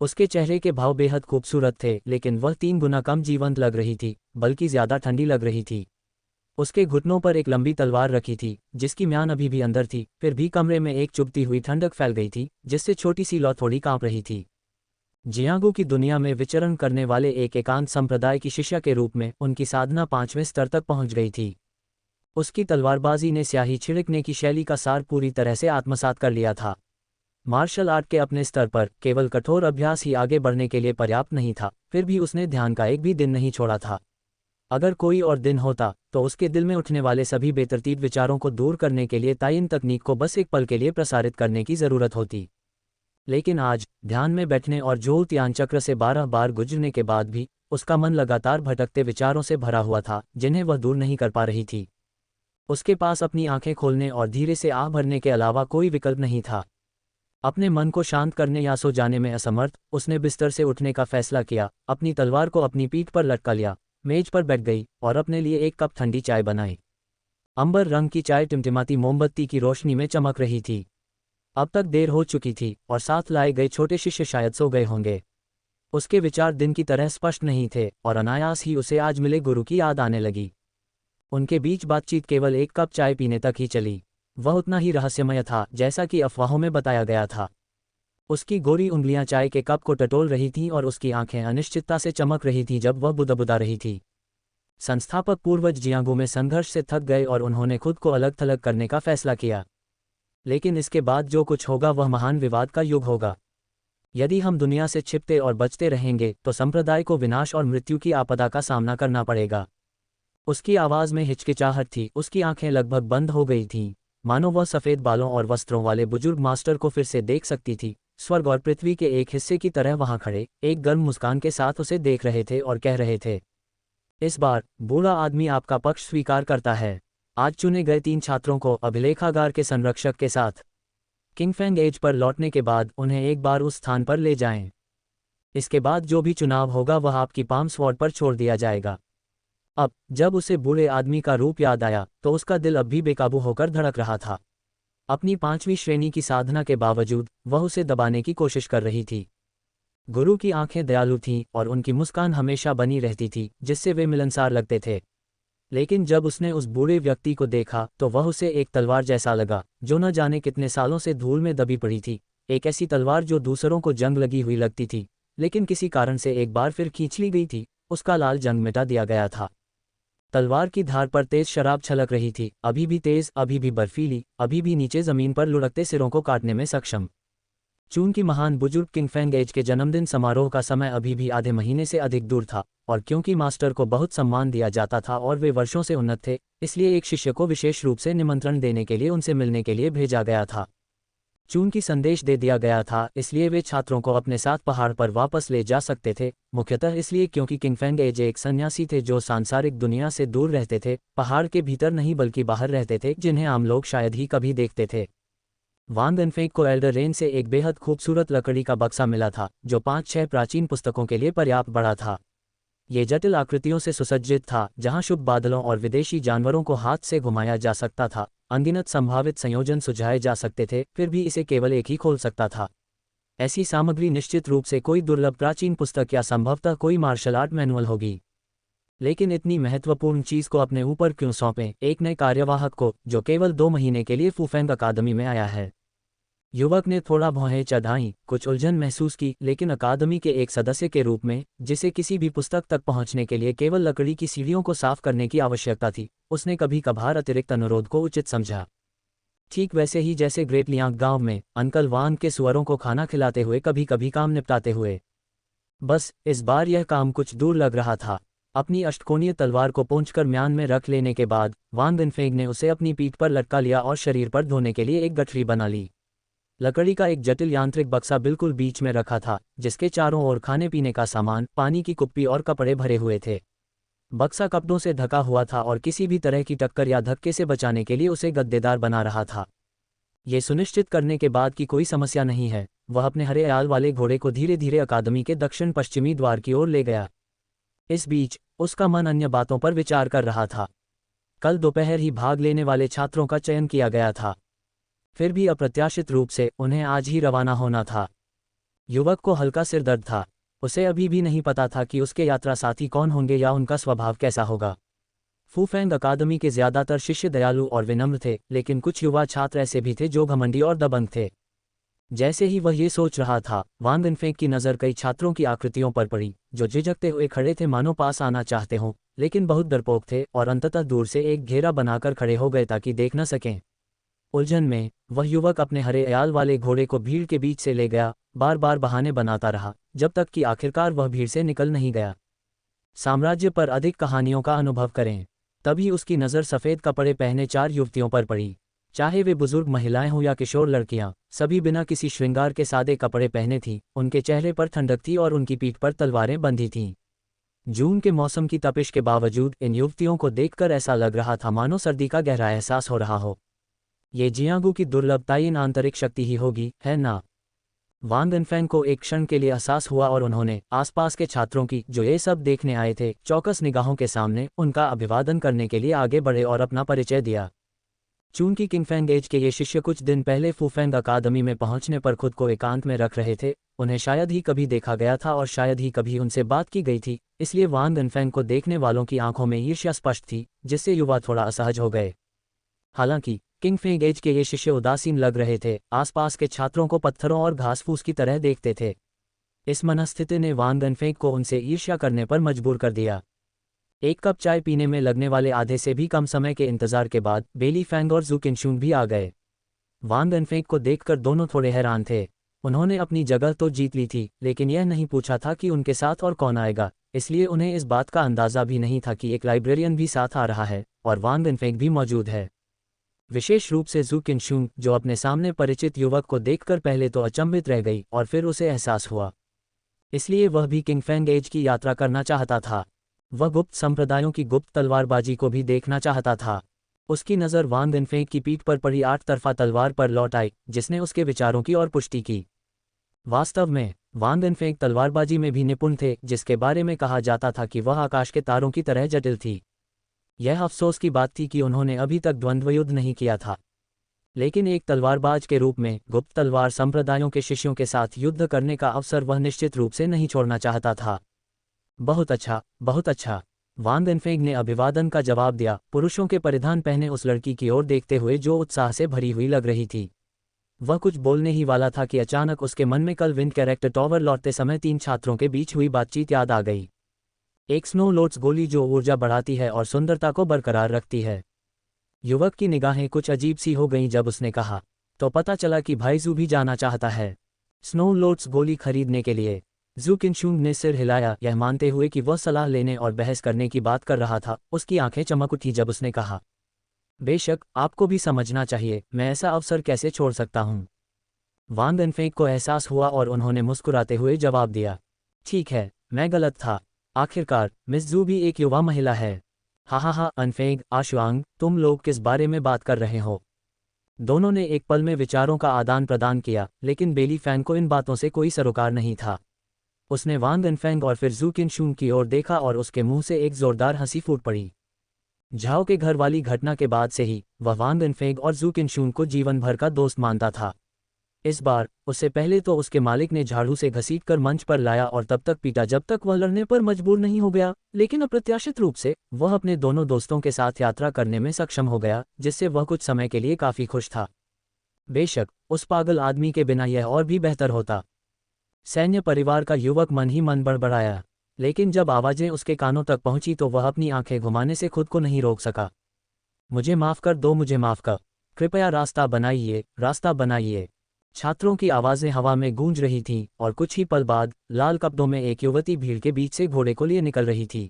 उसके चेहरे के भाव बेहद खूबसूरत थे, लेकिन वह 3 गुना कम जीवंत लग रही थी, बल्कि ज़्यादा ठंडी लग रही थी। उसके घुटनों पर एक लंबी तलवार रखी थी, जिसकी म्यान अभी भी अंदर थी। फिर भी कमरे में एक चुभती हुई ठंडक फैल गई थी, जिससे छोटी सी लौ थोड़ी कांप रही थी। जियांगू की दुनिया में विचरण करने वाले एक एकांत संप्रदाय की शिष्या के रूप में उनकी साधना 5वें स्तर तक पहुंच गई थी। उसकी तलवारबाजी ने स्याही छिड़कने की शैली का सार पूरी तरह से आत्मसात कर लिया था। मार्शल आर्ट के अपने स्तर पर केवल कठोर अभ्यास ही आगे बढ़ने के लिए पर्याप्त नहीं था, फिर भी उसने ध्यान का एक भी दिन नहीं छोड़ा था। अगर कोई और दिन होता, तो उसके दिल में उठने वाले सभी बेतरतीब विचारों को दूर करने के लिए ताइन तकनीक को बस एक पल के लिए प्रसारित करने की ज़रूरत होती। लेकिन आज, ध्यान में बैठने और जोल त्यान चक्र से 12 बार गुजरने के बाद भी, उसका मन लगातार भटकते विचारों से भरा हुआ था, जिन्हें वह दूर नहीं कर पा रही थी। उसके पास अपनी आंखें खोलने और धीरे से आह भरने के अलावा कोई विकल्प नहीं था। अपने मन को शांत करने या सो जाने में असमर्थ, उसने बिस्तर से उठने का फैसला किया, अपनी तलवार को अपनी पीठ पर लटका लिया, मेज पर बैठ गई और अपने लिए एक कप ठंडी चाय बनाई। अंबर रंग की चाय टिमटिमाती मोमबत्ती की रोशनी में चमक रही थी। अब तक देर हो चुकी थी और साथ लाए गए छोटे शिष्य शायद सो गए होंगे। उसके विचार दिन की तरह स्पष्ट नहीं थे और अनायास ही उसे आज मिले गुरु की याद आने लगी। उनके बीच बातचीत केवल एक कप चाय पीने तक ही चली। वह उतना ही रहस्यमय था जैसा कि अफवाहों में बताया गया था। उसकी गोरी उंगलियां चाय के कप को टटोल रही थीं और उसकी आंखें अनिश्चितता से चमक रही थीं जब वह बुदबुदा रही थी। संस्थापक पूर्वज जियांगू में संघर्ष से थक गए और उन्होंने खुद को अलग थलग करने का फैसला किया। लेकिन इसके बाद जो कुछ होगा वह महान विवाद का युग होगा। यदि हम दुनिया से छिपते और बचते रहेंगे तो संप्रदाय को विनाश और मृत्यु की आपदा का सामना करना पड़ेगा। उसकी आवाज़ में हिचकिचाहट थी, उसकी आंखें लगभग बंद हो गई थीं, मानो वह सफ़ेद बालों और वस्त्रों वाले बुजुर्ग मास्टर को फिर से देख सकती थी, स्वर्ग और पृथ्वी के एक हिस्से की तरह वहां खड़े, एक गर्म मुस्कान के साथ उसे देख रहे थे और कह रहे थे, इस बार बूढ़ा आदमी आपका पक्ष स्वीकार करता है। आज चुने गए 3 छात्रों को अभिलेखागार के संरक्षक के साथ किंगफेंग एज पर लौटने के बाद उन्हें एक बार उस स्थान पर ले जाएं। इसके बाद जो भी चुनाव होगा वह आपकी पाम स्वॉर्ड पर छोड़ दिया जाएगा। अब जब उसे बूढ़े आदमी का रूप याद आया तो उसका दिल अब भी बेकाबू होकर धड़क रहा था। अपनी 5वीं श्रेणी की साधना के बावजूद वह उसे दबाने की कोशिश कर रही थी। गुरु की आंखें दयालु थीं और उनकी मुस्कान हमेशा बनी रहती थी, जिससे वे मिलनसार लगते थे। लेकिन जब उसने उस बूढ़े व्यक्ति को देखा तो वह उसे एक तलवार जैसा लगा, जो न जाने कितने सालों से धूल में दबी पड़ी थी। एक ऐसी तलवार जो दूसरों को जंग लगी हुई लगती थी, लेकिन किसी कारण से एक बार फिर खींच ली गई थी। उसका लाल जंग मिटा दिया गया था। तलवार की धार पर तेज शराब छलक रही थी, अभी भी तेज, अभी भी बर्फीली, अभी भी नीचे जमीन पर लुढ़कते सिरों को काटने में सक्षम। चून की महान बुजुर्ग किंगफेंग एज के जन्मदिन समारोह का समय अभी भी आधे महीने से अधिक दूर था, और क्योंकि मास्टर को बहुत सम्मान दिया जाता था और वे वर्षों से उन्नत थे, इसलिए एक शिष्य को विशेष रूप से निमंत्रण देने के लिए उनसे मिलने के लिए भेजा गया था। चून की संदेश दे दिया गया था, इसलिए वे छात्रों को अपने साथ पहाड़ पर वापस ले जा सकते थे, मुख्यतः इसलिए क्योंकि किंगफेंग एज एक सन्यासी थे जो सांसारिक दुनिया से दूर रहते थे, पहाड़ के भीतर नहीं बल्कि बाहर रहते थे, जिन्हें आम लोग शायद ही कभी देखते थे। वांग गनफेंग को एल्डर रेन से एक बेहद खूबसूरत लकड़ी का बक्सा मिला था, जो 5-6 प्राचीन पुस्तकों के लिए पर्याप्त बड़ा था। ये जटिल आकृतियों से सुसज्जित था, जहां शुभ बादलों और विदेशी जानवरों को हाथ से घुमाया जा सकता था। अनगिनत संभावित संयोजन सुझाए जा सकते थे, फिर भी इसे केवल एक ही खोल सकता था। ऐसी सामग्री निश्चित रूप से कोई दुर्लभ प्राचीन पुस्तक या संभवतः कोई मार्शल आर्ट मैनुअल होगी। लेकिन इतनी महत्वपूर्ण चीज को अपने ऊपर क्यों सौंपें, एक नए कार्यवाहक को जो केवल 2 महीने के लिए फूफेंग अकादमी में आया है। युवक ने थोड़ा भौहें चढ़ाईं, कुछ उलझन महसूस की, लेकिन अकादमी के एक सदस्य के रूप में, जिसे किसी भी पुस्तक तक पहुंचने के लिए केवल लकड़ी की सीढ़ियों को साफ करने की आवश्यकता थी, उसने कभी कभार अतिरिक्त अनुरोध को उचित समझा। ठीक वैसे ही जैसे ग्रेट लियांग गांव में अंकल वांग के सुअरों को खाना खिलाते हुए कभी कभी काम निपटाते हुए। बस इस बार यह काम कुछ दूर लग रहा था। अपनी अष्टकोणीय तलवार को पोंछकर म्यान में रख लेने के बाद वांग गनफेंग ने उसे अपनी पीठ पर लटका लिया और शरीर पर धोने के लिए एक गठरी बना ली। लकड़ी का एक जटिल यांत्रिक बक्सा बिल्कुल बीच में रखा था, जिसके चारों ओर खाने पीने का सामान, पानी की कुप्पी और कपड़े भरे हुए थे। बक्सा कपड़ों से ढका हुआ था और किसी भी तरह की टक्कर या धक्के से बचाने के लिए उसे गद्देदार बना रहा था। ये सुनिश्चित करने के बाद कि कोई समस्या नहीं है, वह अपने हरे आल वाले घोड़े को धीरे धीरे अकादमी के दक्षिण पश्चिमी द्वार की ओर ले गया। इस बीच उसका मन अन्य बातों पर विचार कर रहा था। कल दोपहर ही भाग लेने वाले छात्रों का चयन किया गया था, फिर भी अप्रत्याशित रूप से उन्हें आज ही रवाना होना था। युवक को हल्का सिर दर्द था। उसे अभी भी नहीं पता था कि उसके यात्रा साथी कौन होंगे या उनका स्वभाव कैसा होगा। फूफेंग अकादमी के ज्यादातर शिष्य दयालु और विनम्र थे, लेकिन कुछ युवा छात्र ऐसे भी थे जो घमंडी और दबंग थे। जैसे ही वह ये सोच रहा था, वांग गनफेंग की नज़र कई छात्रों की आकृतियों पर पड़ी, जो झिझकते हुए खड़े थे, मानो पास आना चाहते हों, लेकिन बहुत डरपोक थे और अंततः दूर से एक घेरा बनाकर खड़े हो गए ताकि देख न सकें। उलझन में वह युवक अपने हरे अयाल वाले घोड़े को भीड़ के बीच से ले गया, बार बार बहाने बनाता रहा, जब तक कि आखिरकार वह भीड़ से निकल नहीं गया। साम्राज्य पर अधिक कहानियों का अनुभव करें। तभी उसकी नज़र सफ़ेद कपड़े पहने 4 युवतियों पर पड़ी। चाहे वे बुजुर्ग महिलाएं हों या किशोर लड़कियां, सभी बिना किसी श्रृंगार के सादे कपड़े पहने थीं। उनके चेहरे पर ठंडक थी और उनकी पीठ पर तलवारें बंधी थीं। जून के मौसम की तपिश के बावजूद इन युवतियों को देखकर ऐसा लग रहा था मानो सर्दी का गहरा एहसास हो रहा हो। ये जियांगू की दुर्लभतायीन आंतरिक शक्ति ही होगी, है ना? वांग गनफेंग को एक क्षण के लिए एहसास हुआ और उन्होंने आसपास के छात्रों की, जो ये सब देखने आए थे, चौकस निगाहों के सामने उनका अभिवादन करने के लिए आगे बढ़े और अपना परिचय दिया। चूंकि किंगफेंग एज के ये शिष्य कुछ दिन पहले फूफेंग अकादमी में पहुंचने पर खुद को एकांत में रख रहे थे, उन्हें शायद ही कभी देखा गया था और शायद ही कभी उनसे बात की गई थी, इसलिए वांग गनफेंग को देखने वालों की आंखों में ईर्ष्या स्पष्ट थी, जिससे युवा थोड़ा असहज हो गए। हालांकि किंग फेंग एज के ये शिष्य उदासीन लग रहे थे, आसपास के छात्रों को पत्थरों और घास फूस की तरह देखते थे। इस मनस्थिति ने वांग गनफेंग को उनसे ईर्ष्या करने पर मजबूर कर दिया। एक कप चाय पीने में लगने वाले आधे से भी कम समय के इंतजार के बाद बेली फैंग और जू किनशुन भी आ गए। वांग गनफेंग को देखकर दोनों थोड़े हैरान थे। उन्होंने अपनी जगह तो जीत ली थी, लेकिन यह नहीं पूछा था कि उनके साथ और कौन आएगा, इसलिए उन्हें इस बात का अंदाजा भी नहीं था कि एक लाइब्रेरियन भी साथ आ रहा है और वांग गनफेंग भी मौजूद है। विशेष रूप से जू किनशुन, जो अपने सामने परिचित युवक को देखकर पहले तो अचंभित रह गई और फिर उसे एहसास हुआ, इसलिए वह भी किंग फेंग एज की यात्रा करना चाहता था। वह गुप्त संप्रदायों की गुप्त तलवारबाजी को भी देखना चाहता था। उसकी नज़र वांग गनफेंग की पीठ पर पड़ी 8 तरफा तलवार पर लौट आई, जिसने उसके विचारों की और पुष्टि की। वास्तव में वांग गनफेंग तलवारबाजी में भी निपुण थे, जिसके बारे में कहा जाता था कि वह आकाश के तारों की तरह जटिल थी। यह अफसोस की बात थी कि उन्होंने अभी तक द्वंद्व युद्ध नहीं किया था, लेकिन एक तलवारबाज के रूप में गुप्त तलवार संप्रदायों के शिष्यों के साथ युद्ध करने का अवसर वह निश्चित रूप से नहीं छोड़ना चाहता था। बहुत अच्छा, बहुत अच्छा, वांग गनफेंग ने अभिवादन का जवाब दिया, पुरुषों के परिधान पहने उस लड़की की ओर देखते हुए जो उत्साह से भरी हुई लग रही थी। वह कुछ बोलने ही वाला था कि अचानक उसके मन में कल विंड कैरेक्टर टॉवर लौटते समय 3 छात्रों के बीच हुई बातचीत याद आ गई। एक स्नो लोट्स गोली जो ऊर्जा बढ़ाती है और सुंदरता को बरकरार रखती है। युवक की निगाहें कुछ अजीब सी हो गईं जब उसने कहा, तो पता चला कि भाई जू भी जाना चाहता है स्नो लोट्स गोली खरीदने के लिए। जू किनशुन ने सिर हिलाया, यह मानते हुए कि वह सलाह लेने और बहस करने की बात कर रहा था। उसकी आंखें चमक उठी जब उसने कहा, बेशक, आपको भी समझना चाहिए, मैं ऐसा अवसर कैसे छोड़ सकता हूँ। वांग गनफेंग को एहसास हुआ और उन्होंने मुस्कुराते हुए जवाब दिया, ठीक है, मैं गलत था। आखिरकार मिस जू भी एक युवा महिला है। हा, अनफेंग, आशुआंग, तुम लोग किस बारे में बात कर रहे हो? दोनों ने एक पल में विचारों का आदान प्रदान किया, लेकिन बेली फैंग को इन बातों से कोई सरोकार नहीं था। उसने वांग गनफेंग और फिर जू किनशुन की ओर देखा और उसके मुंह से एक जोरदार हंसी फूट पड़ी। झाओ के घर वाली घटना के बाद से ही वह वांग गनफेंग और जू किनशुन को जीवन भर का दोस्त मानता था। इस बार उससे पहले तो उसके मालिक ने झाड़ू से घसीटकर मंच पर लाया और तब तक पीटा जब तक वह लड़ने पर मजबूर नहीं हो गया, लेकिन अप्रत्याशित रूप से वह अपने दोनों दोस्तों के साथ यात्रा करने में सक्षम हो गया, जिससे वह कुछ समय के लिए काफी खुश था। बेशक उस पागल आदमी के बिना यह और भी बेहतर होता। सैन्य परिवार का युवक मन ही मन बड़बड़ाया, लेकिन जब आवाजें उसके कानों तक पहुंची तो वह अपनी आंखें घुमाने से खुद को नहीं रोक सका। मुझे माफ कर दो, मुझे माफ कर, कृपया रास्ता बनाइए, रास्ता बनाइए। छात्रों की आवाजें हवा में गूंज रही थीं और कुछ ही पल बाद लाल कपड़ों में एक युवती भीड़ के बीच से घोड़े को लिए निकल रही थी।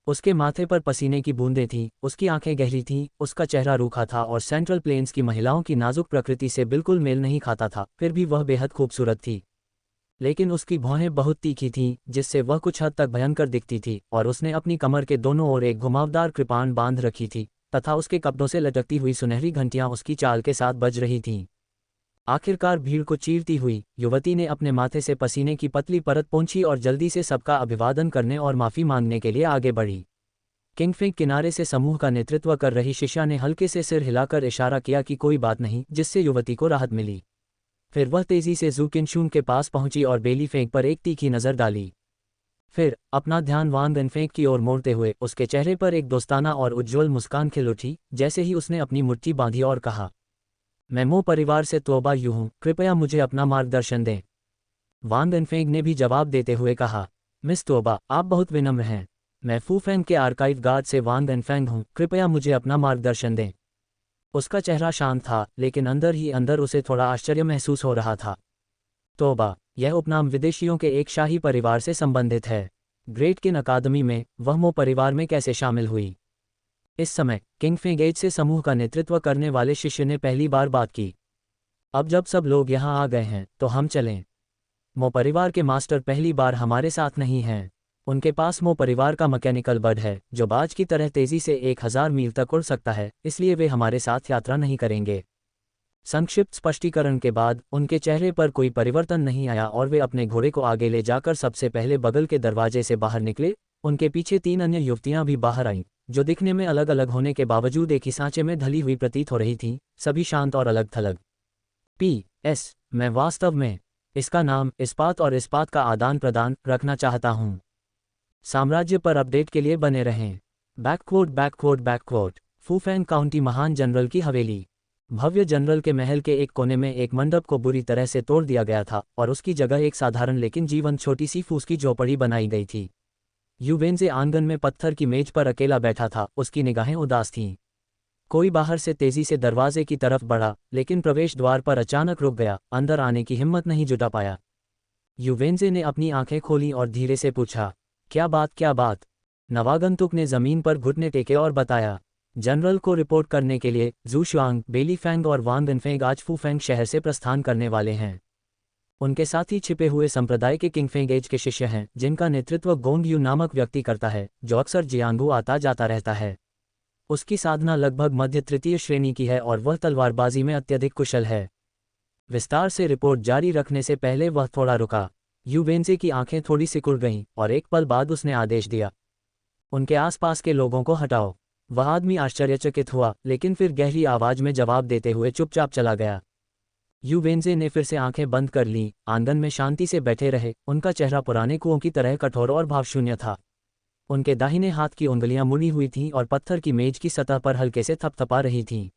उसके माथे पर पसीने की बूंदें थीं, उसकी आंखें गहरी थीं, उसका चेहरा रूखा था और सेंट्रल प्लेन्स की महिलाओं की नाजुक प्रकृति से बिल्कुल मेल नहीं खाता था। फिर भी वह बेहद खूबसूरत थी, लेकिन उसकी भौहें बहुत तीखी थीं, जिससे वह कुछ हद तक भयंकर दिखती थी, और उसने अपनी कमर के दोनों ओर एक घुमावदार कृपाण बांध रखी थी तथा उसके कपड़ों से लटकती हुई सुनहरी घंटियां उसकी चाल के साथ बज रही थीं। आखिरकार भीड़ को चीरती हुई युवती ने अपने माथे से पसीने की पतली परत पोंछी और जल्दी से सबका अभिवादन करने और माफी मांगने के लिए आगे बढ़ी। किंगफिंग किनारे से समूह का नेतृत्व कर रही शिष्या ने हल्के से सिर हिलाकर इशारा किया कि कोई बात नहीं, जिससे युवती को राहत मिली। फिर वह तेजी से जू किनशुन के पास पहुंची और बेली फेंग पर एक तीखी नजर डाली। फिर अपना ध्यान वांग गनफेंग की ओर मोड़ते हुए उसके चेहरे पर एक दोस्ताना और उज्ज्वल मुस्कान खिल उठी। जैसे ही उसने अपनी मुट्ठी बांधी और कहा, मैं मो परिवार से तौबा यूं हूं, कृपया मुझे अपना मार्गदर्शन दें। वांग गनफेंग ने भी जवाब देते हुए कहा, मिस तौबा, आप बहुत विनम्र हैं। मैं फूफेंग के आर्काइव गार्ड से वांग गनफेंग हूं, कृपया मुझे अपना मार्गदर्शन दें। उसका चेहरा शांत था, लेकिन अंदर ही अंदर उसे थोड़ा आश्चर्य महसूस हो रहा था। तौबा, यह उपनाम विदेशियों के एक शाही परिवार से संबंधित है। ग्रेट किन अकादमी में वह मो परिवार में कैसे शामिल हुई? इस समय किंगफिंग एज से समूह का नेतृत्व करने वाले शिष्य ने पहली बार बात की। अब जब सब लोग यहाँ आ गए हैं तो हम चलें। मो परिवार के मास्टर पहली बार हमारे साथ नहीं हैं। उनके पास मो परिवार का मैकेनिकल बर्ड है जो बाज की तरह तेजी से 1000 मील तक उड़ सकता है, इसलिए वे हमारे साथ यात्रा नहीं करेंगे। संक्षिप्त स्पष्टीकरण के बाद उनके चेहरे पर कोई परिवर्तन नहीं आया और वे अपने घोड़े को आगे ले जाकर सबसे पहले बगल के दरवाजे से बाहर निकले। उनके पीछे 3 अन्य युवतियां भी बाहर आईं, जो दिखने में अलग अलग होने के बावजूद एक ही सांचे में ढली हुई प्रतीत हो रही थीं, सभी शांत और अलग थलग। PS, मैं वास्तव में इसका नाम इस्पात और इस्पात का आदान प्रदान रखना चाहता हूँ। साम्राज्य पर अपडेट के लिए बने रहें। बैककोट फूफेंग काउंटी महान जनरल की हवेली। भव्य जनरल के महल के एक कोने में एक मंडप को बुरी तरह से तोड़ दिया गया था और उसकी जगह एक साधारण लेकिन जीवंत छोटी सी फूस की झोपड़ी बनाई गई थी। यूवेंजे आंगन में पत्थर की मेज पर अकेला बैठा था, उसकी निगाहें उदास थीं। कोई बाहर से तेजी से दरवाजे की तरफ बढ़ा, लेकिन प्रवेश द्वार पर अचानक रुक गया, अंदर आने की हिम्मत नहीं जुटा पाया। यूवेंजे ने अपनी आंखें खोलीं और धीरे से पूछा, क्या बात क्या बात? नवागंतुक ने जमीन पर घुटने टेके और बताया, जनरल को रिपोर्ट करने के लिए जू शुआंग, बेली फैंग और वांग इनफेंग आज फूफेंग शहर से प्रस्थान करने वाले हैं। उनके साथ ही छिपे हुए संप्रदाय के किंगफेंग एज के शिष्य हैं, जिनका नेतृत्व गोंग यू नामक व्यक्ति करता है, जो अक्सर जियांगू आता जाता रहता है। उसकी साधना लगभग मध्य तृतीय श्रेणी की है और वह तलवारबाजी में अत्यधिक कुशल है। विस्तार से रिपोर्ट जारी रखने से पहले वह थोड़ा रुका। यूवेंजे की आंखें थोड़ी सिकुड़ गईं और एक पल बाद उसने आदेश दिया, उनके आसपास के लोगों को हटाओ। वह आदमी आश्चर्यचकित हुआ, लेकिन फिर गहरी आवाज में जवाब देते हुए चुपचाप चला गया। यूवेंजे ने फिर से आंखें बंद कर लीं, आंगन में शांति से बैठे रहे। उनका चेहरा पुराने कुओं की तरह कठोर और भावशून्य था। उनके दाहिने हाथ की उंगलियां मुड़ी हुई थीं और पत्थर की मेज की सतह पर हल्के से थपथपा रही थीं।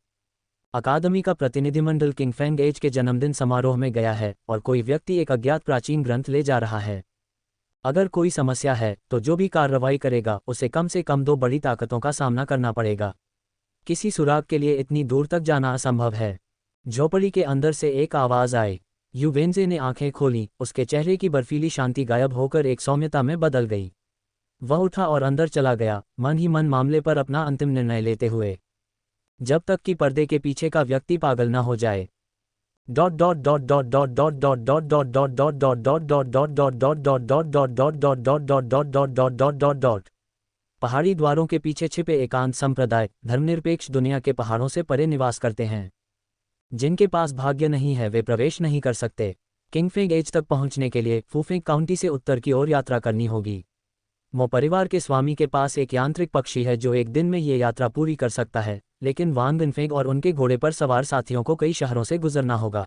अकादमी का प्रतिनिधिमंडल किंगफेंग एज के जन्मदिन समारोह में गया है और कोई व्यक्ति एक अज्ञात प्राचीन ग्रंथ ले जा रहा है। अगर कोई समस्या है तो जो भी कार्रवाई करेगा उसे कम से कम 2 बड़ी ताकतों का सामना करना पड़ेगा। किसी सुराग के लिए इतनी दूर तक जाना असंभव है। झोपड़ी के अंदर से एक आवाज आई। यूवेंजे ने आंखें खोलीं, उसके चेहरे की बर्फीली शांति गायब होकर एक सौम्यता में बदल गई। वह उठा और अंदर चला गया, मन ही मन मामले पर अपना अंतिम निर्णय लेते हुए, जब तक कि पर्दे के पीछे का व्यक्ति पागल न हो जाए। पहाड़ी द्वारों के पीछे छिपे एकांत संप्रदाय धर्मनिरपेक्ष दुनिया के पहाड़ों से परे निवास करते हैं। जिनके पास भाग्य नहीं है वे प्रवेश नहीं कर सकते। किंगफेंग एज तक पहुंचने के लिए फूफेंग काउंटी से उत्तर की ओर यात्रा करनी होगी। मो परिवार के स्वामी के पास एक यांत्रिक पक्षी है जो एक दिन में ये यात्रा पूरी कर सकता है, लेकिन वांग इनफेंग और उनके घोड़े पर सवार साथियों को कई शहरों से गुजरना होगा।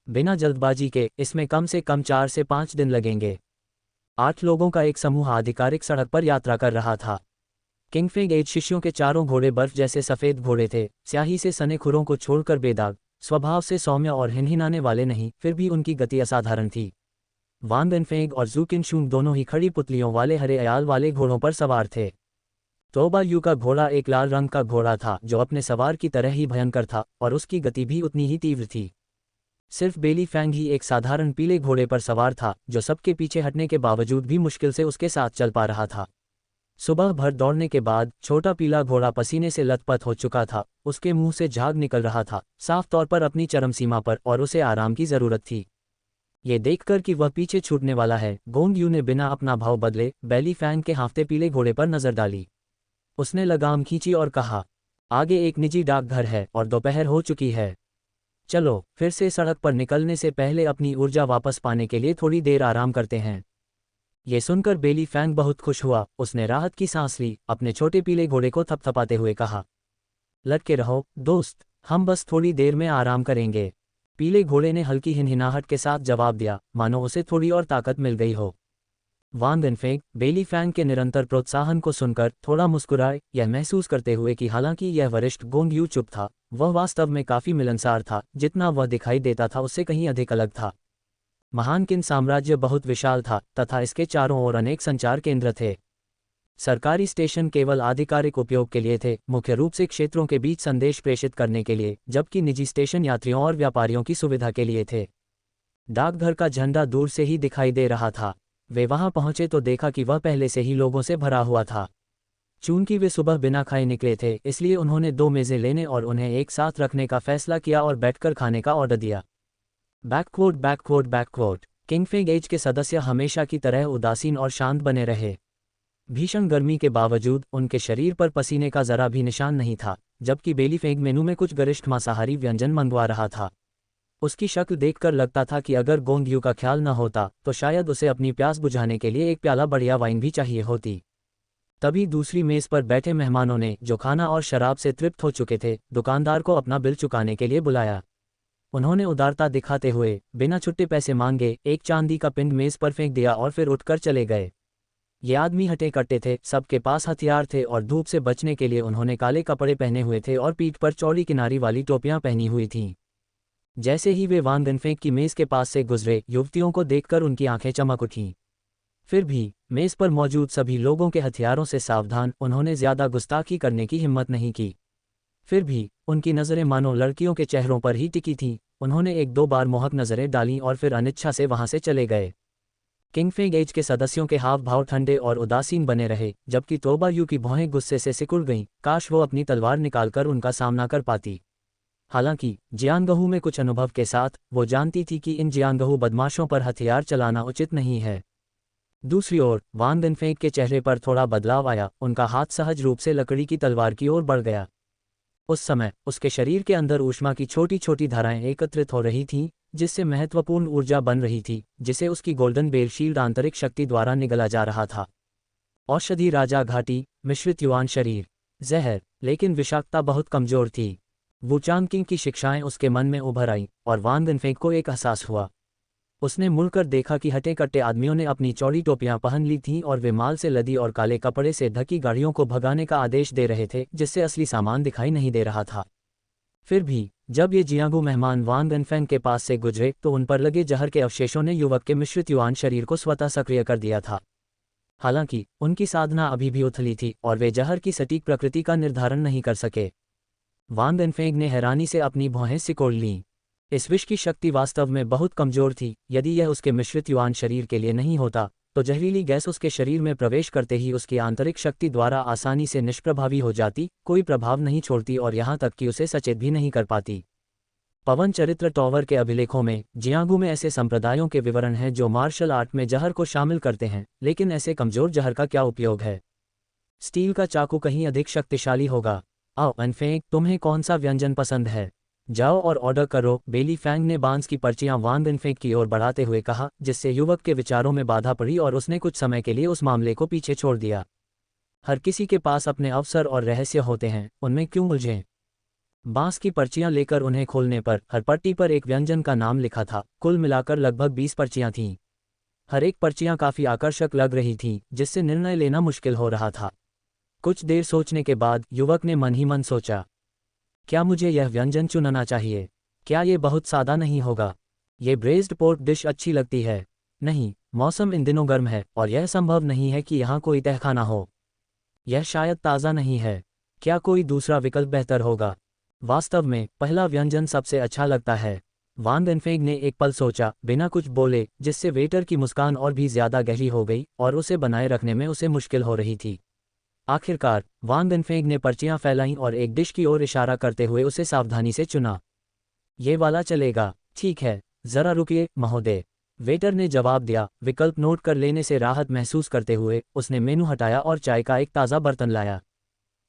बिना जल्दबाजी के इसमें कम से कम 4 से 5 दिन लगेंगे। 8 लोगों का एक समूह आधिकारिक सड़क पर यात्रा कर रहा था। किंगफेंग एज शिष्यों के चारों घोड़े बर्फ जैसे सफ़ेद घोड़े थे, स्याही से सने खुरों को छोड़कर बेदाग, स्वभाव से सौम्य और हिनहिनाने वाले नहीं, फिर भी उनकी गति असाधारण थी। वांग इनफेंग और जू किनशुंग दोनों ही खड़ी पुतलियों वाले हरे अयाल वाले घोड़ों पर सवार थे। तोबा यू का घोड़ा एक लाल रंग का घोड़ा था जो अपने सवार की तरह ही भयंकर था और उसकी गति भी उतनी ही तीव्र थी। सिर्फ बेली फैंग ही एक साधारण पीले घोड़े पर सवार था जो सबके पीछे हटने के बावजूद भी मुश्किल से उसके साथ चल पा रहा था। सुबह भर दौड़ने के बाद छोटा पीला घोड़ा पसीने से लथपथ हो चुका था, उसके मुंह से झाग निकल रहा था, साफ तौर पर अपनी चरम सीमा पर, और उसे आराम की जरूरत थी। ये देखकर कि वह पीछे छूटने वाला है, गोंग यू ने बिना अपना भाव बदले बेली फैंग के हाँफते पीले घोड़े पर नजर डाली। उसने लगाम खींची और कहा, आगे एक निजी डाकघर है और दोपहर हो चुकी है। चलो फिर से सड़क पर निकलने से पहले अपनी ऊर्जा वापस पाने के लिए थोड़ी देर आराम करते हैं। ये सुनकर बेली फैंग बहुत खुश हुआ। उसने राहत की सांस ली, अपने छोटे पीले घोड़े को थपथपाते हुए कहा, लटके रहो दोस्त, हम बस थोड़ी देर में आराम करेंगे। पीले घोड़े ने हल्की हिनहिनाहट के साथ जवाब दिया, मानो उसे थोड़ी और ताकत मिल गई हो। वांग इनफेंग बेली फैंग के निरंतर प्रोत्साहन को सुनकर थोड़ा मुस्कुराए, यह महसूस करते हुए कि हालांकि यह वरिष्ठ गोंग यू चुप था, वह वास्तव में काफी मिलनसार था। जितना वह दिखाई देता था उससे कहीं अधिक अलग था। महान किन साम्राज्य बहुत विशाल था तथा इसके चारों ओर अनेक संचार केंद्र थे। सरकारी स्टेशन केवल आधिकारिक उपयोग के लिए थे, मुख्य रूप से क्षेत्रों के बीच संदेश प्रेषित करने के लिए, जबकि निजी स्टेशन यात्रियों और व्यापारियों की सुविधा के लिए थे। डाकघर का झंडा दूर से ही दिखाई दे रहा था। वे वहां पहुंचे तो देखा कि वह पहले से ही लोगों से भरा हुआ था। चूंकि वे सुबह बिना खाए निकले थे, इसलिए उन्होंने 2 मेजें लेने और उन्हें एक साथ रखने का फैसला किया और बैठकर खाने का ऑर्डर दिया। बैकवोट किंगफेंग एज के सदस्य हमेशा की तरह उदासीन और शांत बने रहे। भीषण गर्मी के बावजूद उनके शरीर पर पसीने का जरा भी निशान नहीं था, जबकि बेली फेंग मेनू में कुछ गरिष्ठ मांसाहारी व्यंजन मंगवा रहा था। उसकी शक्ल देखकर लगता था कि अगर गोंग यू का ख्याल न होता तो शायद उसे अपनी प्यास बुझाने के लिए एक प्याला बढ़िया वाइन भी चाहिए होती। तभी दूसरी मेज पर बैठे मेहमानों ने, जो खाना और शराब से तृप्त हो चुके थे, दुकानदार को अपना बिल चुकाने के लिए बुलाया। उन्होंने उदारता दिखाते हुए बिना छुट्टे पैसे मांगे एक चांदी का पिंड मेज पर फेंक दिया और फिर उठकर चले गए। ये आदमी हटे कट्टे थे, सबके पास हथियार थे और धूप से बचने के लिए उन्होंने काले कपड़े पहने हुए थे और पीठ पर चौड़ी किनारी वाली टोपियां पहनी हुई थीं। जैसे ही वे वान गनफेंग की मेज़ के पास से गुजरे, युवतियों को देखकर उनकी आंखें चमक उठीं। फिर भी मेज़ पर मौजूद सभी लोगों के हथियारों से सावधान, उन्होंने ज़्यादा गुस्ताखी करने की हिम्मत नहीं की। फिर भी उनकी नज़रें मानो लड़कियों के चेहरों पर ही टिकी थीं। उन्होंने एक दो बार मोहक नज़रें डालीं और फिर अनिच्छा से वहां से चले गए। किंगफिंग एज के सदस्यों के हाव भाव ठंडे और उदासीन बने रहे, जबकि तोबा यू की भौहें गुस्से से सिकुड़ गईं। काश वो अपनी तलवार निकालकर उनका सामना कर पाती। हालांकि जियांगहू में कुछ अनुभव के साथ वो जानती थी कि इन जियांगहू बदमाशों पर हथियार चलाना उचित नहीं है। दूसरी ओर वान गनफेंग के चेहरे पर थोड़ा बदलाव आया, उनका हाथ सहज रूप से लकड़ी की तलवार की ओर बढ़ गया। उस समय उसके शरीर के अंदर ऊष्मा की छोटी छोटी धाराएं एकत्रित हो रही थीं, जिससे महत्वपूर्ण ऊर्जा बन रही थी, जिसे उसकी गोल्डन बेल शील्ड आंतरिक शक्ति द्वारा निगला जा रहा था। औषधि राजा घाटी, मिश्रित युवान शरीर, जहर, लेकिन विषाक्तता बहुत कमजोर थी। वुचांग किंग की शिक्षाएं उसके मन में उभर आईं और वान गनफेंग को एक एहसास हुआ। उसने मुड़कर देखा कि हटे कट्टे आदमियों ने अपनी चौड़ी टोपियां पहन ली थीं और वे माल से लदी और काले कपड़े से ढकी गाड़ियों को भगाने का आदेश दे रहे थे, जिससे असली सामान दिखाई नहीं दे रहा था। फिर भी जब ये जियांगू मेहमान वान गनफेंग के पास से गुजरे तो उन पर लगे जहर के अवशेषों ने युवक के मिश्रित युवान शरीर को स्वतः सक्रिय कर दिया था। हालांकि उनकी साधना अभी भी उथली थी और वे जहर की सटीक प्रकृति का निर्धारण नहीं कर सके। वान गनफेंग ने हैरानी से अपनी भौहें सिकोड़ लीं। इस विष की शक्ति वास्तव में बहुत कमजोर थी। यदि यह उसके मिश्रित युवान शरीर के लिए नहीं होता तो जहरीली गैस उसके शरीर में प्रवेश करते ही उसकी आंतरिक शक्ति द्वारा आसानी से निष्प्रभावी हो जाती, कोई प्रभाव नहीं छोड़ती और यहाँ तक कि उसे सचेत भी नहीं कर पाती। पवन चरित्र टॉवर के अभिलेखों में जियांगू में ऐसे संप्रदायों के विवरण हैं जो मार्शल आर्ट में जहर को शामिल करते हैं, लेकिन ऐसे कमजोर जहर का क्या उपयोग है? स्टील का चाकू कहीं अधिक शक्तिशाली होगा। आओ अनफेंग, तुम्हें कौन सा व्यंजन पसंद है? जाओ और ऑर्डर करो, बेली फैंग ने बांस की पर्चियां वान गनफेंग की ओर बढ़ाते हुए कहा, जिससे युवक के विचारों में बाधा पड़ी और उसने कुछ समय के लिए उस मामले को पीछे छोड़ दिया। हर किसी के पास अपने अवसर और रहस्य होते हैं, उनमें क्यों उलझें? बांस की पर्चियां लेकर उन्हें खोलने पर हर पट्टी पर एक व्यंजन का नाम लिखा था। कुल मिलाकर लगभग 20 पर्चियां थीं। हर एक पर्चियां काफी आकर्षक लग रही थीं, जिससे निर्णय लेना मुश्किल हो रहा था। कुछ देर सोचने के बाद युवक ने मन ही मन सोचा, क्या मुझे यह व्यंजन चुनना चाहिए? क्या ये बहुत सादा नहीं होगा? ये ब्रेज्ड पोर्क डिश अच्छी लगती है। नहीं, मौसम इन दिनों गर्म है और यह संभव नहीं है कि यहाँ कोई तहखाना हो। यह शायद ताज़ा नहीं है। क्या कोई दूसरा विकल्प बेहतर होगा? वास्तव में पहला व्यंजन सबसे अच्छा लगता है। वान गनफेंग ने एक पल सोचा, बिना कुछ बोले, जिससे वेटर की मुस्कान और भी ज्यादा गहरी हो गई और उसे बनाए रखने में उसे मुश्किल हो रही थी। आखिरकार वान गनफेंग ने पर्चियां फैलाईं और एक डिश की ओर इशारा करते हुए उसे सावधानी से चुना। ये वाला चलेगा। ठीक है, जरा रुकिए महोदय, वेटर ने जवाब दिया। विकल्प नोट कर लेने से राहत महसूस करते हुए उसने मेनू हटाया और चाय का एक ताज़ा बर्तन लाया।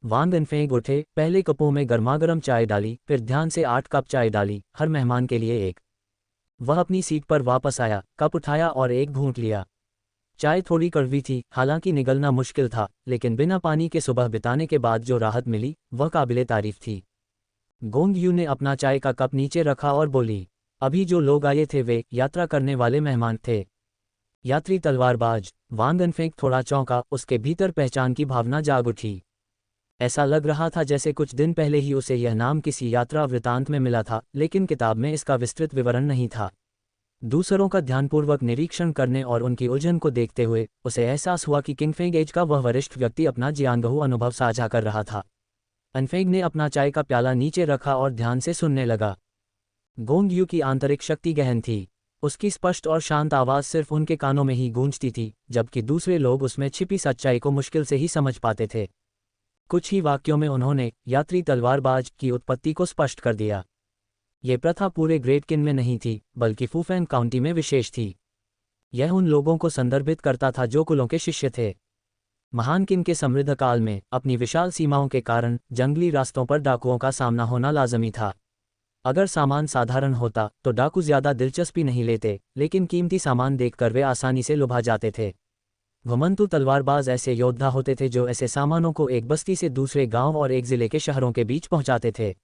वान गनफेंग उठे, पहले कपों में गर्मागर्म चाय डाली, फिर ध्यान से 8 कप चाय डाली, हर मेहमान के लिए एक। वह अपनी सीट पर वापस आया, कप उठाया और एक घूंट लिया। चाय थोड़ी कड़वी थी, हालांकि निगलना मुश्किल था, लेकिन बिना पानी के सुबह बिताने के बाद जो राहत मिली वह काबिले तारीफ थी। गोंग यू ने अपना चाय का कप नीचे रखा और बोली, अभी जो लोग आए थे वे यात्रा करने वाले मेहमान थे। यात्री तलवारबाज। वान गनफेंग थोड़ा चौंका, उसके भीतर पहचान की भावना जाग उठी। ऐसा लग रहा था जैसे कुछ दिन पहले ही उसे यह नाम किसी यात्रा वृतांत में मिला था, लेकिन किताब में इसका विस्तृत विवरण नहीं था। दूसरों का ध्यानपूर्वक निरीक्षण करने और उनकी उलझन को देखते हुए उसे एहसास हुआ कि किंगफेंग एज का वह वरिष्ठ व्यक्ति अपना जियांगहू अनुभव साझा कर रहा था। अनफेंग ने अपना चाय का प्याला नीचे रखा और ध्यान से सुनने लगा। गोंग यू की आंतरिक शक्ति गहन थी। उसकी स्पष्ट और शांत आवाज़ सिर्फ उनके कानों में ही गूंजती थी, जबकि दूसरे लोग उसमें छिपी सच्चाई को मुश्किल से ही समझ पाते थे। कुछ ही वाक्यों में उन्होंने यात्री तलवारबाज की उत्पत्ति को स्पष्ट कर दिया। ये प्रथा पूरे ग्रेट किन में नहीं थी, बल्कि फूफेंग काउंटी में विशेष थी। यह उन लोगों को संदर्भित करता था जो कुलों के शिष्य थे। महान किन के समृद्ध काल में अपनी विशाल सीमाओं के कारण जंगली रास्तों पर डाकुओं का सामना होना लाजमी था। अगर सामान साधारण होता तो डाकू ज्यादा दिलचस्पी नहीं लेते, लेकिन कीमती सामान देखकर वे आसानी से लुभा जाते थे। घुमंतू तलवारबाज ऐसे योद्धा होते थे जो ऐसे सामानों को एक बस्ती से दूसरे गांव और एक जिले के शहरों के बीच पहुंचाते थे।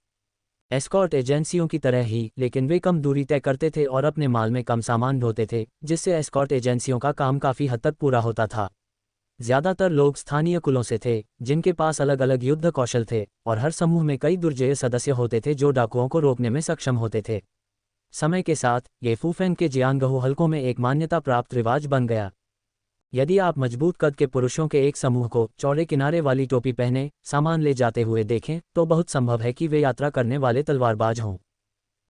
एस्कॉर्ट एजेंसियों की तरह ही, लेकिन वे कम दूरी तय करते थे और अपने माल में कम सामान ढोते थे, जिससे एस्कॉर्ट एजेंसियों का काम काफी हद तक पूरा होता था। ज्यादातर लोग स्थानीय कुलों से थे, जिनके पास अलग अलग युद्ध कौशल थे, और हर समूह में कई दुर्जय सदस्य होते थे जो डाकुओं को रोकने में सक्षम होते थे। समय के साथ ये फूफेंग के जियांगहू हलकों में एक मान्यता प्राप्त रिवाज बन गया। यदि आप मजबूत कद के पुरुषों के एक समूह को चौड़े किनारे वाली टोपी पहने सामान ले जाते हुए देखें तो बहुत संभव है कि वे यात्रा करने वाले तलवारबाज हों।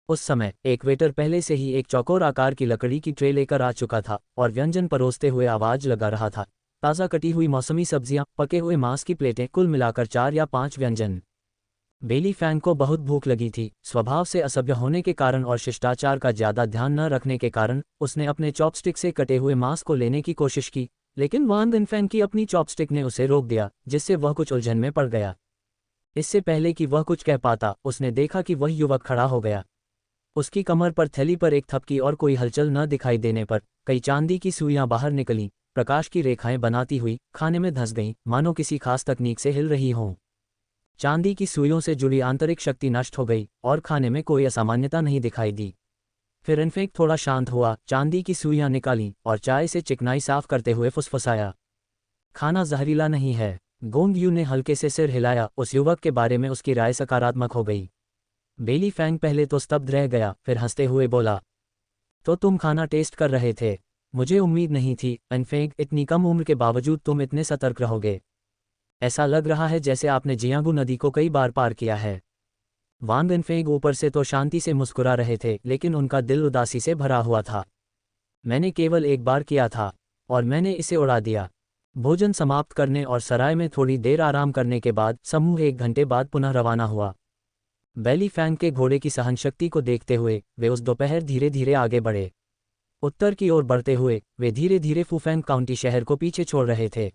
उस समय एक वेटर पहले से ही एक चौकोर आकार की लकड़ी की ट्रे लेकर आ चुका था और व्यंजन परोसते हुए आवाज लगा रहा था। ताज़ा कटी हुई मौसमी सब्जियां, पके हुए मांस की प्लेटें, कुल मिलाकर 4 या 5 व्यंजन। बेली फैंग को बहुत भूख लगी थी। स्वभाव से असभ्य होने के कारण और शिष्टाचार का ज्यादा ध्यान न रखने के कारण उसने अपने चॉपस्टिक से कटे हुए मांस को लेने की कोशिश की, लेकिन वान दिनफेंग की अपनी चॉपस्टिक ने उसे रोक दिया, जिससे वह कुछ उलझन में पड़ गया। इससे पहले कि वह कुछ कह पाता, उसने देखा कि वह युवक खड़ा हो गया। उसकी कमर पर थैली पर एक थपकी और कोई हलचल न दिखाई देने पर कई चांदी की सुइयां बाहर निकली, प्रकाश की रेखाएं बनाती हुई खाने में धंस गईं, मानो किसी खास तकनीक से हिल रही हों। चांदी की सुइयों से जुड़ी आंतरिक शक्ति नष्ट हो गई और खाने में कोई असामान्यता नहीं दिखाई दी। फिर इनफेक्ट थोड़ा शांत हुआ, चांदी की सुइयां निकाली और चाय से चिकनाई साफ करते हुए फुसफुसाया, खाना जहरीला नहीं है। गोंग यू ने हल्के से सिर हिलाया। उस युवक के बारे में उसकी राय सकारात्मक हो गई। बेली फैंग पहले तो स्तब्ध रह गया, फिर हंसते हुए बोला, तो तुम खाना टेस्ट कर रहे थे? मुझे उम्मीद नहीं थी। इनफेक्ट इतनी कम उम्र के बावजूद तुम इतने सतर्क रहोगे। ऐसा लग रहा है जैसे आपने जियांगू नदी को कई बार पार किया है। वान दिनफेंग ऊपर से तो शांति से मुस्कुरा रहे थे, लेकिन उनका दिल उदासी से भरा हुआ था। मैंने केवल एक बार किया था और मैंने इसे उड़ा दिया। भोजन समाप्त करने और सराय में थोड़ी देर आराम करने के बाद समूह 1 घंटे बाद पुनः रवाना हुआ। बेली फैंग के घोड़े की सहनशक्ति को देखते हुए वे उस दोपहर धीरे धीरे आगे बढ़े। उत्तर की ओर बढ़ते हुए वे धीरे धीरे फूफेंग काउंटी शहर को पीछे छोड़ रहे थे।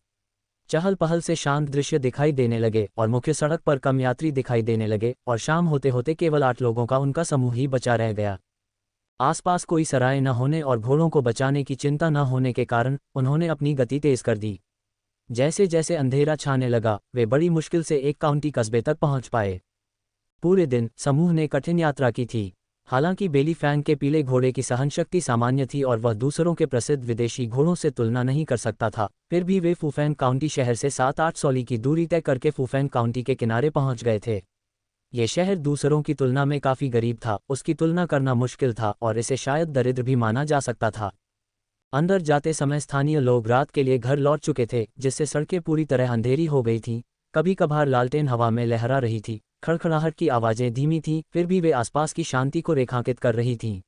चहल पहल से शांत दृश्य दिखाई देने लगे और मुख्य सड़क पर कम यात्री दिखाई देने लगे और शाम होते होते केवल 8 लोगों का उनका समूह ही बचा रह गया। आसपास कोई सराय न होने और घोड़ों को बचाने की चिंता न होने के कारण उन्होंने अपनी गति तेज कर दी। जैसे जैसे अंधेरा छाने लगा वे बड़ी मुश्किल से एक काउंटी कस्बे तक पहुंच पाए। पूरे दिन समूह ने कठिन यात्रा की थी। हालांकि बेली फैंग के पीले घोड़े की सहनशक्ति सामान्य थी और वह दूसरों के प्रसिद्ध विदेशी घोड़ों से तुलना नहीं कर सकता था, फिर भी वे फूफेंग काउंटी शहर से 7-8 सौली की दूरी तय करके फूफेंग काउंटी के किनारे पहुंच गए थे। ये शहर दूसरों की तुलना में काफ़ी गरीब था, उसकी तुलना करना मुश्किल था और इसे शायद दरिद्र भी माना जा सकता था। अंदर जाते समय स्थानीय लोग रात के लिए घर लौट चुके थे, जिससे सड़कें पूरी तरह अंधेरी हो गई थीं। कभी कभार लालटेन हवा में लहरा रही थी, खड़खड़ाहट की आवाज़ें धीमी थीं, फिर भी वे आसपास की शांति को रेखांकित कर रही थीं।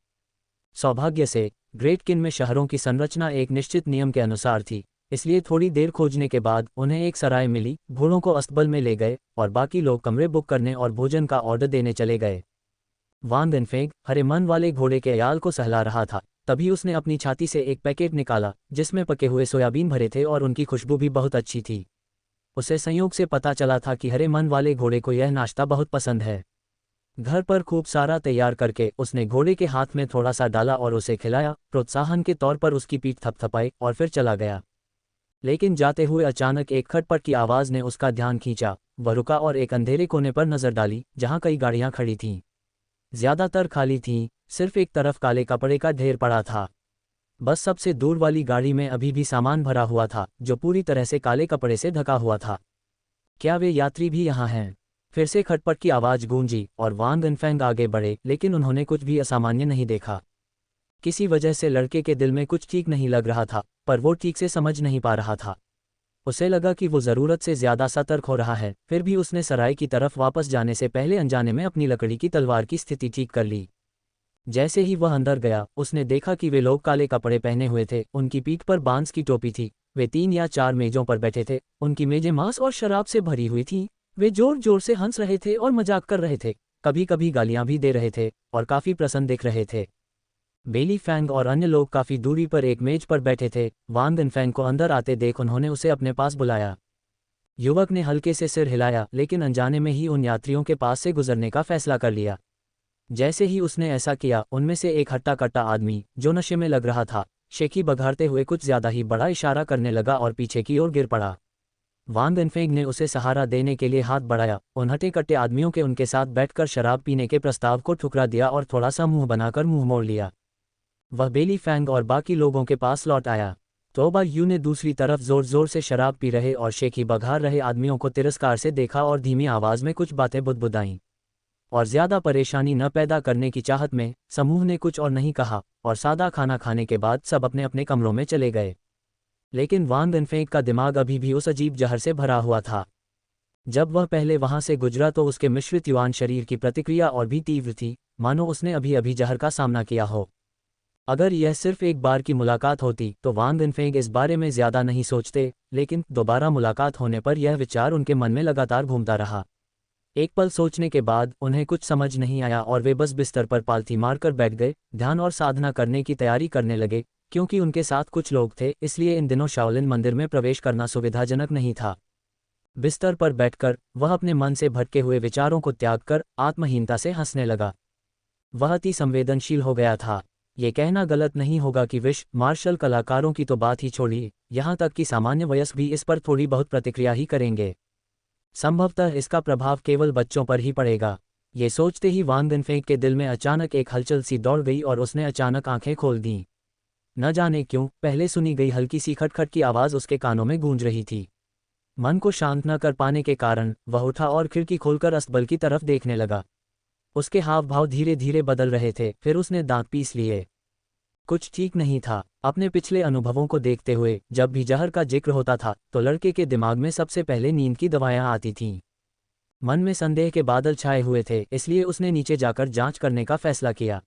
सौभाग्य से ग्रेट किन में शहरों की संरचना एक निश्चित नियम के अनुसार थी, इसलिए थोड़ी देर खोजने के बाद उन्हें एक सराय मिली। घोड़ों को अस्तबल में ले गए और बाकी लोग कमरे बुक करने और भोजन का ऑर्डर देने चले गए। वान दिनफेंग हरे मन वाले घोड़े के अयाल को सहला रहा था, तभी उसने अपनी छाती से एक पैकेट निकाला जिसमें पके हुए सोयाबीन भरे थे और उनकी खुशबू भी बहुत अच्छी थी। उसे संयोग से पता चला था कि हरे मन वाले घोड़े को यह नाश्ता बहुत पसंद है। घर पर खूब सारा तैयार करके उसने घोड़े के हाथ में थोड़ा सा डाला और उसे खिलाया। प्रोत्साहन के तौर पर उसकी पीठ थपथपाई और फिर चला गया। लेकिन जाते हुए अचानक एक खटपट की आवाज़ ने उसका ध्यान खींचा। वह रुका और एक अंधेरे कोने पर नजर डाली जहां कई गाड़ियां खड़ी थीं। ज्यादातर खाली थीं, सिर्फ एक तरफ काले कपड़े का ढेर पड़ा था। बस सबसे दूर वाली गाड़ी में अभी भी सामान भरा हुआ था, जो पूरी तरह से काले कपड़े से ढका हुआ था। क्या वे यात्री भी यहाँ हैं? फिर से खटपट की आवाज़ गूंजी और वान दिनफेंग आगे बढ़े, लेकिन उन्होंने कुछ भी असामान्य नहीं देखा। किसी वजह से लड़के के दिल में कुछ ठीक नहीं लग रहा था, पर वो ठीक से समझ नहीं पा रहा था। उसे लगा कि वो ज़रूरत से ज़्यादा सतर्क हो रहा है। फिर भी उसने सराय की तरफ वापस जाने से पहले अनजाने में अपनी लकड़ी की तलवार की स्थिति ठीक कर ली। जैसे ही वह अंदर गया उसने देखा कि वे लोग काले कपड़े पहने हुए थे, उनकी पीठ पर बांस की टोपी थी। वे 3 या 4 मेजों पर बैठे थे, उनकी मेजें मांस और शराब से भरी हुई थीं। वे जोर जोर से हंस रहे थे और मजाक कर रहे थे, कभी कभी गालियां भी दे रहे थे और काफ़ी प्रसन्न दिख रहे थे। बेली फैंग और अन्य लोग काफ़ी दूरी पर एक मेज पर बैठे थे। वान दिनफेंग को अंदर आते देख उन्होंने उसे अपने पास बुलाया। युवक ने हल्के से सिर हिलाया, लेकिन अनजाने में ही उन यात्रियों के पास से गुजरने का फैसला कर लिया। जैसे ही उसने ऐसा किया, उनमें से एक हट्टा कट्टा आदमी जो नशे में लग रहा था, शेखी बघारते हुए कुछ ज्यादा ही बड़ा इशारा करने लगा और पीछे की ओर गिर पड़ा। वान दिनफेंग ने उसे सहारा देने के लिए हाथ बढ़ाया। उन हट्टे कट्टे आदमियों के उनके साथ बैठकर शराब पीने के प्रस्ताव को ठुकरा दिया और थोड़ा सा मुंह बनाकर मुंह मोड़ लिया। वह बेली फैंग और बाकी लोगों के पास लौट आया। तोबा यू ने दूसरी तरफ जोर जोर से शराब पी रहे और शेखी बघार रहे आदमियों को तिरस्कार से देखा और धीमी आवाज में कुछ बातें बुदबुदाईं। और ज्यादा परेशानी न पैदा करने की चाहत में समूह ने कुछ और नहीं कहा और सादा खाना खाने के बाद सब अपने अपने कमरों में चले गए। लेकिन वान गनफेंग का दिमाग अभी भी उस अजीब जहर से भरा हुआ था। जब वह पहले वहां से गुजरा तो उसके मिश्रित युवान शरीर की प्रतिक्रिया और भी तीव्र थी, मानो उसने अभी अभी जहर का सामना किया हो। अगर यह सिर्फ एक बार की मुलाकात होती तो वान गनफेंग इस बारे में ज्यादा नहीं सोचते, लेकिन दोबारा मुलाकात होने पर यह विचार उनके मन में लगातार घूमता रहा। एक पल सोचने के बाद उन्हें कुछ समझ नहीं आया और वे बस बिस्तर पर पालथी मारकर बैठ गए, ध्यान और साधना करने की तैयारी करने लगे। क्योंकि उनके साथ कुछ लोग थे, इसलिए इन दिनों शाओलिन मंदिर में प्रवेश करना सुविधाजनक नहीं था। बिस्तर पर बैठकर वह अपने मन से भटके हुए विचारों को त्याग कर आत्महीनता से हंसने लगा। वह अति संवेदनशील हो गया था। ये कहना गलत नहीं होगा कि विश्व मार्शल कलाकारों की तो बात ही छोड़िए, यहाँ तक कि सामान्य वयस्क भी इस पर थोड़ी बहुत प्रतिक्रिया ही करेंगे। संभवतः इसका प्रभाव केवल बच्चों पर ही पड़ेगा। ये सोचते ही वान गनफेंग के दिल में अचानक एक हलचल सी दौड़ गई और उसने अचानक आंखें खोल दीं। न जाने क्यों पहले सुनी गई हल्की सी खटखट की आवाज़ उसके कानों में गूंज रही थी। मन को शांत न कर पाने के कारण वह उठा और खिड़की खोलकर अस्तबल की तरफ देखने लगा। उसके हाव भाव धीरे धीरे बदल रहे थे। फिर उसने दांत पीस लिए। कुछ ठीक नहीं था। अपने पिछले अनुभवों को देखते हुए जब भी जहर का जिक्र होता था तो लड़के के दिमाग में सबसे पहले नींद की दवाएं आती थीं। मन में संदेह के बादल छाए हुए थे, इसलिए उसने नीचे जाकर जांच करने का फैसला किया।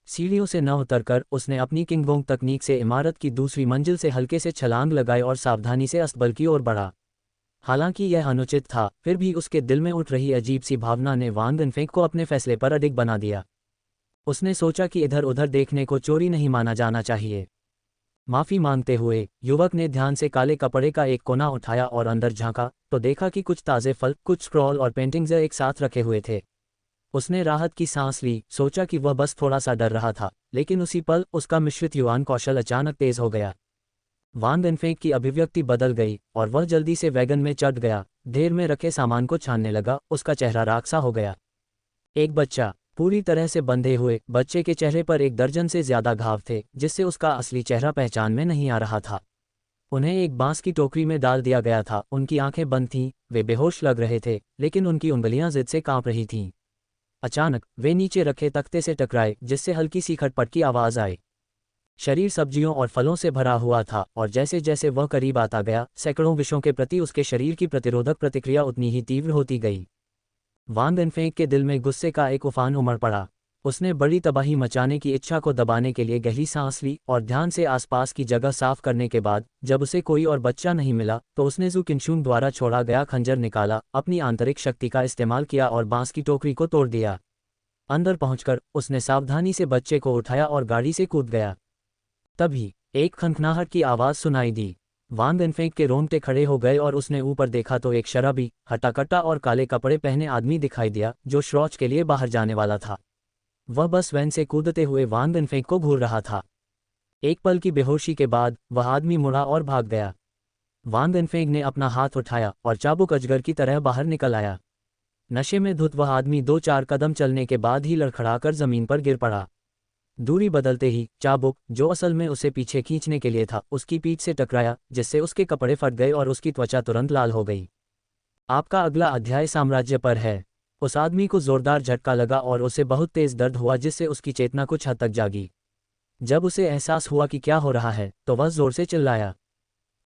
सीढ़ियों से न उतरकर उसने अपनी किंगबोंग तकनीक से इमारत की दूसरी मंजिल से हल्के से छलांग लगाई और सावधानी से अस्तबल की ओर बढ़ा। हालांकि यह अनुचित था, फिर भी उसके दिल में उठ रही अजीब सी भावना ने वान गनफेंग को अपने फैसले पर अडिग बना दिया। उसने सोचा कि इधर उधर देखने को चोरी नहीं माना जाना चाहिए। माफी मांगते हुए युवक ने ध्यान से काले कपड़े का एक कोना उठाया और अंदर झांका तो देखा कि कुछ ताज़े फल, कुछ स्क्रॉल और पेंटिंग्स एक साथ रखे हुए थे। उसने राहत की सांस ली, सोचा कि वह बस थोड़ा सा डर रहा था, लेकिन उसी पल उसका मिश्रित युवान कौशल अचानक तेज हो गया। वान गनफेंग की अभिव्यक्ति बदल गई और वह जल्दी से वैगन में चढ़ गया, ढेर में रखे सामान को छानने लगा। उसका चेहरा राख सा हो गया। एक बच्चा, पूरी तरह से बंधे हुए बच्चे के चेहरे पर 1 दर्जन से ज्यादा घाव थे, जिससे उसका असली चेहरा पहचान में नहीं आ रहा था। उन्हें एक बांस की टोकरी में डाल दिया गया था। उनकी आंखें बंद थीं, वे बेहोश लग रहे थे, लेकिन उनकी उंगलियां जिद से कांप रही थीं। अचानक वे नीचे रखे तख्ते से टकराए, जिससे हल्की सी खटपट की आवाज आई। शरीर सब्जियों और फलों से भरा हुआ था और जैसे जैसे वह करीब आता गया, सैकड़ों विषों के प्रति उसके शरीर की प्रतिरोधक प्रतिक्रिया उतनी ही तीव्र होती गई। वान गनफेंग के दिल में गुस्से का एक उफान उमड़ पड़ा। उसने बड़ी तबाही मचाने की इच्छा को दबाने के लिए गहरी सांस ली और ध्यान से आसपास की जगह साफ करने के बाद जब उसे कोई और बच्चा नहीं मिला तो उसने जू किनशुन द्वारा छोड़ा गया खंजर निकाला, अपनी आंतरिक शक्ति का इस्तेमाल किया और बांस की टोकरी को तोड़ दिया। अंदर पहुंचकर उसने सावधानी से बच्चे को उठाया और गाड़ी से कूद गया। तभी एक खनखनाहट की आवाज सुनाई दी। वान गनफेंग के रोंगटे खड़े हो गए और उसने ऊपर देखा तो एक शराबी, हट्टाकट्टा और काले कपड़े पहने आदमी दिखाई दिया, जो शौच के लिए बाहर जाने वाला था। वह बस वैन से कूदते हुए वान गनफेंग को घूर रहा था। एक पल की बेहोशी के बाद वह आदमी मुड़ा और भाग गया। वान गनफेंग ने अपना हाथ उठाया और चाबुक अजगर की तरह बाहर निकल आया। नशे में धुत वह आदमी 2-4 कदम चलने के बाद ही लड़खड़ाकर जमीन पर गिर पड़ा। दूरी बदलते ही चाबुक, जो असल में उसे पीछे खींचने के लिए था, उसकी पीठ से टकराया, जिससे उसके कपड़े फट गए और उसकी त्वचा तुरंत लाल हो गई। आपका अगला अध्याय साम्राज्य पर है। उस आदमी को जोरदार झटका लगा और उसे बहुत तेज दर्द हुआ, जिससे उसकी चेतना कुछ हद तक जागी। जब उसे एहसास हुआ कि क्या हो रहा है तो वह जोर से चिल्लाया,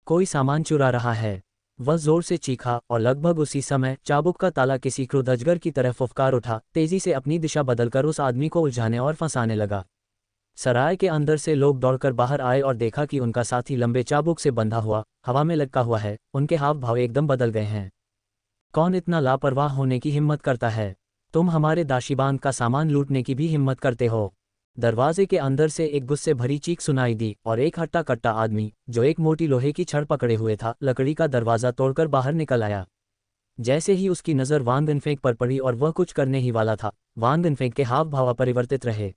कोई सामान चुरा रहा है। वह जोर से चीखा और लगभग उसी समय चाबुक का ताला किसी क्रूर अजगर की तरह फुफकार उठा, तेजी से अपनी दिशा बदलकर उस आदमी को उलझाने और फंसाने लगा। सराय के अंदर से लोग दौड़कर बाहर आए और देखा कि उनका साथी लंबे चाबुक से बंधा हुआ हवा में लटका हुआ है। उनके हाव भाव एकदम बदल गए हैं। कौन इतना लापरवाह होने की हिम्मत करता है? तुम हमारे दाशीबान का सामान लूटने की भी हिम्मत करते हो? दरवाजे के अंदर से एक गुस्से भरी चीख सुनाई दी और एक हट्टा कट्टा आदमी, जो एक मोटी लोहे की छड़ पकड़े हुए था, लकड़ी का दरवाजा तोड़कर बाहर निकल आया। जैसे ही उसकी नज़र वान गनफेंग पर पड़ी और वह कुछ करने ही वाला था, वान गनफेंग के हाव भाव अपरिवर्तित रहे।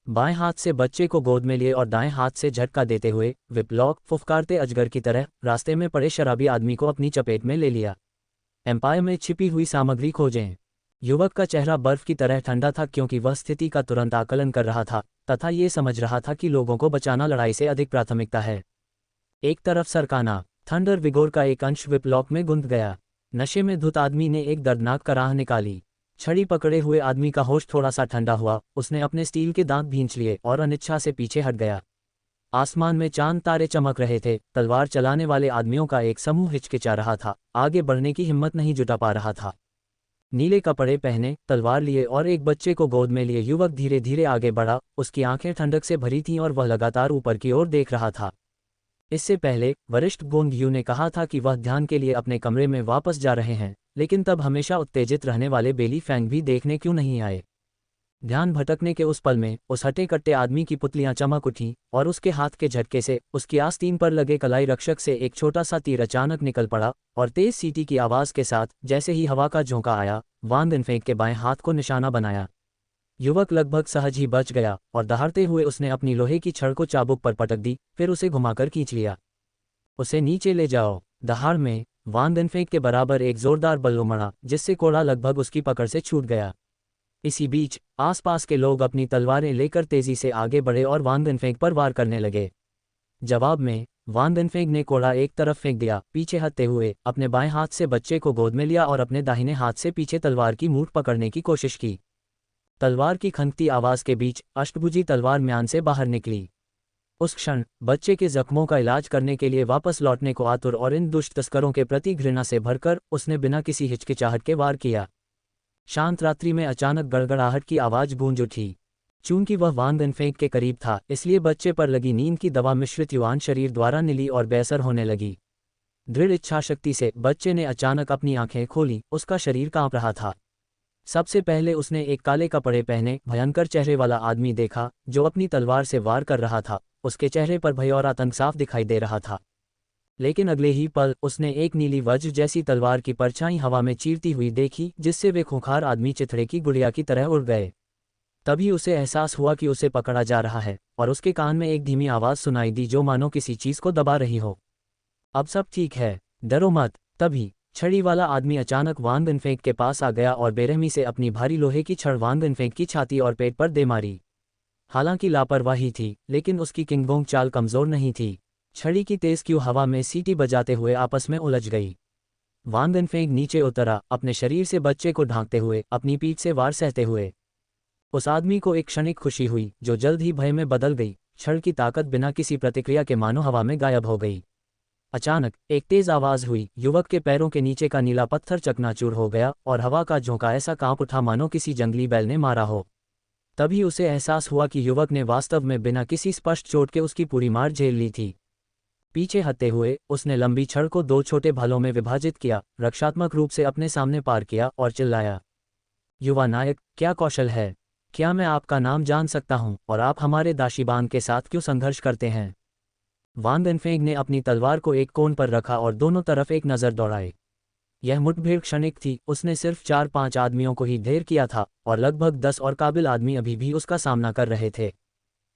बाएं हाथ से बच्चे को गोद में लिए और दाएं हाथ से झटका देते हुए विप्लॉक फुफकारते अजगर की तरह रास्ते में पड़े शराबी आदमी को अपनी चपेट में ले लिया। एम्पायर में छिपी हुई सामग्री खोजें। युवक का चेहरा बर्फ की तरह ठंडा था, क्योंकि वह स्थिति का तुरंत आकलन कर रहा था तथा ये समझ रहा था कि लोगों को बचाना लड़ाई से अधिक प्राथमिकता है। एक तरफ सरकाना थंडर विगोर का एक अंश विप्लॉक में गुंद गया। नशे में धुत आदमी ने एक दर्दनाक कराह निकाली। छड़ी पकड़े हुए आदमी का होश थोड़ा सा ठंडा हुआ, उसने अपने स्टील के दांत भींच लिए और अनिच्छा से पीछे हट गया। आसमान में चांद तारे चमक रहे थे। तलवार चलाने वाले आदमियों का एक समूह हिचकिचा रहा था, आगे बढ़ने की हिम्मत नहीं जुटा पा रहा था। नीले कपड़े पहने, तलवार लिए और एक बच्चे को गोद में लिए युवक धीरे धीरे आगे बढ़ा। उसकी आंखें ठंडक से भरी थीं और वह लगातार ऊपर की ओर देख रहा था। इससे पहले वरिष्ठ गोंगयू ने कहा था कि वह ध्यान के लिए अपने कमरे में वापस जा रहे हैं, लेकिन तब हमेशा उत्तेजित रहने वाले बेली फैंग भी देखने क्यों नहीं आए। ध्यान भटकने के उस पल में उस हटे कट्टे आदमी की पुतलियां चमक उठीं और उसके हाथ के झटके से उसकी आस्तीन पर लगे कलाई रक्षक से एक छोटा सा तीर अचानक निकल पड़ा और तेज सीटी की आवाज के साथ जैसे ही हवा का झोंका आया, वान दिनफेंग के बाएं हाथ को निशाना बनाया। युवक लगभग सहज ही बच गया और दहाड़ते हुए उसने अपनी लोहे की छड़ को चाबुक पर पटक दी, फिर उसे घुमाकर खींच लिया। उसे नीचे ले जाओ। दहाड़ में वान दिनफेंग के बराबर एक जोरदार बल्लो मड़ा, जिससे कोड़ा लगभग उसकी पकड़ से छूट गया। इसी बीच आसपास के लोग अपनी तलवारें लेकर तेजी से आगे बढ़े और वान दिनफेंग पर वार करने लगे। जवाब में वान दिनफेंग ने कोड़ा एक तरफ फेंक दिया, पीछे हटते हुए अपने बाएं हाथ से बच्चे को गोद में लिया और अपने दाहिने हाथ से पीछे तलवार की मूठ पकड़ने की कोशिश की। तलवार की खनकती आवाज के बीच अष्टभुजी तलवार म्यान से बाहर निकली। उस क्षण बच्चे के जख्मों का इलाज करने के लिए वापस लौटने को आतुर और इन दुष्ट तस्करों के प्रति घृणा से भरकर उसने बिना किसी हिचकिचाहट के वार किया। शांत रात्रि में अचानक गड़गड़ाहट की आवाज गूंज उठी। चूंकि वह वान दिनफेंग के करीब था, इसलिए बच्चे पर लगी नींद की दवा मिश्रित युवान शरीर द्वारा नीली और बेअसर होने लगी। दृढ़ इच्छाशक्ति से बच्चे ने अचानक अपनी आंखें खोली। उसका शरीर कांप रहा था। सबसे पहले उसने एक काले कपड़े पहने भयंकर चेहरे वाला आदमी देखा जो अपनी तलवार से वार कर रहा था। उसके चेहरे पर भय और आतंक साफ दिखाई दे रहा था। लेकिन अगले ही पल उसने एक नीली वज्र जैसी तलवार की परछाई हवा में चीरती हुई देखी, जिससे वे खूंखार आदमी चिथड़े की गुड़िया की तरह उड़ गए। तभी उसे एहसास हुआ कि उसे पकड़ा जा रहा है और उसके कान में एक धीमी आवाज सुनाई दी जो मानो किसी चीज को दबा रही हो। अब सब ठीक है, डरो मत। तभी छड़ी वाला आदमी अचानक वान दिनफेंग के पास आ गया और बेरहमी से अपनी भारी लोहे की छड़ वान दिनफेंग की छाती और पेट पर दे मारी। हालांकि लापरवाही थी, लेकिन उसकी किंगबोंग चाल कमजोर नहीं थी। छड़ी की तेज क्यू हवा में सीटी बजाते हुए आपस में उलझ गई। वान दिनफेंग नीचे उतरा, अपने शरीर से बच्चे को ढांकते हुए, अपनी पीठ से वार सहते हुए। उस आदमी को एक क्षणिक खुशी हुई जो जल्द ही भय में बदल गई। छड़ की ताकत बिना किसी प्रतिक्रिया के मानो हवा में गायब हो गई। अचानक एक तेज आवाज हुई। युवक के पैरों के नीचे का नीला पत्थर चकनाचूर हो गया और हवा का झोंका ऐसा कांप उठा मानो किसी जंगली बैल ने मारा हो। तभी उसे एहसास हुआ कि युवक ने वास्तव में बिना किसी स्पष्ट चोट के उसकी पूरी मार झेल ली थी। पीछे हटते हुए उसने लंबी छड़ को दो छोटे भालों में विभाजित किया, रक्षात्मक रूप से अपने सामने पार किया और चिल्लाया, युवा नायक, क्या कौशल है! क्या मैं आपका नाम जान सकता हूं और आप हमारे दाशिबान के साथ क्यों संघर्ष करते हैं? वान दिनफेंग ने अपनी तलवार को एक कोण पर रखा और दोनों तरफ एक नज़र दौड़ाई। यह मुठभेड़ क्षणिक थी। उसने सिर्फ 4-5 आदमियों को ही ढेर किया था और लगभग 10 और काबिल आदमी अभी भी उसका सामना कर रहे थे।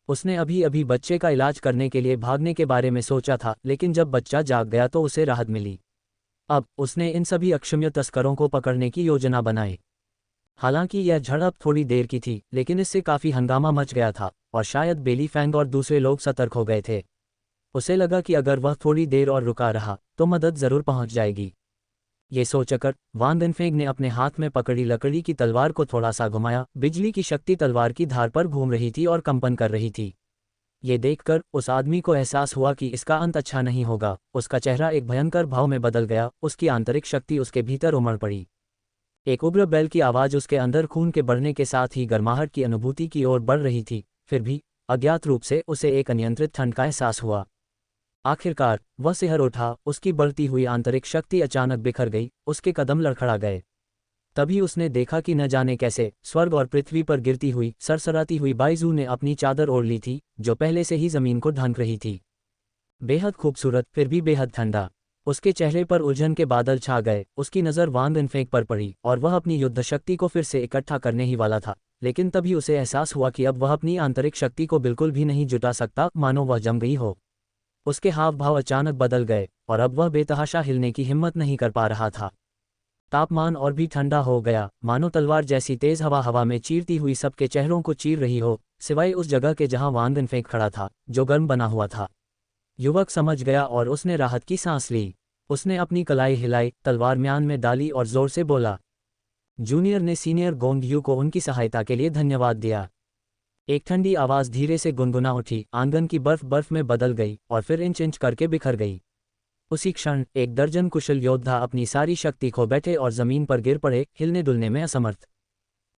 उसने अभी अभी बच्चे का इलाज करने के लिए भागने के बारे में सोचा था, लेकिन जब बच्चा जाग गया तो उसे राहत मिली। अब उसने इन सभी अक्षम्य तस्करों को पकड़ने की योजना बनाई। हालांकि यह झड़प थोड़ी देर की थी, लेकिन इससे काफी हंगामा मच गया था और शायद बेली फैंग और दूसरे लोग सतर्क हो गए थे। उसे लगा कि अगर वह थोड़ी देर और रुका रहा तो मदद जरूर पहुंच जाएगी। ये सोचकर वान दिनफेंग ने अपने हाथ में पकड़ी लकड़ी की तलवार को थोड़ा सा घुमाया। बिजली की शक्ति तलवार की धार पर घूम रही थी और कंपन कर रही थी। ये देखकर उस आदमी को एहसास हुआ कि इसका अंत अच्छा नहीं होगा। उसका चेहरा एक भयंकर भाव में बदल गया। उसकी आंतरिक शक्ति उसके भीतर उमड़ पड़ी। एक उग्र बैल की आवाज उसके अंदर खून के बढ़ने के साथ ही गर्माहट की अनुभूति की ओर बढ़ रही थी। फिर भी अज्ञात रूप से उसे एक अनियंत्रित ठंड का एहसास हुआ। आखिरकार वह सिहर उठा। उसकी बढ़ती हुई आंतरिक शक्ति अचानक बिखर गई। उसके कदम लड़खड़ा गए। तभी उसने देखा कि न जाने कैसे स्वर्ग और पृथ्वी पर गिरती हुई सरसराती हुई बाइजू ने अपनी चादर ओढ़ ली थी, जो पहले से ही जमीन को ढांक रही थी। बेहद खूबसूरत, फिर भी बेहद ठंडा। उसके चेहरे पर उलझन के बादल छा गए। उसकी नज़र वान दिनफेंग पर पड़ी और वह अपनी युद्ध शक्ति को फिर से इकट्ठा करने ही वाला था, लेकिन तभी उसे एहसास हुआ कि अब वह अपनी आंतरिक शक्ति को बिल्कुल भी नहीं जुटा सकता, मानो वह जम गई हो। उसके हाव भाव अचानक बदल गए और अब वह बेतहाशा हिलने की हिम्मत नहीं कर पा रहा था। तापमान और भी ठंडा हो गया, मानो तलवार जैसी तेज हवा में चीरती हुई सबके चेहरों को चीर रही हो, सिवाय उस जगह के जहां वान दिनफेंग खड़ा था, जो गर्म बना हुआ था। युवक समझ गया और उसने राहत की सांस ली। उसने अपनी कलाई हिलाई, तलवार म्यान में डाली और जोर से बोला। जूनियर ने सीनियर गोंग यू को उनकी सहायता के लिए धन्यवाद दिया। एक ठंडी आवाज़ धीरे से गुनगुना उठी, आंगन की बर्फ बर्फ में बदल गई और फिर इंच इंच करके बिखर गई। उसी क्षण एक दर्जन कुशल योद्धा अपनी सारी शक्ति खो बैठे और जमीन पर गिर पड़े, हिलने डुलने में असमर्थ।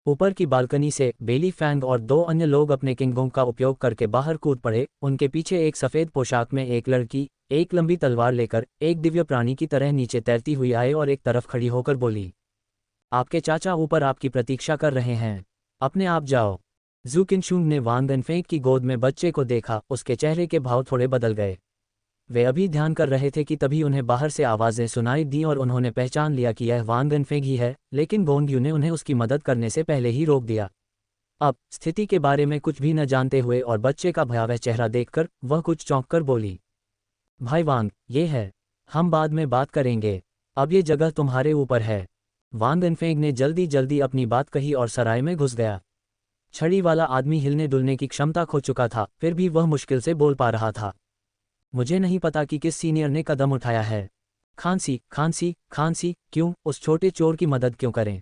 ऊपर की बालकनी से बेली फैंग और दो अन्य लोग अपने किंगोंग का उपयोग करके बाहर कूद पड़े। उनके पीछे एक सफ़ेद पोशाक में एक लड़की, एक लंबी तलवार लेकर, एक दिव्य प्राणी की तरह नीचे तैरती हुई आए और एक तरफ खड़ी होकर बोली, आपके चाचा ऊपर आपकी प्रतीक्षा कर रहे हैं, अपने आप जाओ। जू किनशुंग ने वांग गनफेंग की गोद में बच्चे को देखा, उसके चेहरे के भाव थोड़े बदल गए। वे अभी ध्यान कर रहे थे कि तभी उन्हें बाहर से आवाज़ें सुनाई दी और उन्होंने पहचान लिया कि यह वांग गनफेंग ही है, लेकिन गोंग यू ने उन्हें उसकी मदद करने से पहले ही रोक दिया। अब स्थिति के बारे में कुछ भी न जानते हुए और बच्चे का भयावह चेहरा देखकर वह कुछ चौंक कर बोली, भाई वांग, ये है, हम बाद में बात करेंगे, अब ये जगह तुम्हारे ऊपर है। वांग गनफेंग ने जल्दी जल्दी अपनी बात कही और सराय में घुस गया। छड़ी वाला आदमी हिलने डुलने की क्षमता खो चुका था, फिर भी वह मुश्किल से बोल पा रहा था। मुझे नहीं पता कि किस सीनियर ने कदम उठाया है। खांसी खांसी खांसी, क्यों? उस छोटे चोर की मदद क्यों करें?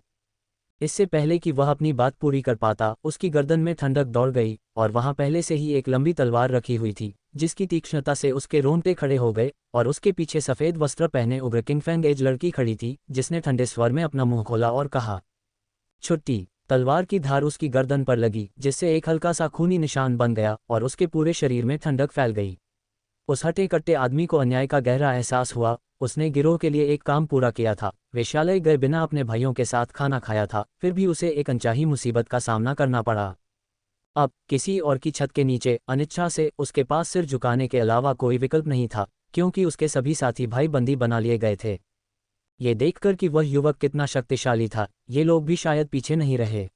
इससे पहले कि वह अपनी बात पूरी कर पाता, उसकी गर्दन में ठंडक दौड़ गई और वहां पहले से ही एक लंबी तलवार रखी हुई थी, जिसकी तीक्ष्णता से उसके रोंगटे खड़े हो गए। और उसके पीछे सफ़ेद वस्त्र पहने उग्र किंगफेंग एज लड़की खड़ी थी, जिसने ठंडे स्वर में अपना मुंह खोला और कहा, छुट्टी। तलवार की धार उसकी गर्दन पर लगी, जिससे एक हल्का सा खूनी निशान बन गया और उसके पूरे शरीर में ठंडक फैल गई। उस हटे कट्टे आदमी को अन्याय का गहरा एहसास हुआ। उसने गिरोह के लिए एक काम पूरा किया था, वेश्यालय गए बिना अपने भाइयों के साथ खाना खाया था, फिर भी उसे एक अनचाही मुसीबत का सामना करना पड़ा। अब किसी और की छत के नीचे अनिच्छा से उसके पास सिर झुकाने के अलावा कोई विकल्प नहीं था, क्योंकि उसके सभी साथी भाई बंदी बना लिए गए थे। ये देखकर कि वह युवक कितना शक्तिशाली था, ये लोग भी शायद पीछे नहीं रहे।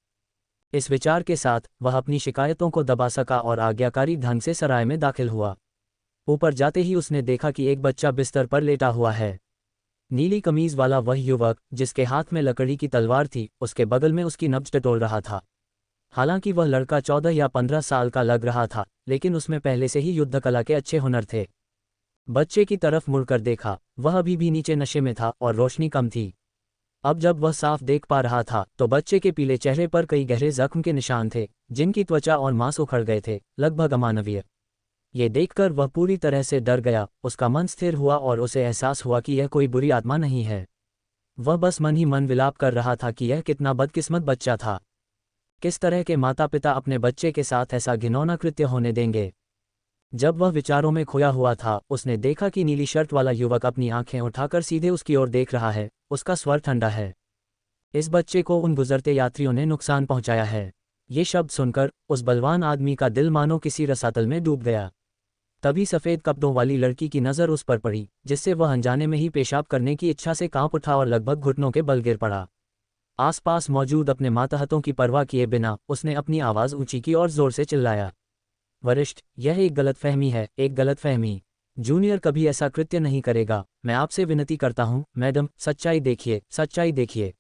इस विचार के साथ वह अपनी शिकायतों को दबा सका और आज्ञाकारी ढंग से सराय में दाखिल हुआ। ऊपर जाते ही उसने देखा कि एक बच्चा बिस्तर पर लेटा हुआ है। नीली कमीज वाला वह युवक, जिसके हाथ में लकड़ी की तलवार थी, उसके बगल में उसकी नब्ज टटोल रहा था। हालांकि वह लड़का 14 या 15 साल का लग रहा था, लेकिन उसमें पहले से ही युद्ध कला के अच्छे हुनर थे। बच्चे की तरफ मुड़कर देखा, वह अभी भी नीचे नशे में था और रोशनी कम थी। अब जब वह साफ देख पा रहा था, तो बच्चे के पीले चेहरे पर कई गहरे जख्म के निशान थे, जिनकी त्वचा और मांस उखड़ गए थे, लगभग अमानवीय। ये देखकर वह पूरी तरह से डर गया। उसका मन स्थिर हुआ और उसे एहसास हुआ कि यह कोई बुरी आत्मा नहीं है। वह बस मन ही मन विलाप कर रहा था कि यह कितना बदकिस्मत बच्चा था। किस तरह के माता पिता अपने बच्चे के साथ ऐसा घिनौना कृत्य होने देंगे? जब वह विचारों में खोया हुआ था, उसने देखा कि नीली शर्ट वाला युवक अपनी आंखें उठाकर सीधे उसकी ओर देख रहा है। उसका स्वर ठंडा है। इस बच्चे को उन गुजरते यात्रियों ने नुकसान पहुंचाया है। ये शब्द सुनकर उस बलवान आदमी का दिल मानो किसी रसातल में डूब गया। तभी सफ़ेद कपड़ों वाली लड़की की नज़र उस पर पड़ी, जिससे वह अनजाने में ही पेशाब करने की इच्छा से कांप उठा और लगभग घुटनों के बल गिर पड़ा। आसपास मौजूद अपने मातहतों की परवाह किए बिना उसने अपनी आवाज़ ऊंची की और जोर से चिल्लाया, वरिष्ठ, यह एक गलतफहमी है, एक गलतफहमी। जूनियर कभी ऐसा कृत्य नहीं करेगा। मैं आपसे विनती करता हूँ, मैडम, सच्चाई देखिए, सच्चाई देखिए।